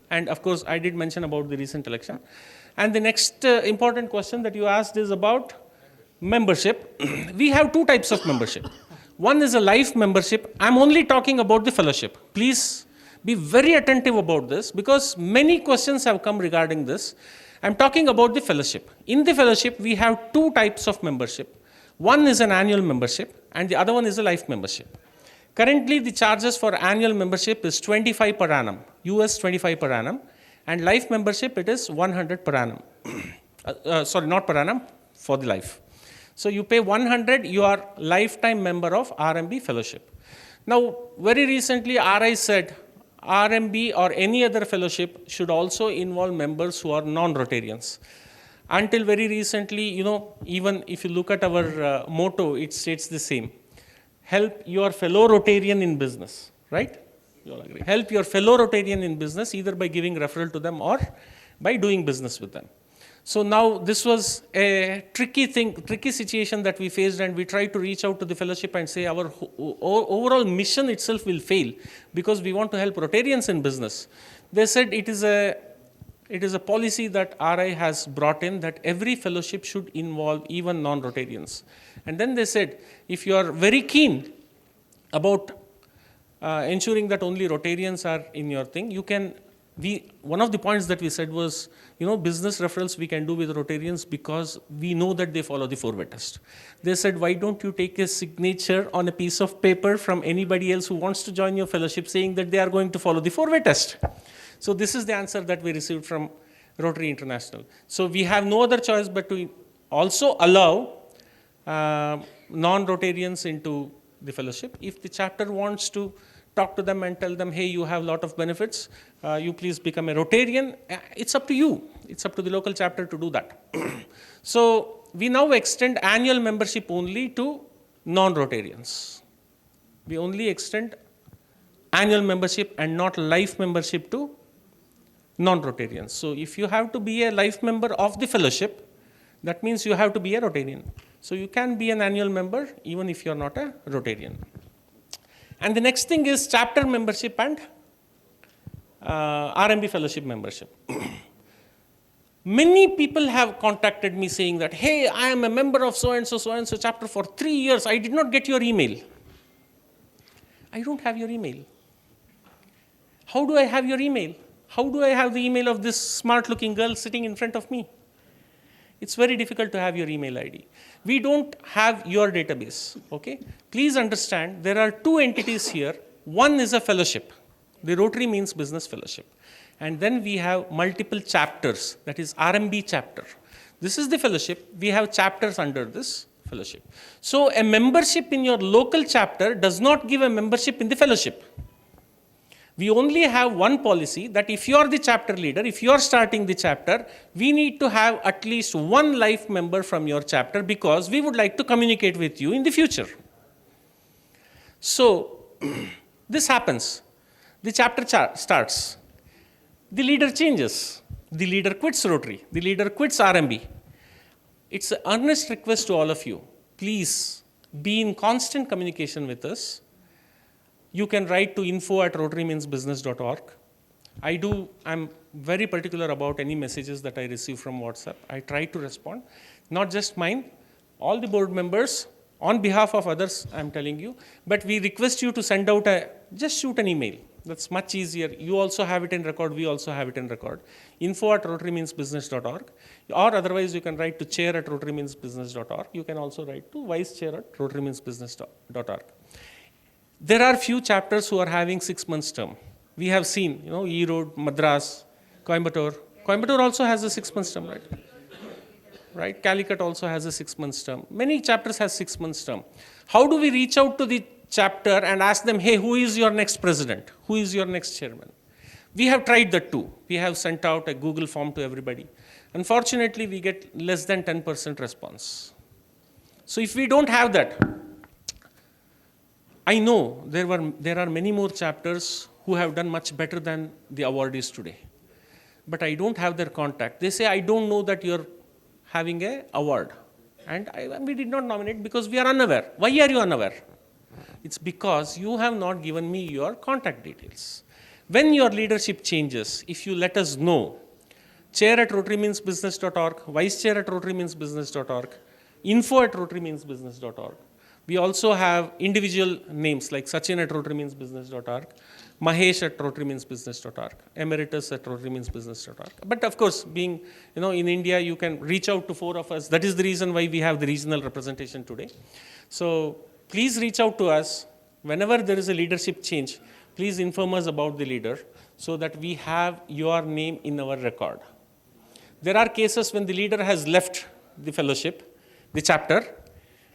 S5: And of course, I did mention about the recent election. And the next important question that you asked is about membership. We have 2 types of membership. One is a life membership. I'm only talking about the fellowship. Please be very attentive about this, because many questions have come regarding this. I'm talking about the fellowship. In the fellowship, we have 2 types of membership. One is an annual membership, and the other one is a life membership. Currently, the charges for annual membership is 25 per annum, US 25 per annum, and life membership, it is 100 per annum. Sorry, not per annum, for the life. So you pay 100, you are lifetime member of RMB fellowship. Now, very recently, RI said RMB or any other fellowship should also involve members who are non-Rotarians. Until very recently, even if you look at our motto, it states the same. Help your fellow Rotarian in business, right? You all agree. Help your fellow Rotarian in business, either by giving referral to them or by doing business with them. So now this was a tricky situation that we faced, and we tried to reach out to the fellowship and say our overall mission itself will fail because we want to help Rotarians in business. They said it is a It is a policy that RI has brought in that every fellowship should involve even non-Rotarians. And then they said, if you are very keen about ensuring that only Rotarians are in your thing, you can, one of the points that we said was, business referrals we can do with Rotarians because we know that they follow the 4-way test. They said, why don't you take a signature on a piece of paper from anybody else who wants to join your fellowship saying that they are going to follow the 4-way test? So this is the answer that we received from Rotary International. So we have no other choice but to also allow non-Rotarians into the fellowship. If the chapter wants to talk to them and tell them, hey, you have a lot of benefits, you please become a Rotarian, it's up to you. It's up to the local chapter to do that. So we now extend annual membership only to non-Rotarians. We only extend annual membership and not life membership to non-Rotarians. So if you have to be a life member of the fellowship, that means you have to be a Rotarian. So you can be an annual member even if you're not a Rotarian. And the next thing is chapter membership and RMB fellowship membership. Many people have contacted me saying that, hey, I am a member of so-and-so chapter for 3 years. I did not get your email. I don't have your email. How do I have your email? How do I have the email of this smart-looking girl sitting in front of me? It's very difficult to have your email ID. We don't have your database, okay? Please understand, there are 2 entities here. One is a fellowship. The Rotary means business fellowship. And then we have multiple chapters, that is RMB chapter. This is the fellowship. We have chapters under this fellowship. So a membership in your local chapter does not give a membership in the fellowship. We only have one policy that if you are the chapter leader, if you are starting the chapter, we need to have at least one life member from your chapter because we would like to communicate with you in the future. So this happens. The chapter starts. The leader changes. The leader quits Rotary. The leader quits RMB. It's an earnest request to all of you. Please be in constant communication with us. You can write to info@rotarymeansbusiness.org. I'm very particular about any messages that I receive from WhatsApp. I try to respond, not just mine, all the board members, on behalf of others, I'm telling you. But we request you to send out just shoot an email. That's much easier. You also have it in record, we also have it in record. info@rotarymeansbusiness.org. Or otherwise, you can write to chair@rotarymeansbusiness.org. You can also write to vicechair@rotarymeansbusiness.org. There are few chapters who are having 6 months term. We have seen, Erode, Madras, Coimbatore. Coimbatore also has a 6 months term, right? Right? Calicut also has a 6 months term. Many chapters have 6 months term. How do we reach out to the chapter and ask them, hey, who is your next president? Who is your next chairman? We have tried that too. We have sent out a Google form to everybody. Unfortunately, we get less than 10% response. So if we don't have that, I know there are many more chapters who have done much better than the awardees today. But I don't have their contact. They say, I don't know that you're having an award. And we did not nominate because we are unaware. Why are you unaware? It's because you have not given me your contact details. When your leadership changes, if you let us know, chair@rotarymeansbusiness.org, vicechair@rotarymeansbusiness.org, info@rotarymeansbusiness.org. We also have individual names like Sachin@rotarymeansbusiness.org, Mahesh@rotarymeansbusiness.org, Emeritus@rotarymeansbusiness.org. But of course, being in India, you can reach out to 4 of us. That is the reason why we have the regional representation today. So please reach out to us. Whenever there is a leadership change, please inform us about the leader so that we have your name in our record. There are cases when the leader has left the fellowship, the chapter,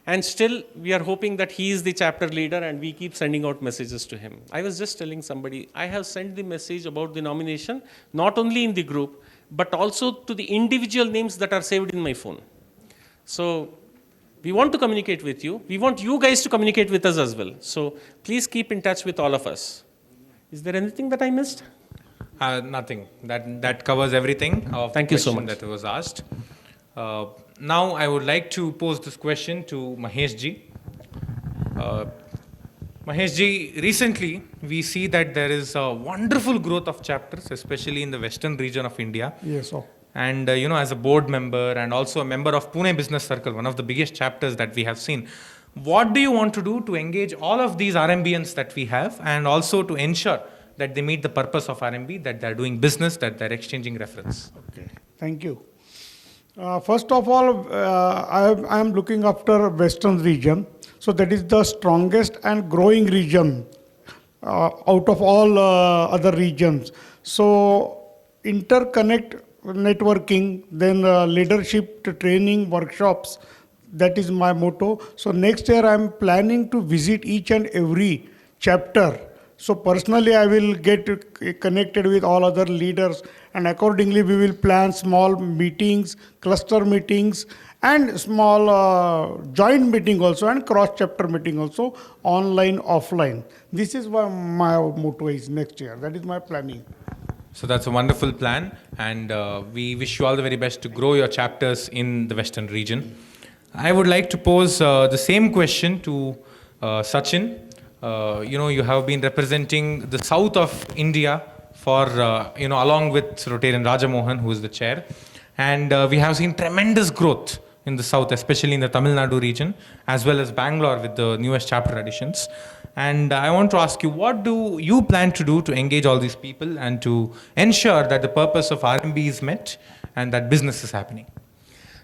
S5: and still we are hoping that he is the chapter leader and we keep sending out messages to him. I was just telling somebody, I have sent the message about the nomination, not only in the group, but also to the individual names that are saved in my phone. So we want to communicate with you. We want you guys to communicate with us as well. So please keep in touch with all of us. Is there anything that I missed?
S2: Nothing. That covers everything of
S5: Thank
S2: the
S5: you so
S2: question
S5: much.
S2: that was asked. Now I would like to pose this question to Mahesh ji. Mahesh ji, recently we see that there is a wonderful growth of chapters, especially in the western region of India.
S18: Yes, sir.
S2: And as a board member and also a member of Pune Business Circle, one of the biggest chapters that we have seen, what do you want to do to engage all of these RMBNs that we have and also to ensure that they meet the purpose of RMB, that they're doing business, that they're exchanging reference?
S18: Okay, thank you. First of all, I am looking after Western region. So that is the strongest and growing region out of all other regions. So interconnect networking, then leadership training workshops, that is my motto. So next year I am planning to visit each and every chapter. So personally I will get connected with all other leaders, and accordingly we will plan small meetings, cluster meetings, and small joint meeting also, and cross chapter meeting also, online, offline. This is what my motto is next year. That is my planning.
S2: So that's a wonderful plan, and we wish you all the very best to grow your chapters in the western region. I would like to pose the same question to Sachin. You have been representing the south of India for, along with Rotarian Rajamohan, who is the chair. And we have seen tremendous growth in the south, especially in the Tamil Nadu region, as well as Bangalore with the newest chapter additions. And I want to ask you, what do you plan to do to engage all these people and to ensure that the purpose of RMB is met and that business is happening?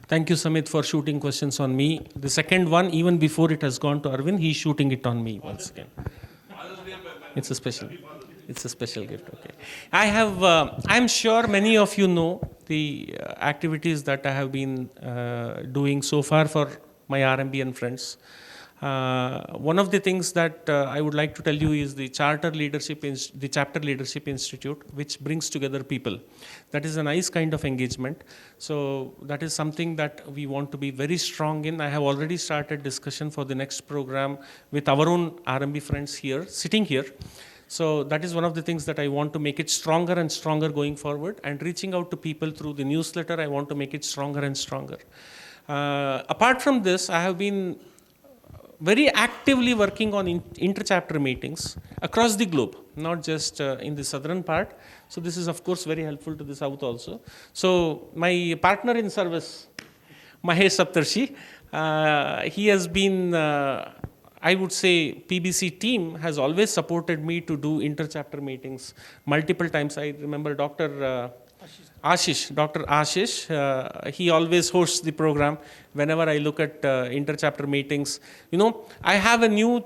S5: Thank you, Samit, for shooting questions on me. The second one, even before it has gone to Arvind, he's shooting it on me once again. It's a special gift, okay. I'm sure many of you know the activities that I have been doing so far for my RMB and friends. One of the things that I would like to tell you is the Chapter Leadership Institute, which brings together people. That is a nice kind of engagement. So that is something that we want to be very strong in. I have already started discussion for the next program with our own RMB friends here, sitting here. So that is one of the things that I want to make it stronger and stronger going forward, and reaching out to people through the newsletter, I want to make it stronger and stronger. Apart from this, I have been very actively working on inter-chapter meetings across the globe, not just in the southern part. So this is of course very helpful to the south also. So my partner in service, Mahesh Saptarishi, he has been, I would say, PBC team has always supported me to do inter-chapter meetings multiple times. I remember Dr. Ashish, he always hosts the program. Whenever I look at inter-chapter meetings, I have a new,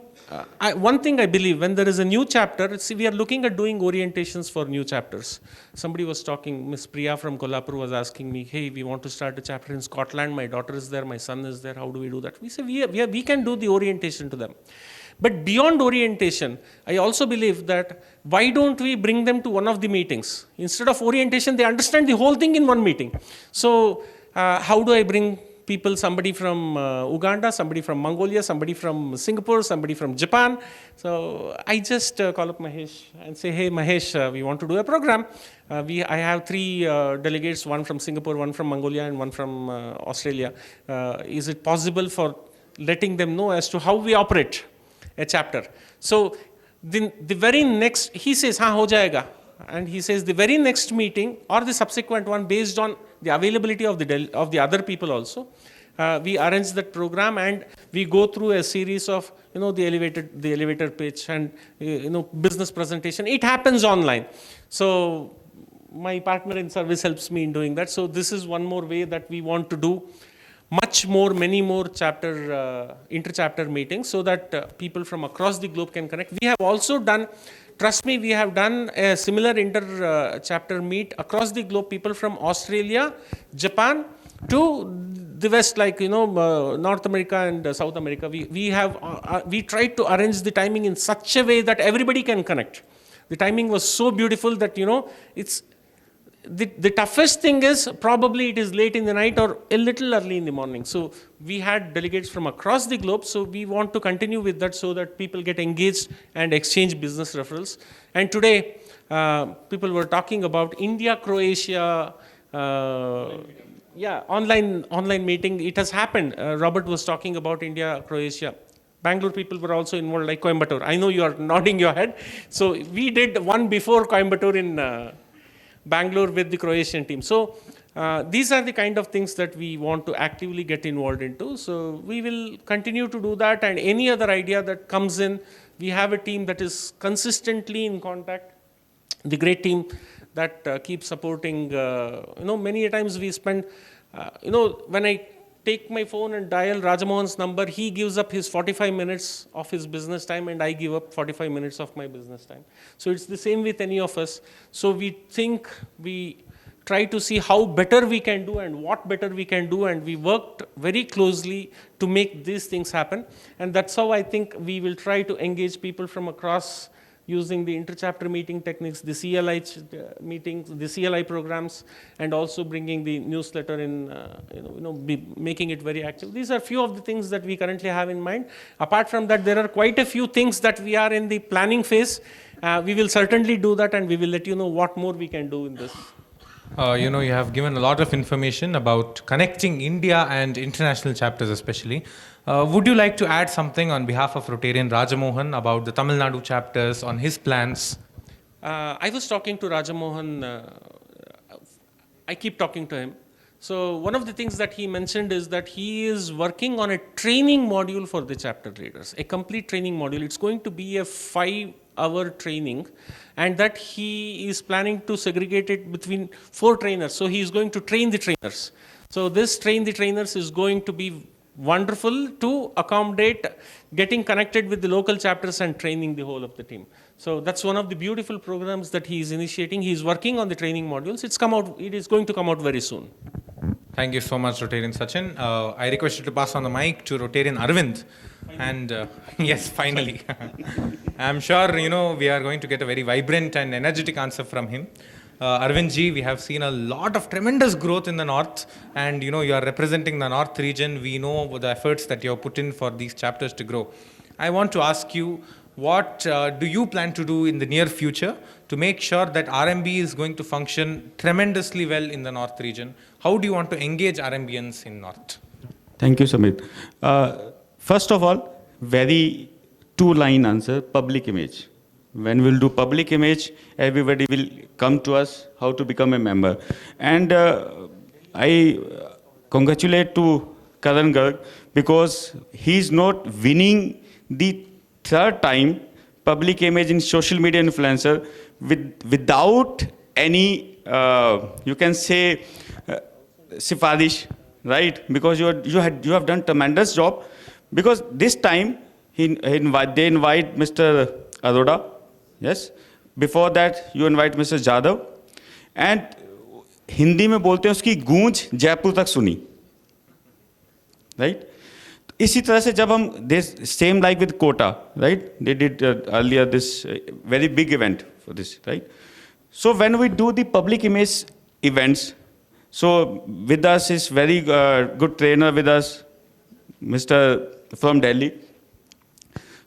S5: one thing I believe, when there is a new chapter, see, we are looking at doing orientations for new chapters. Somebody was talking, Miss Priya from Kolhapur was asking me, hey, we want to start a chapter in Scotland, my daughter is there, my son is there, how do we do that? We say, we can do the orientation to them. But beyond orientation, I also believe that why don't we bring them to one of the meetings? Instead of orientation, they understand the whole thing in one meeting. So how do I bring people, somebody from Uganda, somebody from Mongolia, somebody from Singapore, somebody from Japan? So I just call up Mahesh and say, hey Mahesh, we want to do a program. I have 3 delegates, one from Singapore, one from Mongolia, and one from Australia. Is it possible for letting them know as to how we operate a chapter? So the very next, he says, haan, ho jayega. And he says the very next meeting or the subsequent one, based on the availability of the other people also, we arrange that program and we go through a series of, the elevator pitch and, business presentation. It happens online. So my partner in service helps me in doing that. So this is one more way that we want to do many more inter-chapter meetings, so that people from across the globe can connect. We have also done, trust me, we have done a similar inter-chapter meet across the globe, people from Australia, Japan, to the West, like, North America and South America. We tried to arrange the timing in such a way that everybody can connect. The timing was so beautiful that, it's, the toughest thing is probably it is late in the night or a little early in the morning. So we had delegates from across the globe. So we want to continue with that so that people get engaged and exchange business referrals. And today, people were talking about India-Croatia, online meeting. It has happened. Robert was talking about India-Croatia. Bangalore people were also involved, like Coimbatore. I know you are nodding your head. So we did one before Coimbatore in Bangalore with the Croatian team. So these are the kind of things that we want to actively get involved into. So we will continue to do that, and any other idea that comes in, we have a team that is consistently in contact. The great team that keeps supporting, many a times we spend, when I take my phone and dial Rajamohan's number, he gives up his 45 minutes of his business time and I give up 45 minutes of my business time. So it's the same with any of us. So we think, we try to see how better we can do and what better we can do, and we worked very closely to make these things happen. And that's how I think we will try to engage people from across using the inter-chapter meeting techniques, the CLI meetings, the CLI programs, and also bringing the newsletter in, making it very active. These are few of the things that we currently have in mind. Apart from that, there are quite a few things that we are in the planning phase. We will certainly do that, and we will let you know what more we can do in this.
S2: You have given a lot of information about connecting India and international chapters especially. Would you like to add something on behalf of Rotarian Rajamohan about the Tamil Nadu chapters, on his plans?
S5: I was talking to Rajamohan. I keep talking to him. So one of the things that he mentioned is that he is working on a training module for the chapter leaders, a complete training module. It's going to be a 5-hour training, and that he is planning to segregate it between 4 trainers. So he is going to train the trainers. So this train the trainers is going to be wonderful to accommodate getting connected with the local chapters and training the whole of the team. So that's one of the beautiful programs that he is initiating. He is working on the training modules. It is going to come out very soon.
S2: Thank you so much, Rotarian Sachin. I request you to pass on the mic to Rotarian Arvind. And yes, finally. I'm sure, we are going to get a very vibrant and energetic answer from him. Arvind ji, we have seen a lot of tremendous growth in the north, and you are representing the north region. We know the efforts that you have put in for these chapters to grow. I want to ask you, what do you plan to do in the near future to make sure that RMB is going to function tremendously well in the north region? How do you want to engage RMBians in north?
S12: Thank you, Samit. First of all, very 2-line answer, public image. When we'll do public image, everybody will come to us how to become a member. And I congratulate to Karan Garg, because he's not winning the 3rd time public image in social media influencer without any, you can say, sifarish, right? Because you have done tremendous job. Because this time they invite Mr. Arora. Yes. Before that, you invite Mr. Jadhav. And Hindi में बोलते हैं उसकी गूंज जयपुर तक सुनी. Right? इसी तरह से जब हम this same like with Kota, right? They did earlier this very big event for this, right? So when we do the public image events, so with us is very good trainer with us, Mr. from Delhi.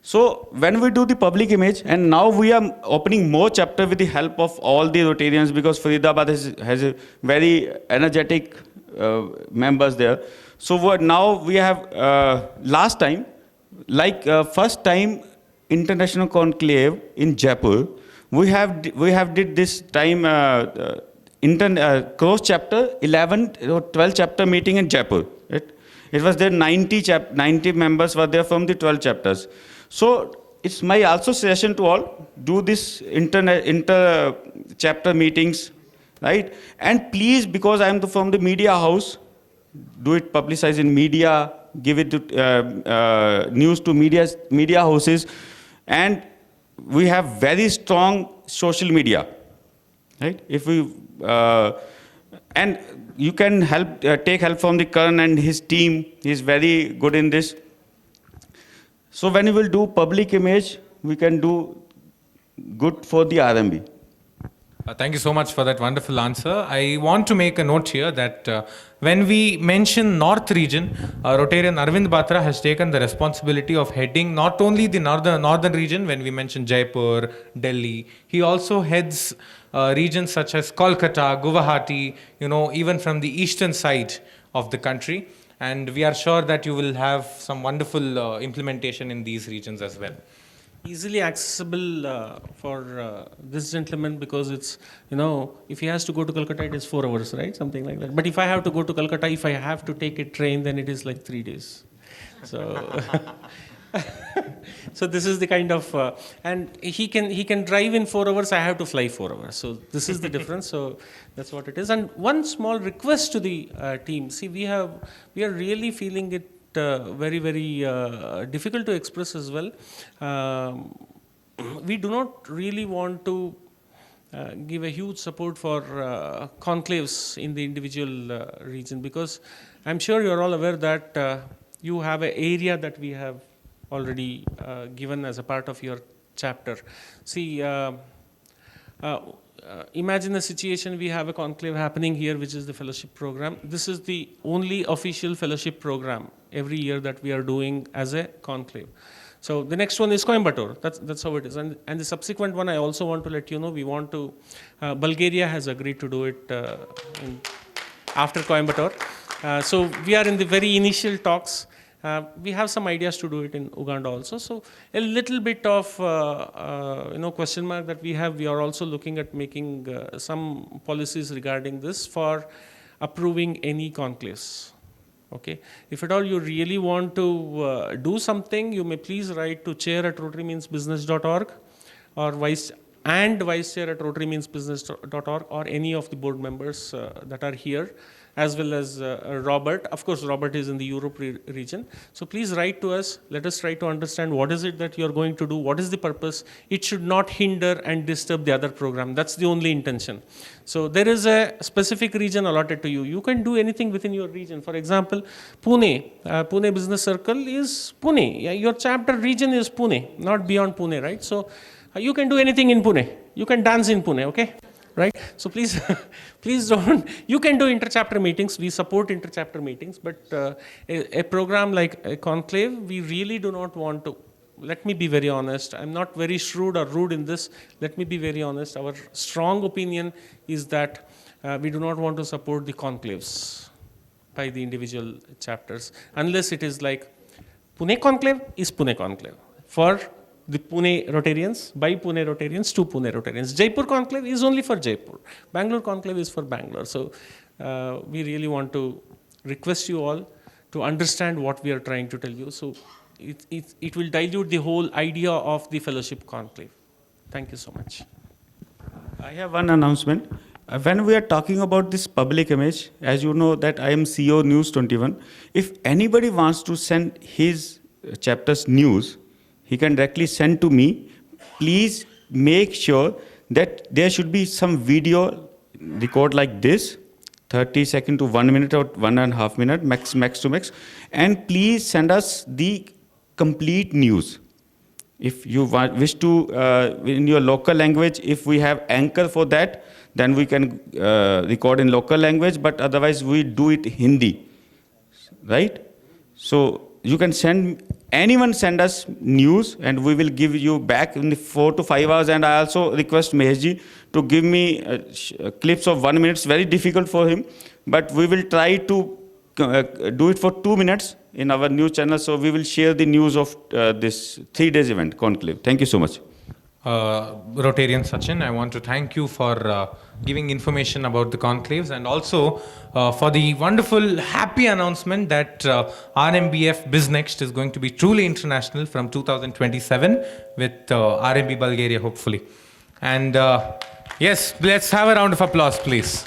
S12: So when we do the public image, and now we are opening more chapter with the help of all the Rotarians, because Faridabad has a very energetic members there. So now we have, last time, like first time International Conclave in Jaipur, we have did this time cross chapter 11 or 12 chapter meeting in Jaipur. It was there 90 members were there from the 12 chapters. So it's my also suggestion to all, do this inter chapter meetings, right? And please, because I am from the media house, do it publicize in media, give it to, news to media houses, and we have very strong social media, right? If we and you can help take help from the Karan and his team. He is very good in this. So when we will do public image, we can do good for the RMB.
S2: Thank you so much for that wonderful answer. I want to make a note here that when we mention North region, Rotarian Arvind Batra has taken the responsibility of heading not only the northern region, when we mention Jaipur, Delhi, he also heads regions such as Kolkata, Guwahati, even from the eastern side of the country. And we are sure that you will have some wonderful implementation in these regions as well.
S5: Easily accessible for this gentleman, because it's, if he has to go to Calcutta, it is 4 hours, right? Something like that. But if I have to go to Calcutta, if I have to take a train, then it is like 3 days. So, so this is the kind of, and he can drive in 4 hours, I have to fly 4 hours. So this is the difference. So that's what it is. And one small request to the team. See, we are really feeling it very, very difficult to express as well. We do not really want to give a huge support for conclaves in the individual region, because I'm sure you're all aware that you have an area that we have already given as a part of your chapter. See, imagine a situation, we have a conclave happening here, which is the fellowship program. This is the only official fellowship program every year that we are doing as a conclave. So the next one is Coimbatore. That's how it is. And the subsequent one, I also want to let you know, we want to, Bulgaria has agreed to do it after Coimbatore. So we are in the very initial talks. We have some ideas to do it in Uganda also. So a little bit of question mark that we have. We are also looking at making some policies regarding this for approving any conclaves. Okay. If at all you really want to do something, you may please write to chair@rotarymeansbusiness.org or vice chair at rotarymeansbusiness.org, or any of the board members that are here, as well as Robert. Of course, Robert is in the Europe region. So please write to us. Let us try to understand what is it that you're going to do, what is the purpose. It should not hinder and disturb the other program. That's the only intention. So there is a specific region allotted to you. You can do anything within your region. For example, Pune, Pune Business Circle is Pune. Your chapter region is Pune, not beyond Pune, right? So you can do anything in Pune. You can dance in Pune, okay? Right? So please, please don't, you can do inter-chapter meetings. We support inter-chapter meetings, but a program like a conclave, we really do not want to. Let me be very honest. I'm not very shrewd or rude in this. Let me be very honest. Our strong opinion is that we do not want to support the conclaves by the individual chapters, unless it is like Pune conclave is Pune conclave. For the Pune Rotarians, by Pune Rotarians to Pune Rotarians. Jaipur conclave is only for Jaipur. Bangalore conclave is for Bangalore. So we really want to request you all to understand what we are trying to tell you. So it will dilute the whole idea of the fellowship conclave. Thank you so much.
S12: I have one announcement. When we are talking about this public image, as you know that I am CEO News 21, if anybody wants to send his chapter's news, he can directly send to me. Please make sure that there should be some video record like this, 30 seconds to 1 minute or 1.5 minutes, max to max. And please send us the complete news. If you wish to, in your local language, if we have anchor for that, then we can record in local language, but otherwise we do it Hindi, right? So you can anyone send us news, and we will give you back in the 4 to 5 hours. And I also request Maheshji to give me clips of 1 minute. It's very difficult for him, but we will try to do it for 2 minutes in our news channel. So we will share the news of this 3 days event, Conclave. Thank you so much.
S2: Rotarian Sachin, I want to thank you for giving information about the conclaves, and also for the wonderful, happy announcement that RMBF BizNxt is going to be truly international from 2027 with RMB Bulgaria, hopefully. And yes, let's have a round of applause, please.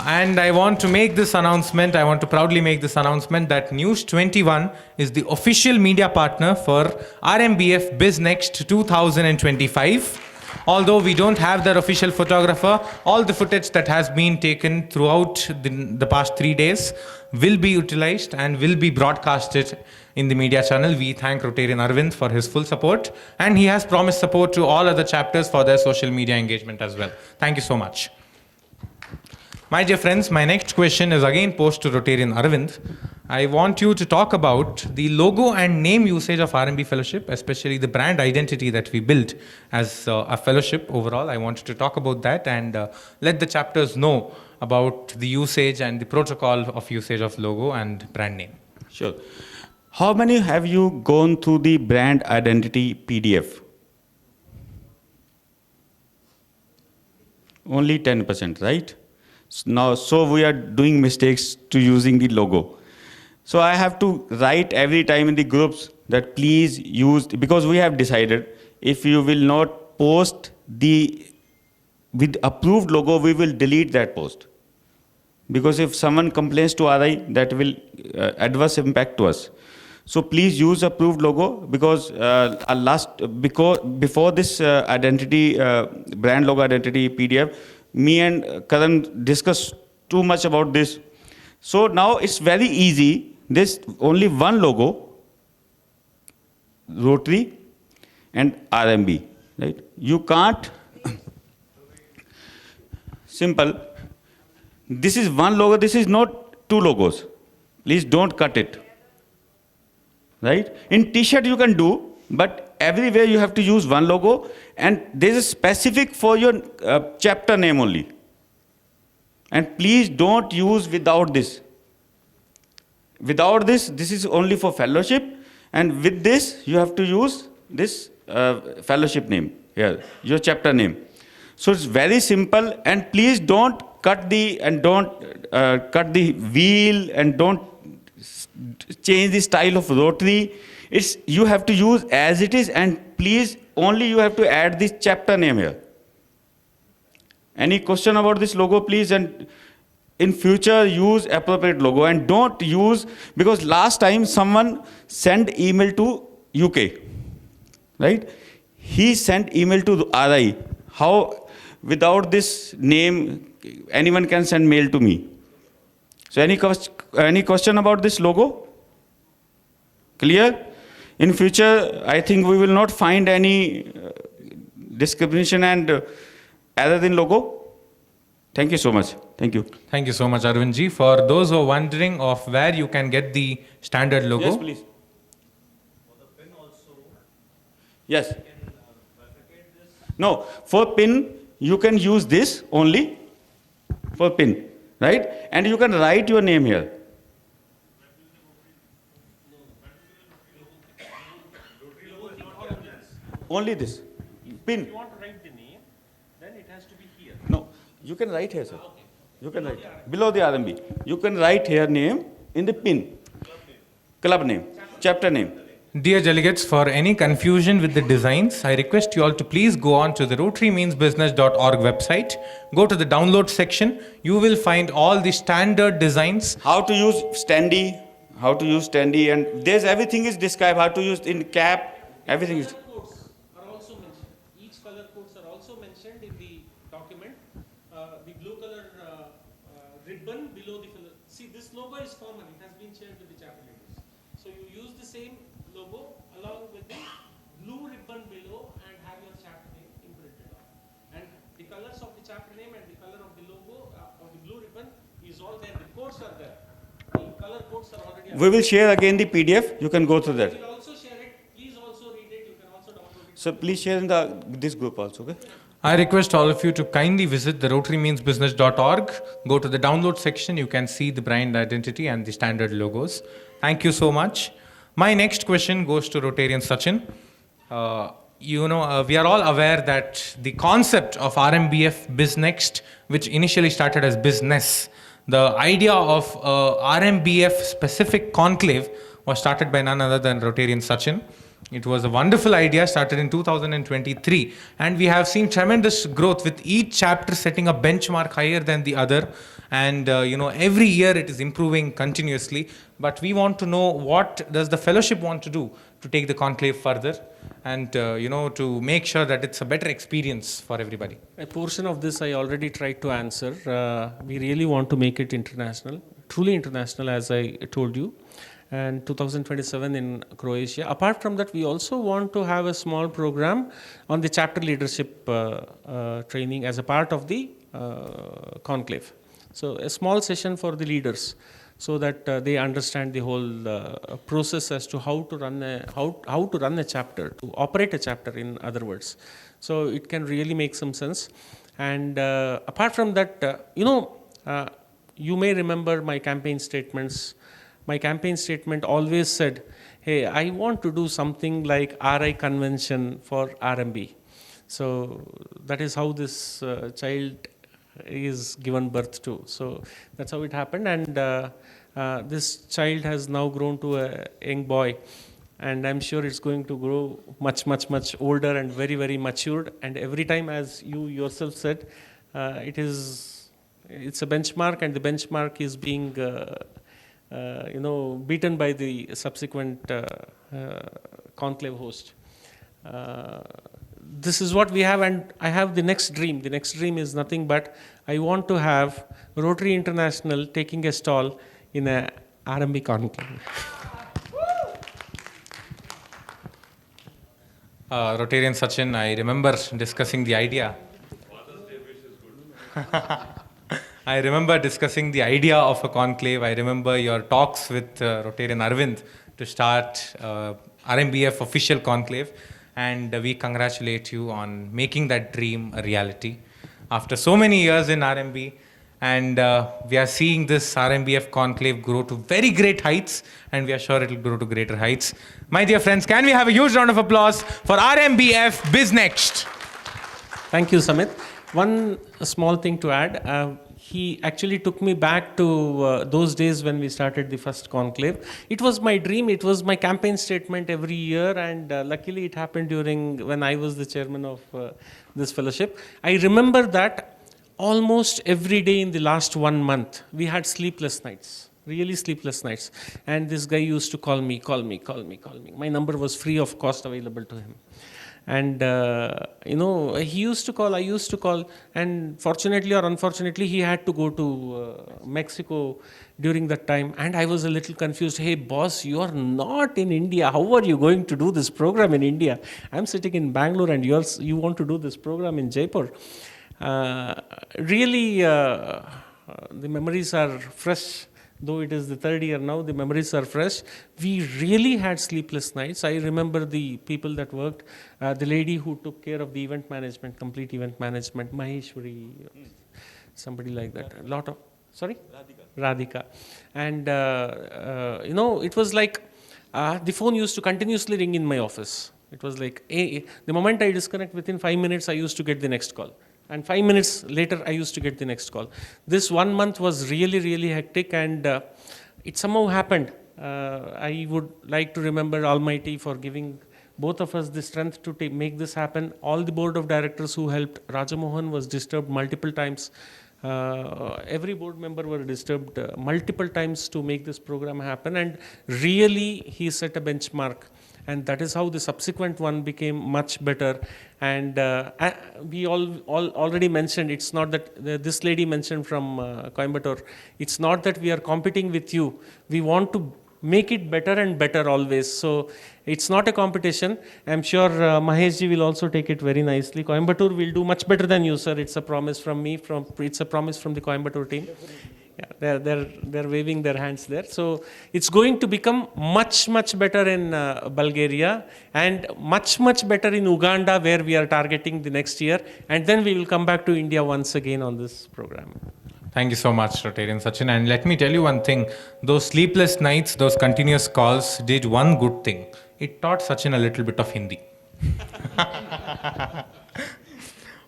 S2: And I want to make this announcement, I want to proudly make this announcement that News 21 is the official media partner for RMBF BizNxt 2025. Although we don't have their official photographer, all the footage that has been taken throughout the past 3 days will be utilized and will be broadcasted in the media channel. We thank Rotarian Arvind for his full support, and he has promised support to all other chapters for their social media engagement as well. Thank you so much. My dear friends, my next question is again posed to Rotarian Arvind. I want you to talk about the logo and name usage of RMB Fellowship, especially the brand identity that we built as a fellowship overall. I wanted to talk about that and let the chapters know about the usage and the protocol of usage of logo and brand name.
S12: Sure. How many have you gone through the brand identity PDF? Only 10%, right? So we are doing mistakes to using the logo. So I have to write every time in the groups that please use, because we have decided if you will not post with approved logo, we will delete that post. Because if someone complains to RI, that will adverse impact to us. So please use approved logo, because before this brand logo identity PDF, me and Karan discussed too much about this. So now it's very easy. There's only one logo, Rotary and RMB, right? You can't, simple. This is one logo, this is not two logos. Please don't cut it. Right? In t-shirt you can do, but everywhere you have to use one logo, and there's a specific for your chapter name only. And please don't use without this. Without this, this is only for fellowship, and with this you have to use this fellowship name here, your chapter name. So it's very simple, and please don't cut the wheel, and don't change the style of Rotary. You have to use as it is, and please only you have to add this chapter name here. Any question about this logo, please? And in future, use appropriate logo, and don't use, because last time someone sent email to UK, right? He sent email to RI. How, without this name, anyone can send mail to me? So any question about this logo? Clear? In future, I think we will not find any discrimination and other than logo. Thank you so much. Thank you.
S2: Thank you so much, Arvindji. For those who are wondering of where you can get the standard logo.
S12: Yes, please. Yes. No, for pin, you can use this only for pin, right? And you can write your name here. Only this. Pin.
S5: If you want to write the name, then it has to be here.
S12: No, you can write here, sir. You can write below the RMB. You can write here name in the pin. Club name, chapter name.
S2: Dear delegates, for any confusion with the designs, I request you all to please go on to the rotarymeansbusiness.org website. Go to the download section. You will find all the standard designs.
S12: How to use standee, and there's everything is described. How to use in cap, everything is.
S5: Each color codes are also mentioned in the document. The blue color ribbon below the color. See, this logo is common. It has been shared with the chapter leaders. So you use the same logo along with the blue ribbon below and have your chapter name imprinted on. And the colors of the chapter name and the color of the logo of the blue ribbon is all there. The codes are there. The color codes are already.
S12: We will share again the PDF. You can go through that.
S5: We will also share it. Please also read it. You can also download it.
S12: So please share in this group also, okay?
S2: I request all of you to kindly visit the rotarymeansbusiness.org. Go to the download section. You can see the brand identity and the standard logos. Thank you so much. My next question goes to Rotarian Sachin. We are all aware that the concept of RMBF BizNxt, which initially started as BizNest, the idea of RMBF specific conclave was started by none other than Rotarian Sachin. It was a wonderful idea, started in 2023, and we have seen tremendous growth with each chapter setting a benchmark higher than the other. And every year it is improving continuously. But we want to know, what does the fellowship want to do to take the conclave further, and to make sure that it's a better experience for everybody.
S5: A portion of this I already tried to answer. We really want to make it international, truly international, as I told you. And 2027 in Croatia. Apart from that, we also want to have a small program on the chapter leadership training as a part of the conclave. So a small session for the leaders, so that they understand the whole process as to how to run a chapter, to operate a chapter, in other words. So it can really make some sense. And apart from that, you may remember my campaign statements. My campaign statement always said, hey, I want to do something like RI convention for RMB. So that is how this child is given birth to. So that's how it happened. And this child has now grown to a young boy. And I'm sure it's going to grow much, much, much older and very, very matured. And every time, as you yourself said, it's a benchmark, and the benchmark is being beaten by the subsequent conclave host. This is what we have, and I have the next dream. The next dream is nothing but I want to have Rotary International taking a stall in a RMB conclave.
S2: Rotarian Sachin, I remember discussing the idea. I remember discussing the idea of a conclave. I remember your talks with Rotarian Arvind to start RMBF official conclave, and we congratulate you on making that dream a reality. After so many years in RMB, and we are seeing this RMBF conclave grow to very great heights, and we are sure it will grow to greater heights. My dear friends, can we have a huge round of applause for RMBF BizNxt?
S5: Thank you, Samit. One small thing to add. He actually took me back to those days when we started the first conclave. It was my dream. It was my campaign statement every year, and luckily it happened when I was the chairman of this fellowship. I remember that almost every day in the last 1 month, we had sleepless nights, really sleepless nights. And this guy used to call me. My number was free of cost available to him. And, he used to call, I used to call, and fortunately or unfortunately, he had to go to Mexico during that time. And I was a little confused. Hey, boss, you are not in India. How are you going to do this program in India? I'm sitting in Bangalore, and you want to do this program in Jaipur. Really, the memories are fresh. Though it is the third year now, the memories are fresh. We really had sleepless nights. I remember the people that worked, the lady who took care of the event management, complete event management, Maheshwari, somebody like that. A lot of, sorry? Radhika. And, it was like the phone used to continuously ring in my office. It was like, the moment I disconnect, within 5 minutes, I used to get the next call. And 5 minutes later, I used to get the next call. This 1 month was really, really hectic, and it somehow happened. I would like to remember Almighty for giving both of us the strength to make this happen. All the board of directors who helped. Rajamohan was disturbed multiple times. Every board member were disturbed multiple times to make this program happen, and really he set a benchmark. And that is how the subsequent one became much better. And we already mentioned, it's not that, this lady mentioned from Coimbatore, it's not that we are competing with you. We want to make it better and better always. So it's not a competition. I'm sure Maheshji will also take it very nicely. Coimbatore will do much better than you, sir. It's a promise from me. It's a promise from the Coimbatore team. Yeah, they're waving their hands there. So it's going to become much, much better in Bulgaria, and much, much better in Uganda, where we are targeting the next year. And then we will come back to India once again on this program.
S2: Thank you so much, Rotarian Sachin. And let me tell you one thing. Those sleepless nights, those continuous calls did one good thing. It taught Sachin a little bit of Hindi.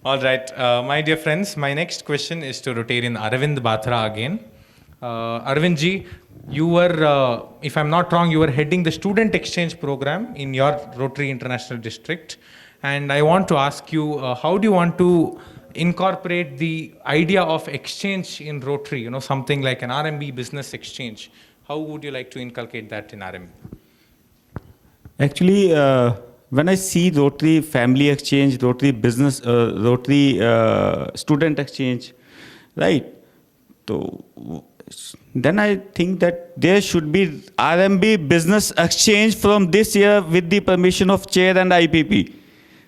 S2: All right, my dear friends, my next question is to Rotarian Arvind Batra again. Arvindji, you were, if I'm not wrong, you were heading the student exchange program in your Rotary International District. And I want to ask you, how do you want to incorporate the idea of exchange in Rotary, something like an RMB business exchange? How would you like to inculcate that in RMB?
S12: Actually, when I see Rotary Family Exchange, Rotary Business, Rotary Student Exchange, right? So then I think that there should be RMB Business Exchange from this year with the permission of Chair and IPP.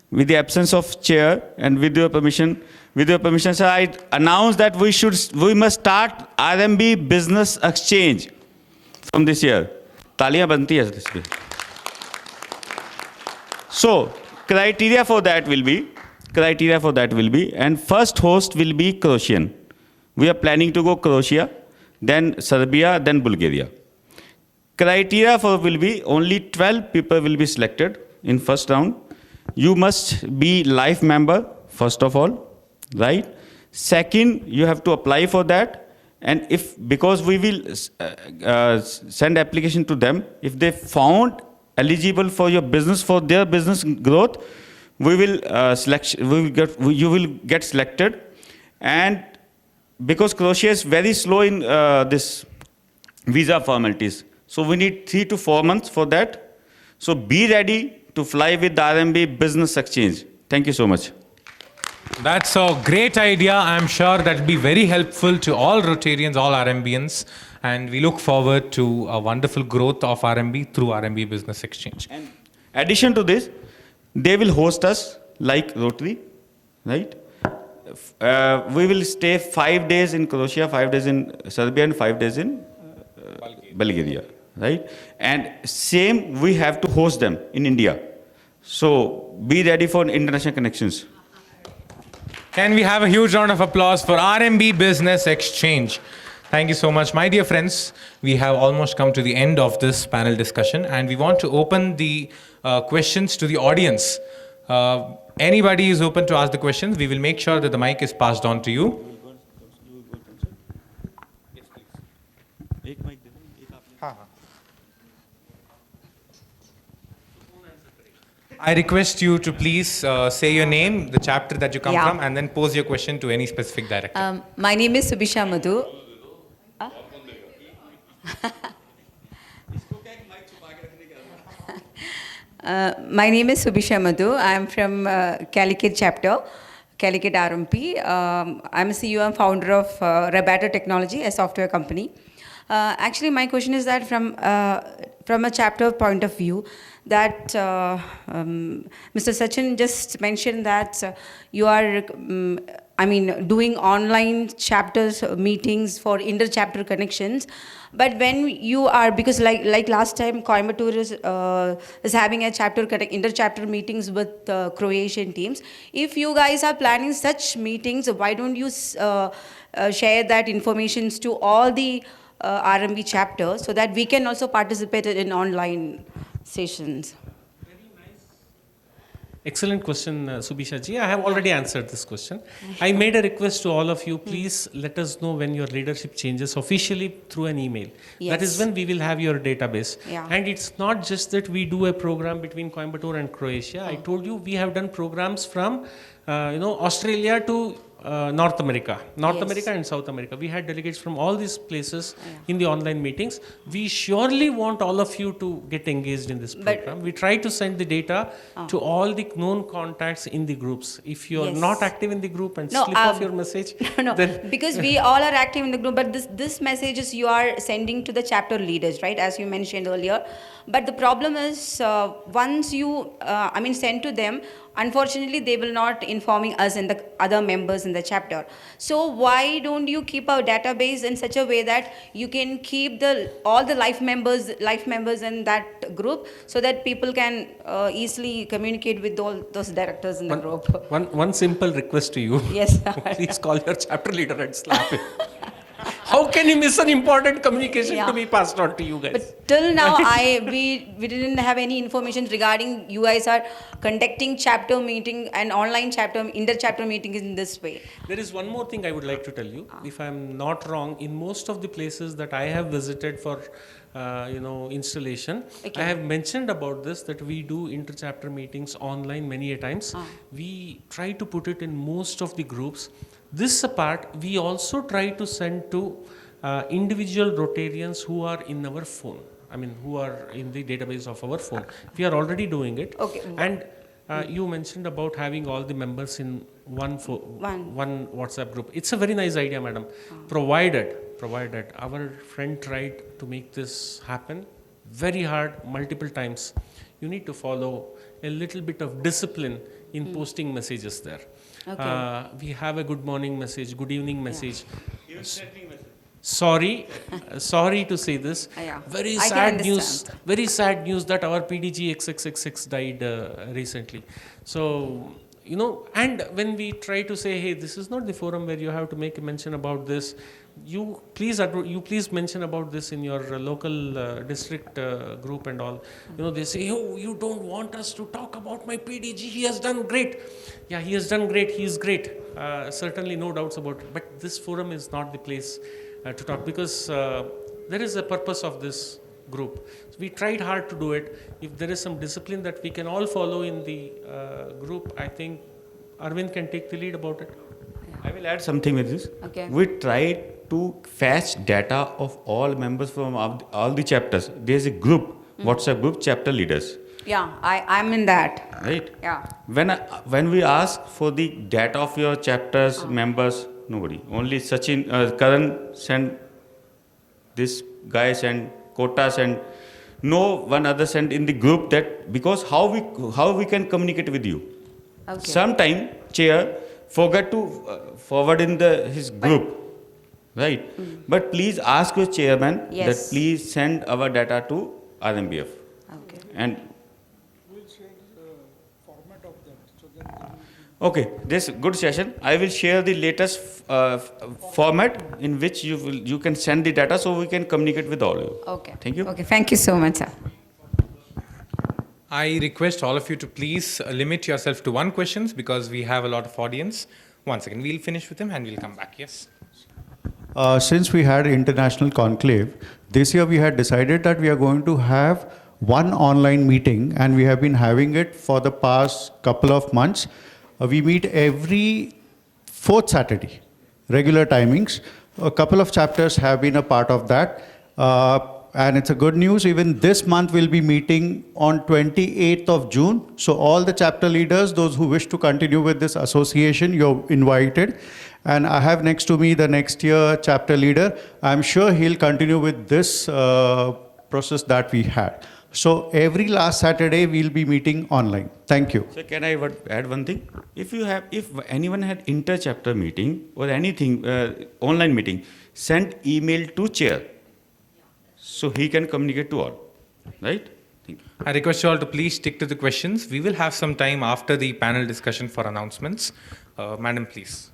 S12: With the absence of Chair and with your permission, sir, I announce that we must start RMB Business Exchange from this year. Taliyan banti hai this way. So, criteria for that will be, and first host will be Croatian. We are planning to go Croatia, then Serbia, then Bulgaria. Criteria for will be only 12 people will be selected in first round. You must be life member, first of all, right? Second, you have to apply for that. And if, because we will send application to them, if they found eligible for your business, for their business growth, we will you will get selected. And because Croatia is very slow in this visa formalities, so we need 3 to 4 months for that. So be ready to fly with the RMB Business Exchange. Thank you so much.
S2: That's a great idea. I'm sure that will be very helpful to all Rotarians, all RMBians. And we look forward to a wonderful growth of RMB through RMB Business Exchange.
S12: And addition to this, they will host us like Rotary, right? We will stay 5 days in Croatia, 5 days in Serbia, and 5 days in Bulgaria, right? And same, we have to host them in India. So be ready for international connections.
S2: Can we have a huge round of applause for RMB Business Exchange? Thank you so much. My dear friends, we have almost come to the end of this panel discussion, and we want to open the questions to the audience. Anybody is open to ask the questions. We will make sure that the mic is passed on to you. I request you to please say your name, the chapter that you come from, and then pose your question to any specific director.
S19: My name is Subisha Madhu. My name is Subisha Madhu. I am from Calicut chapter, Calicut RMP. I'm a CEO and founder of Ravande Technology, a software company. Actually, my question is that from a chapter point of view, that Mr. Sachin just mentioned that you are, doing online chapters meetings for inter-chapter connections. But when you are, because like last time, Coimbatore is having a inter-chapter meetings with Croatian teams. If you guys are planning such meetings, why don't you share that information to all the RMB chapters so that we can also participate in online sessions?
S5: Excellent question, Subisha ji. I have already answered this question. I made a request to all of you, please let us know when your leadership changes officially through an email.
S19: Yes.
S5: That is when we will have your database.
S19: Yeah.
S5: And it's not just that we do a program between Coimbatore and Croatia. I told you we have done programs from Australia to North America and South America. We had delegates from all these places in the online meetings. We surely want all of you to get engaged in this program. We try to send the data to all the known contacts in the groups. If you are not active in the group and slip off your message, then
S19: because we all are active in the group, but this messages you are sending to the chapter leaders, right, as you mentioned earlier. But the problem is, once you, send to them, unfortunately, they will not informing us and the other members in the chapter. So why don't you keep a database in such a way that you can keep all the life members in that group, so that people can easily communicate with all those directors in the group?
S5: One simple request to you.
S19: Yes.
S5: Please call your chapter leader and slap him. How can you miss an important communication to be passed on to you guys?
S19: But till now, we didn't have any information regarding you guys are conducting chapter meeting and online inter-chapter meeting in this way.
S5: There is one more thing I would like to tell you. If I'm not wrong, in most of the places that I have visited for installation, I have mentioned about this, that we do inter-chapter meetings online many a times. We try to put it in most of the groups. This apart, we also try to send to individual Rotarians who are in our phone. Who are in the database of our phone. We are already doing it.
S19: Okay.
S5: And you mentioned about having all the members in one WhatsApp group. It's a very nice idea, madam. Provided our friend tried to make this happen very hard multiple times. You need to follow a little bit of discipline in posting messages there.
S19: Okay.
S5: We have a good morning message, good evening message. Sorry to say this. Very sad news that our PDG XXXX died recently. So you know, and when we try to say, hey, this is not the forum where you have to make a mention about this, you please mention about this in your local district group and all. You know, they say, oh, you don't want us to talk about my PDG, he has done great. Yeah, he has done great, he is great. Certainly no doubts about it. But this forum is not the place to talk, because there is a purpose of this group. So we tried hard to do it. If there is some discipline that we can all follow in the group, I think Arvind can take the lead about it.
S12: I will add something with this.
S19: Okay.
S12: We tried to fetch data of all members from all the chapters. There is a group, WhatsApp group, chapter leaders.
S19: Yeah, I'm in that.
S12: Right?
S19: Yeah.
S12: When we ask for the data of your chapters, members, nobody. Only Sachin, Karan sent this guy sent quotas, and no one other sent in the group, that because how we can communicate with you.
S19: Okay.
S12: Sometime chair forgot to forward in his group, right? But please ask your chairman that please send our data to RMBF.
S19: Okay.
S12: And okay, this good session. I will share the latest format in which you can send the data, so we can communicate with all of you.
S19: Okay.
S12: Thank you.
S19: Okay, thank you so much, sir.
S2: I request all of you to please limit yourself to one question, because we have a lot of audience. One second, we'll finish with him and we'll come back. Yes.
S20: Since we had international conclave, this year we had decided that we are going to have one online meeting, and we have been having it for the past couple of months. We meet every fourth Saturday, regular timings. A couple of chapters have been a part of that. And it's a good news, even this month we'll be meeting on 28th of June. So all the chapter leaders, those who wish to continue with this association, you're invited. And I have next to me the next year chapter leader. I'm sure he'll continue with this process that we had. So every last Saturday we'll be meeting online. Thank you.
S12: So can I add one thing? If anyone had inter-chapter meeting or anything, online meeting, send email to chair, so he can communicate to all, right? Thank you.
S2: I request you all to please stick to the questions. We will have some time after the panel discussion for announcements. Madam, please.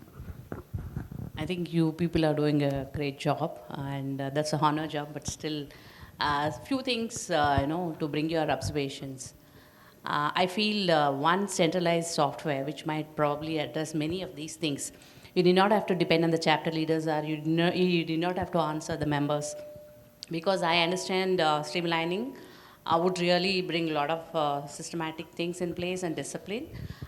S13: I think you people are doing a great job, and that's a honor job, but still a few things, to bring your observations. I feel one centralized software which might probably address many of these things. You do not have to depend on the chapter leaders, or you do not have to answer the members. Because I understand streamlining would really bring a lot of systematic things in place and discipline.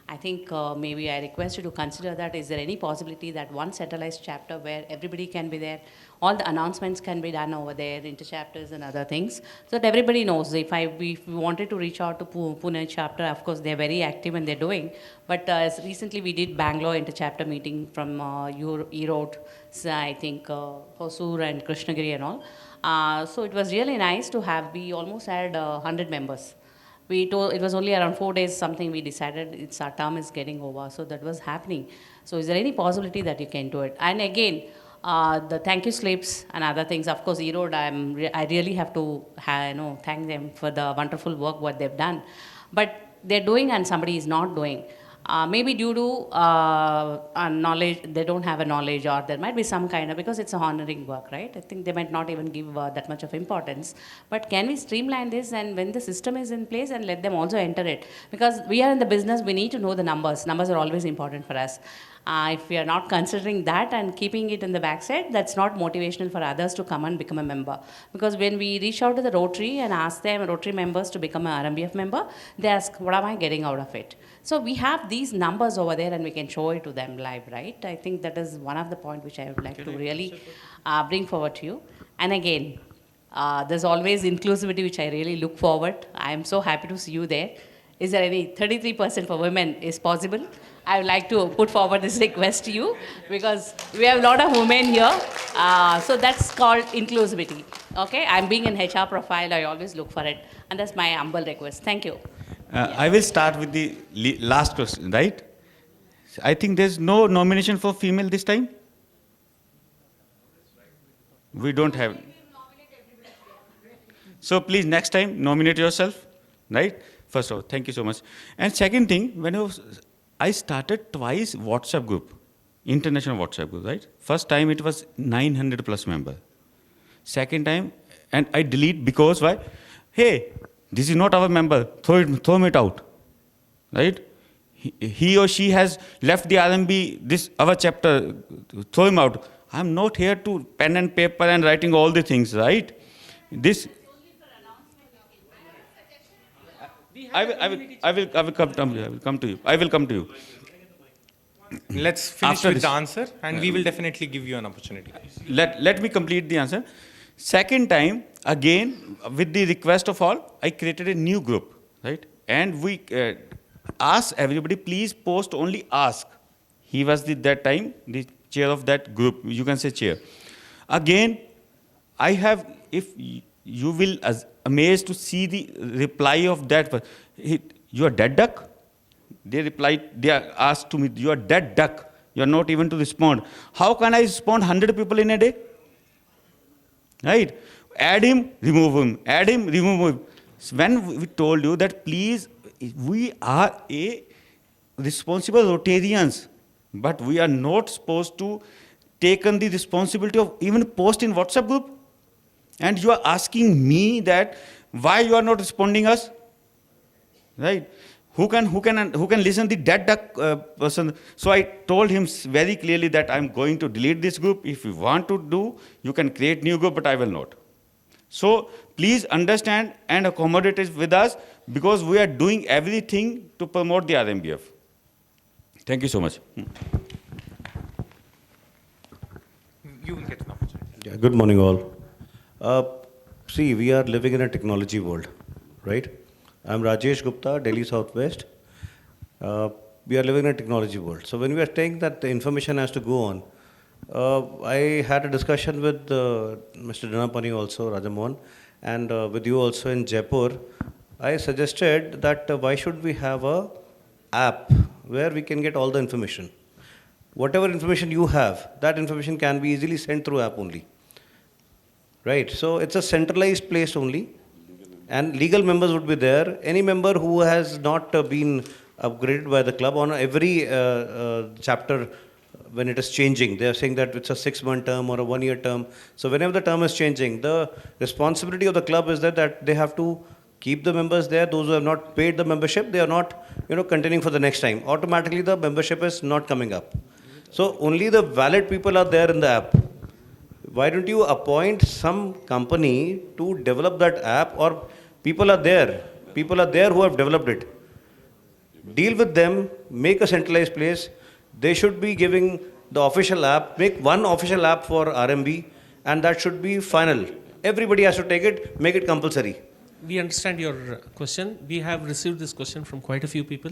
S13: I think maybe I request you to consider that. Is there any possibility that one centralized chapter where everybody can be there, all the announcements can be done over there, inter-chapters and other things, so that everybody knows. If we wanted to reach out to Pune chapter, of course they're very active and they're doing, but as recently we did Bangalore inter-chapter meeting from Erode, so I think Hosur and Krishnagiri and all. So it was really nice to have, we almost had 100 members. It was only around 4 days something we decided our term is getting over, so that was happening. So is there any possibility that you can do it? And again, the thank you slips and other things, of course, Erode, I really have to thank them for the wonderful work what they've done. But they're doing and somebody is not doing. Maybe due to knowledge, they don't have a knowledge, or there might be some kind of, because it's a honoring work, right? I think they might not even give that much of importance. But can we streamline this, and when the system is in place, and let them also enter it? Because we are in the business, we need to know the numbers. Numbers are always important for us. If we are not considering that and keeping it in the backside, that's not motivational for others to come and become a member. Because when we reach out to the Rotary and ask them, Rotary members, to become an RMBF member, they ask, what am I getting out of it? So we have these numbers over there and we can show it to them live, right? I think that is one of the points which I would like to really bring forward to you. And again, there's always inclusivity, which I really look forward. I am so happy to see you there. Is there any 33% for women is possible? I would like to put forward this request to you, because we have a lot of women here. So that's called inclusivity. Okay, I'm being an HR profile, I always look for it. And that's my humble request. Thank you.
S12: I will start with the last question, right? I think there's no nomination for female this time. We don't have. So please, next time, nominate yourself, right? First of all, thank you so much. And second thing, when you I started twice WhatsApp group, international WhatsApp group, right? First time it was 900 plus member. Second time, and I delete because why? Hey, this is not our member, throw it out, right? He or she has left the RMB, this our chapter, throw him out. I'm not here to pen and paper and writing all the things, right? This. I will come to you. I will come to you.
S2: Let's finish
S12: After
S2: with
S12: this.
S2: the answer, and we will definitely give you an opportunity.
S12: Let me complete the answer. Second time, again, with the request of all, I created a new group, right? And we asked everybody, please post only ask. He was that time the chair of that group. You can say chair. Again, I have, if you will amazed to see the reply of that. You are dead duck? They replied, they asked to me, you are dead duck. You are not even to respond. How can I respond 100 people in a day? Right? Add him, remove him. Add him, remove him. When we told you that please, we are a responsible Rotarians, but we are not supposed to take on the responsibility of even post in WhatsApp group. And you are asking me that why you are not responding us, right? Who can listen the dead duck person? So I told him very clearly that I'm going to delete this group. If you want to do, you can create new group, but I will not. So please understand and accommodate it with us because we are doing everything to promote the RMBF. Thank you so much.
S2: You will get an opportunity.
S21: Yeah, good morning all. See, we are living in a technology world, right? I'm Rajesh Gupta, Delhi Southwest. We are living in a technology world. So when we are saying that the information has to go on, I had a discussion with Mr. Dhanapani also, Rajamohan, and with you also in Jaipur. I suggested that why should we have a app where we can get all the information. Whatever information you have, that information can be easily sent through app only. Right, so it's a centralized place only, and legal members would be there. Any member who has not been upgraded by the club on every chapter when it is changing, they are saying that it's a 6-month term or a 1-year term. So whenever the term is changing, the responsibility of the club is that they have to keep the members there. Those who have not paid the membership, they are not continuing for the next time. Automatically the membership is not coming up. So only the valid people are there in the app. Why don't you appoint some company to develop that app, or people are there who have developed it. Deal with them, make a centralized place. They should be giving the official app, make one official app for RMB, and that should be final. Everybody has to take it, make it compulsory.
S5: We understand your question. We have received this question from quite a few people.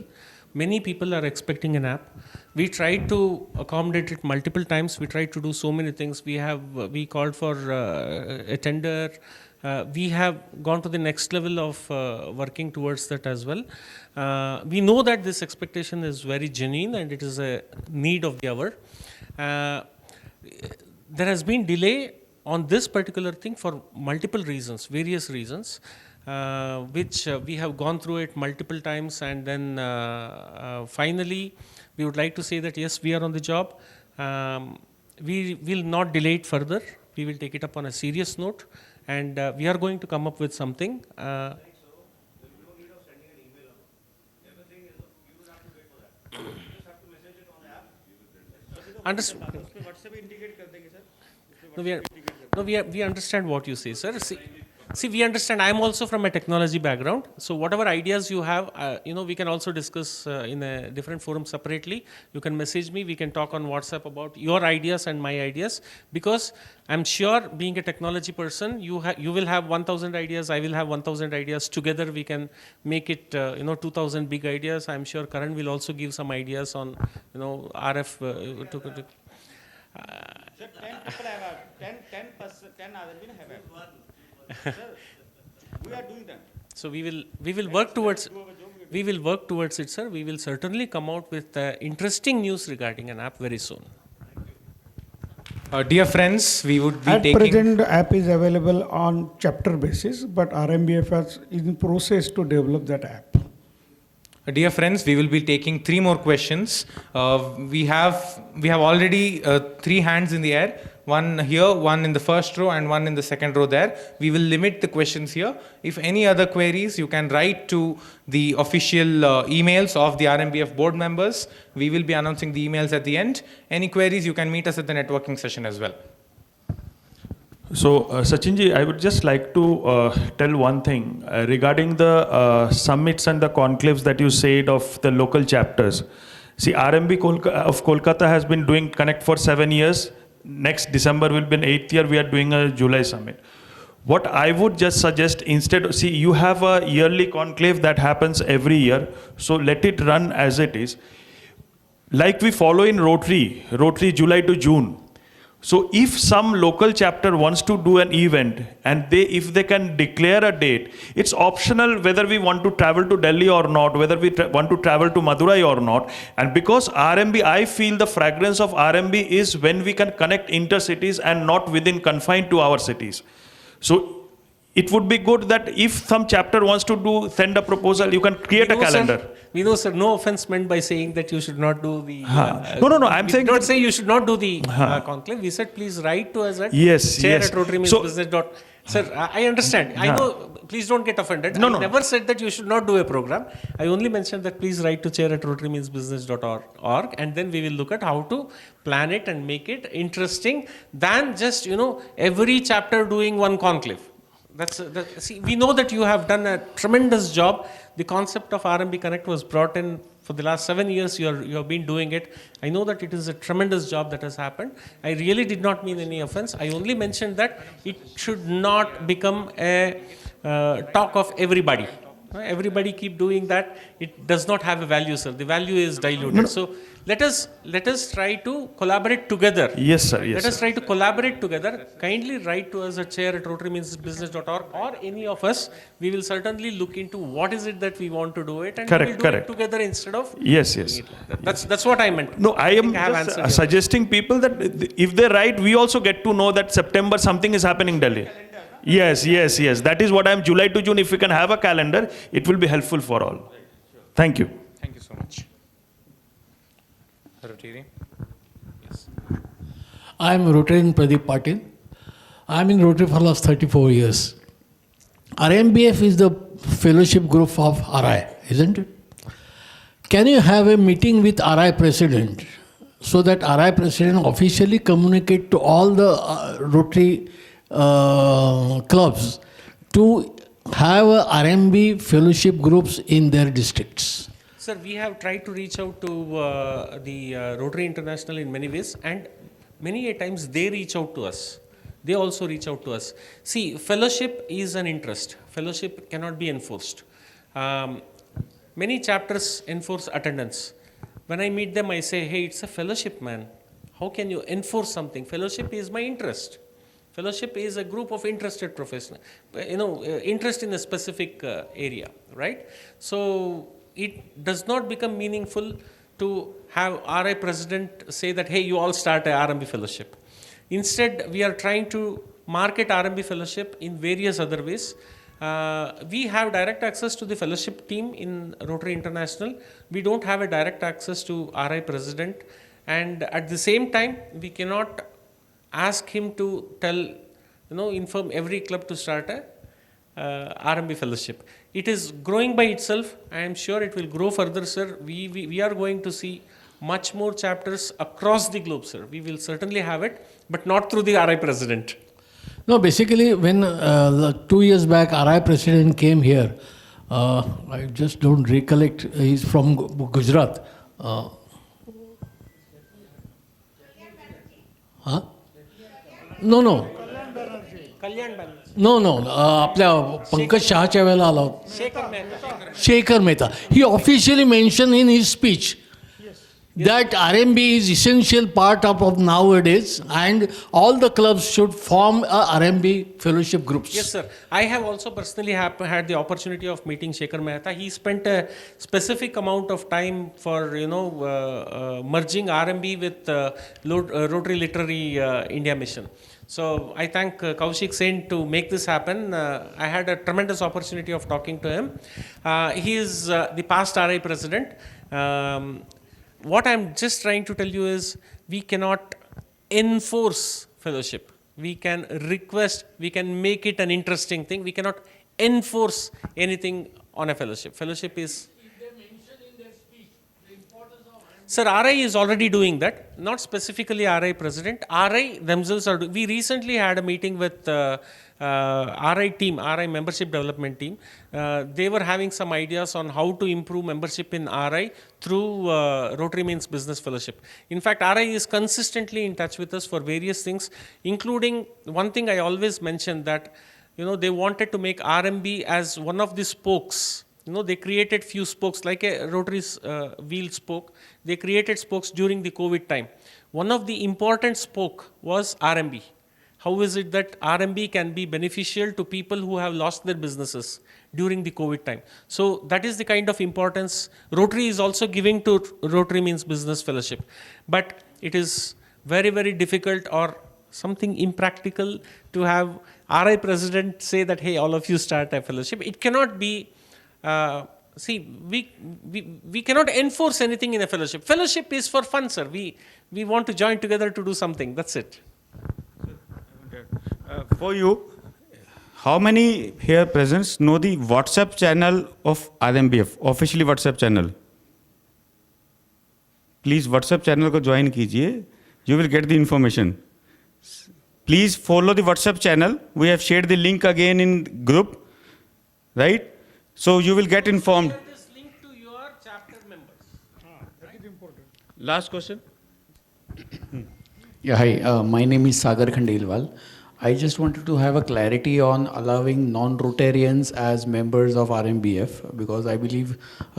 S5: Many people are expecting an app. We tried to accommodate it multiple times. We tried to do so many things. We called for a tender. We have gone to the next level of working towards that as well. We know that this expectation is very genuine and it is a need of the hour. There has been delay on this particular thing for multiple reasons, various reasons. Which we have gone through it multiple times, and then finally we would like to say that yes, we are on the job. We will not delay it further. We will take it up on a serious note, and we are going to come up with something. We understand what you say, sir. See, we understand. I am also from a technology background. So whatever ideas you have, we can also discuss in a different forum separately. You can message me. We can talk on WhatsApp about your ideas and my ideas. Because I'm sure, being a technology person, you will have 1,000 ideas. I will have 1,000 ideas. Together, we can make it, 2,000 big ideas. I'm sure Karan will also give some ideas on, RF.
S12: 10 people have 10 have Sir, we are doing that.
S5: So we will work towards it, sir. We will certainly come out with interesting news regarding an app very soon.
S2: Dear friends, we would be
S18: At present, the app is available on chapter basis, but RMBF is in process to develop that app.
S2: Dear friends, we will be taking 3 more questions. We have already 3 hands in the air. One here, one in the first row, and one in the second row there. We will limit the questions here. If any other queries, you can write to the official emails of the RMBF board members. We will be announcing the emails at the end. Any queries, you can meet us at the networking session as well.
S4: So, Sachinji, I would just like to tell one thing regarding the summits and the conclaves that you said of the local chapters. See, RMB of Kolkata has been doing Connect for 7 years. Next December will be an 8th year. We are doing a July summit. What I would just suggest instead, see, you have a yearly conclave that happens every year. So let it run as it is. Like we follow in Rotary July to June. So if some local chapter wants to do an event and if they can declare a date, it's optional whether we want to travel to Delhi or not, whether we want to travel to Madurai or not. And because RMB, I feel the fragrance of RMB is when we can connect intercities and not within confined to our cities. So it would be good that if some chapter wants to send a proposal, you can create a calendar.
S5: Sir, we know, sir, no offense meant by saying that you should not do the...
S4: No, I'm saying...
S5: Don't say you should not do the conclave. We said please write to us at chair at Rotary. Sir, I understand. I know, please don't get offended. I never said that you should not do a program. I only mentioned that please write to chair at rotarymeansbusiness.org, and then we will look at how to plan it and make it interesting than just, every chapter doing one conclave. See, we know that you have done a tremendous job. The concept of RMB Connect was brought in for the last 7 years. You have been doing it. I know that it is a tremendous job that has happened. I really did not mean any offense. I only mentioned that it should not become a talk of everybody. Everybody keep doing that. It does not have a value, sir. The value is diluted. So let us try to collaborate together.
S4: Yes, sir. Yes,
S5: let us try to collaborate together. Kindly write to us at chair at rotarymeansbusiness.org or any of us. We will certainly look into what is it that we want to do it, and we will do it together instead of...
S4: Yes.
S5: That's what I meant.
S4: No, I am just suggesting people that if they write, we also get to know that September something is happening in Delhi. Yes. That is what I am. July to June, if we can have a calendar, it will be helpful for all. Thank you.
S2: Thank you so much. Rotary? Yes.
S22: I am Rotarian Pradeep Patil. I am in Rotary for the last 34 years. RMBF is the fellowship group of RI, isn't it? Can you have a meeting with RI president so that RI president officially communicate to all the Rotary clubs to have RMB fellowship groups in their districts?
S5: Sir, we have tried to reach out to the Rotary International in many ways, and many a times they reach out to us. They also reach out to us. See, fellowship is an interest. Fellowship cannot be enforced. Many chapters enforce attendance. When I meet them, I say, hey, it's a fellowship, man. How can you enforce something? Fellowship is my interest. Fellowship is a group of interested professionals, interest in a specific area, right? So it does not become meaningful to have RI president say that, hey, you all start a RMB fellowship. Instead, we are trying to market RMB fellowship in various other ways. We have direct access to the fellowship team in Rotary International. We don't have a direct access to RI president. And at the same time, we cannot ask him to inform every club to start a RMB fellowship. It is growing by itself. I am sure it will grow further, sir. We are going to see much more chapters across the globe, sir. We will certainly have it, but not through the RI president.
S22: No, basically when 2 years back RI president came here, I just don't recollect, he's from Gujarat. No. आपल्या पंकज शहाच्या वेळेला आला होता. Shekhar Mehta. He officially mentioned in his speech that RMB is essential part of nowadays, and all the clubs should form a RMB fellowship groups.
S5: Yes, sir. I have also personally had the opportunity of meeting Shekhar Mehta. He spent a specific amount of time for merging RMB with Rotary Literary India Mission. So I thank Kaushik Sen to make this happen. I had a tremendous opportunity of talking to him. He is the past RI president. What I'm just trying to tell you is we cannot enforce fellowship. We can request, we can make it an interesting thing. We cannot enforce anything on a fellowship. Fellowship is... Sir, RI is already doing that, not specifically RI president. RI themselves are we recently had a meeting with RI team, RI membership development team. They were having some ideas on how to improve membership in RI through Rotary Means Business Fellowship. In fact, RI is consistently in touch with us for various things, including one thing I always mention that, they wanted to make RMB as one of the spokes. They created few spokes, like a Rotary's wheel spoke. They created spokes during the COVID time. One of the important spoke was RMB. How is it that RMB can be beneficial to people who have lost their businesses during the COVID time? So that is the kind of importance Rotary is also giving to Rotary Means Business Fellowship. But it is very, very difficult or something impractical to have RI president say that, hey, all of you start a fellowship. It cannot be... we cannot enforce anything in a fellowship. Fellowship is for fun, sir. We want to join together to do something. That's it.
S12: For you, how many here present know the WhatsApp channel of RMBF, officially WhatsApp channel? Please WhatsApp channel को join कीजिए. You will get the information. Please follow the WhatsApp channel. We have shared the link again in group, right? So you will get informed.
S5: Share this link to your chapter members.
S18: That is important.
S12: Last question.
S3: Yeah, hi. My name is Sagar Khandelwal. I just wanted to have a clarity on allowing non-Rotarians as members of RMBF, because I believe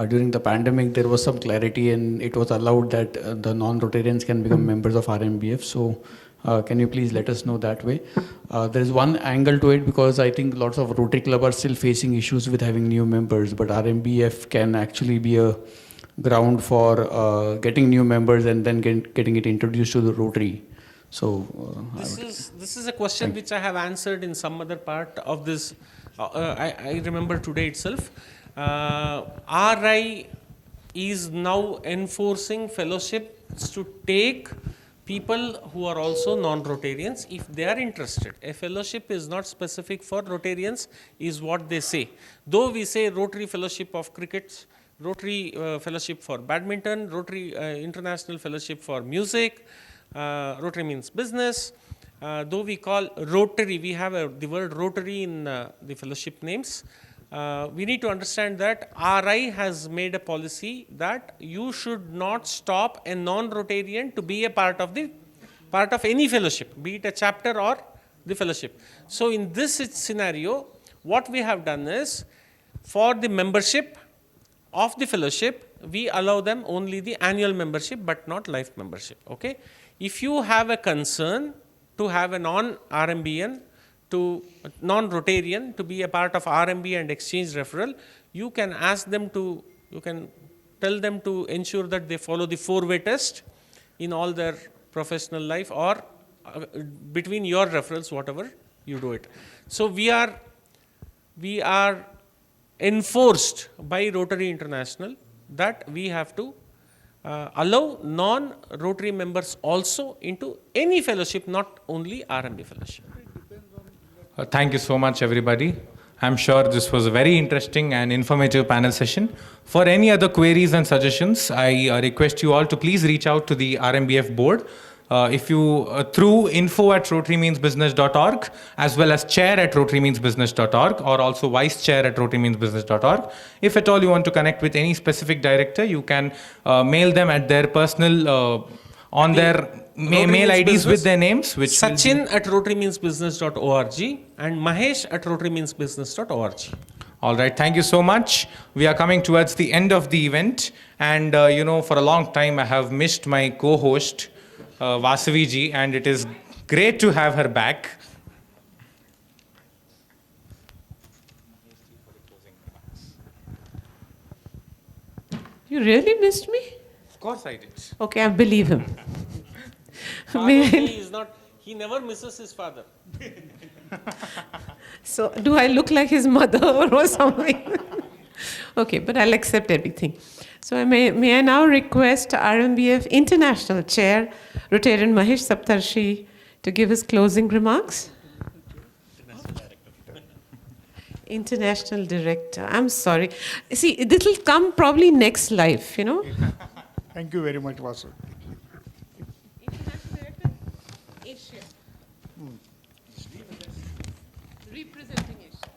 S3: during the pandemic there was some clarity and it was allowed that the non-Rotarians can become members of RMBF. So can you please let us know that way? There is one angle to it, because I think lots of Rotary Club are still facing issues with having new members, but RMBF can actually be a ground for getting new members and then getting it introduced to the Rotary. So
S5: this is a question which I have answered in some other part of this. I remember today itself. RI is now enforcing fellowships to take people who are also non-Rotarians if they are interested. A fellowship is not specific for Rotarians is what they say. Though we say Rotary Fellowship of Cricket, Rotary Fellowship for Badminton, Rotary International Fellowship for Music, Rotary Means Business. Though we call Rotary, we have the word Rotary in the fellowship names. We need to understand that RI has made a policy that you should not stop a non-Rotarian to be a part of any fellowship, be it a chapter or the fellowship. So in this scenario, what we have done is, for the membership of the fellowship, we allow them only the annual membership but not life membership. Okay? If you have a concern to have a non-RMBian, non-Rotarian to be a part of RMB and exchange referral, you can ask them to, you can tell them to ensure that they follow the 4-way test in all their professional life, or between your referrals, whatever you do it. So we are enforced by Rotary International that we have to allow non-Rotary members also into any fellowship, not only RMB fellowship.
S2: Thank you so much, everybody. I'm sure this was a very interesting and informative panel session. For any other queries and suggestions, I request you all to please reach out to the RMBF board. If you, through info@rotarymeansbusiness.org, as well as chair@rotarymeansbusiness.org, or also vice chair@rotarymeansbusiness.org. If at all you want to connect with any specific director, you can mail them at their personal, on their mail IDs with their names. Which
S5: Sachin@rotarymeansbusiness.org and Mahesh@rotarymeansbusiness.org.
S2: All right, thank you so much. We are coming towards the end of the event, and for a long time I have missed my co-host, Vasavi ji, and it is great to have her back.
S1: You really missed me?
S2: Of course I did.
S1: Okay, I believe him.
S5: He is not He never misses his father.
S1: So do I look like his mother or something? Okay, but I'll accept everything. So may I now request RMBF International Chair, Rtn Mahesh Saptarishi, to give his closing remarks? International Director. I'm sorry. See, this will come probably next life, you know.
S18: Thank you very much, Vasu.
S1: International Director, Asia. Representing Asia.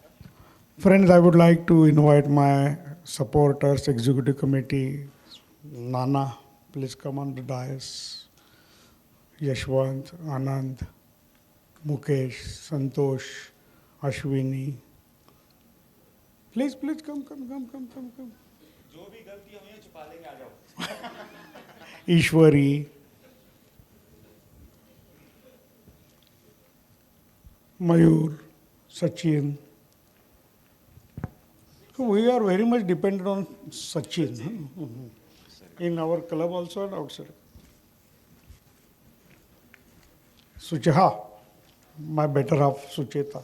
S18: Friends, I would like to invite my supporters, executive committee, Nana, please come on the dais. Yashwant, Anand, Mukesh, Santosh, Ashwini. Please come. Ishwari, Mayur, Sachin. So we are very much dependent on Sachin in our club also and outside. Suchaha, my better half Sucheta.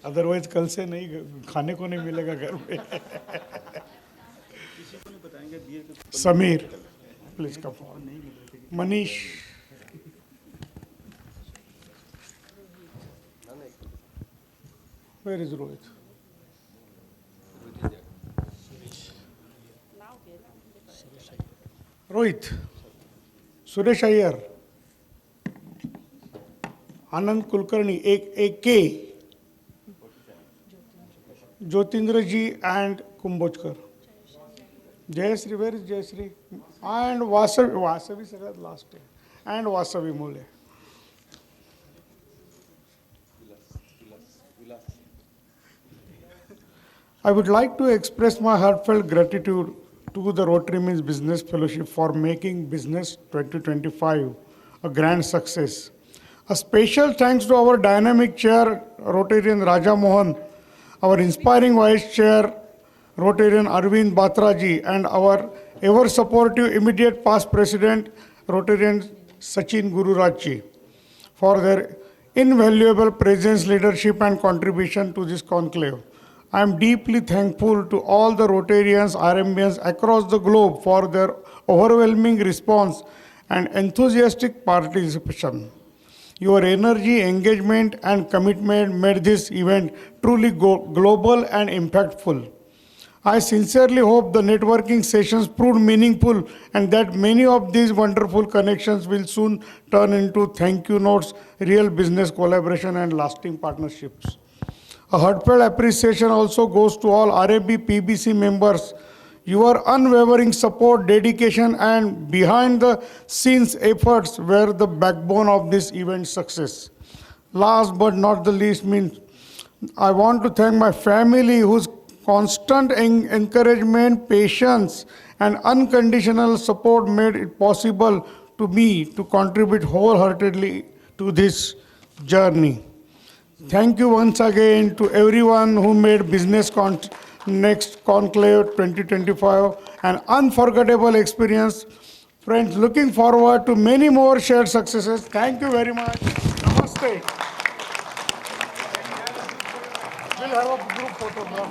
S18: Otherwise कल से नहीं खाने को नहीं मिलेगा घर में. Samir, please come forward. Manish. Where is Rohit? Rohit, Suresh Iyer, Anand Kulkarni, AK, Jyotindra ji and Kumbhojkar. Jayasri, where is Jayasri? And Vasavi said last day. And Vasavi Mule. I would like to express my heartfelt gratitude to the Rotary Means Business Fellowship for making Business 2025 a grand success. A special thanks to our dynamic chair, Rotarian Raja Mohan, our inspiring vice chair, Rotarian Arvind Batraji, and our ever supportive immediate past president, Rotarian Sachin Gururajji, for their invaluable presence, leadership, and contribution to this conclave. I am deeply thankful to all the Rotarians, RMBians across the globe for their overwhelming response and enthusiastic participation. Your energy, engagement, and commitment made this event truly global and impactful. I sincerely hope the networking sessions proved meaningful and that many of these wonderful connections will soon turn into thank you notes, real business collaboration, and lasting partnerships. A heartfelt appreciation also goes to all RMB PBC members. Your unwavering support, dedication, and behind-the-scenes efforts were the backbone of this event's success. Last but not the least, I want to thank my family whose constant encouragement, patience, and unconditional support made it possible to me to contribute wholeheartedly to this journey. Thank you once again to everyone who made BizNxt Conclave 2025 an unforgettable experience. Friends, looking forward to many more shared successes. Thank you very much. Namaste. We'll have a group photograph.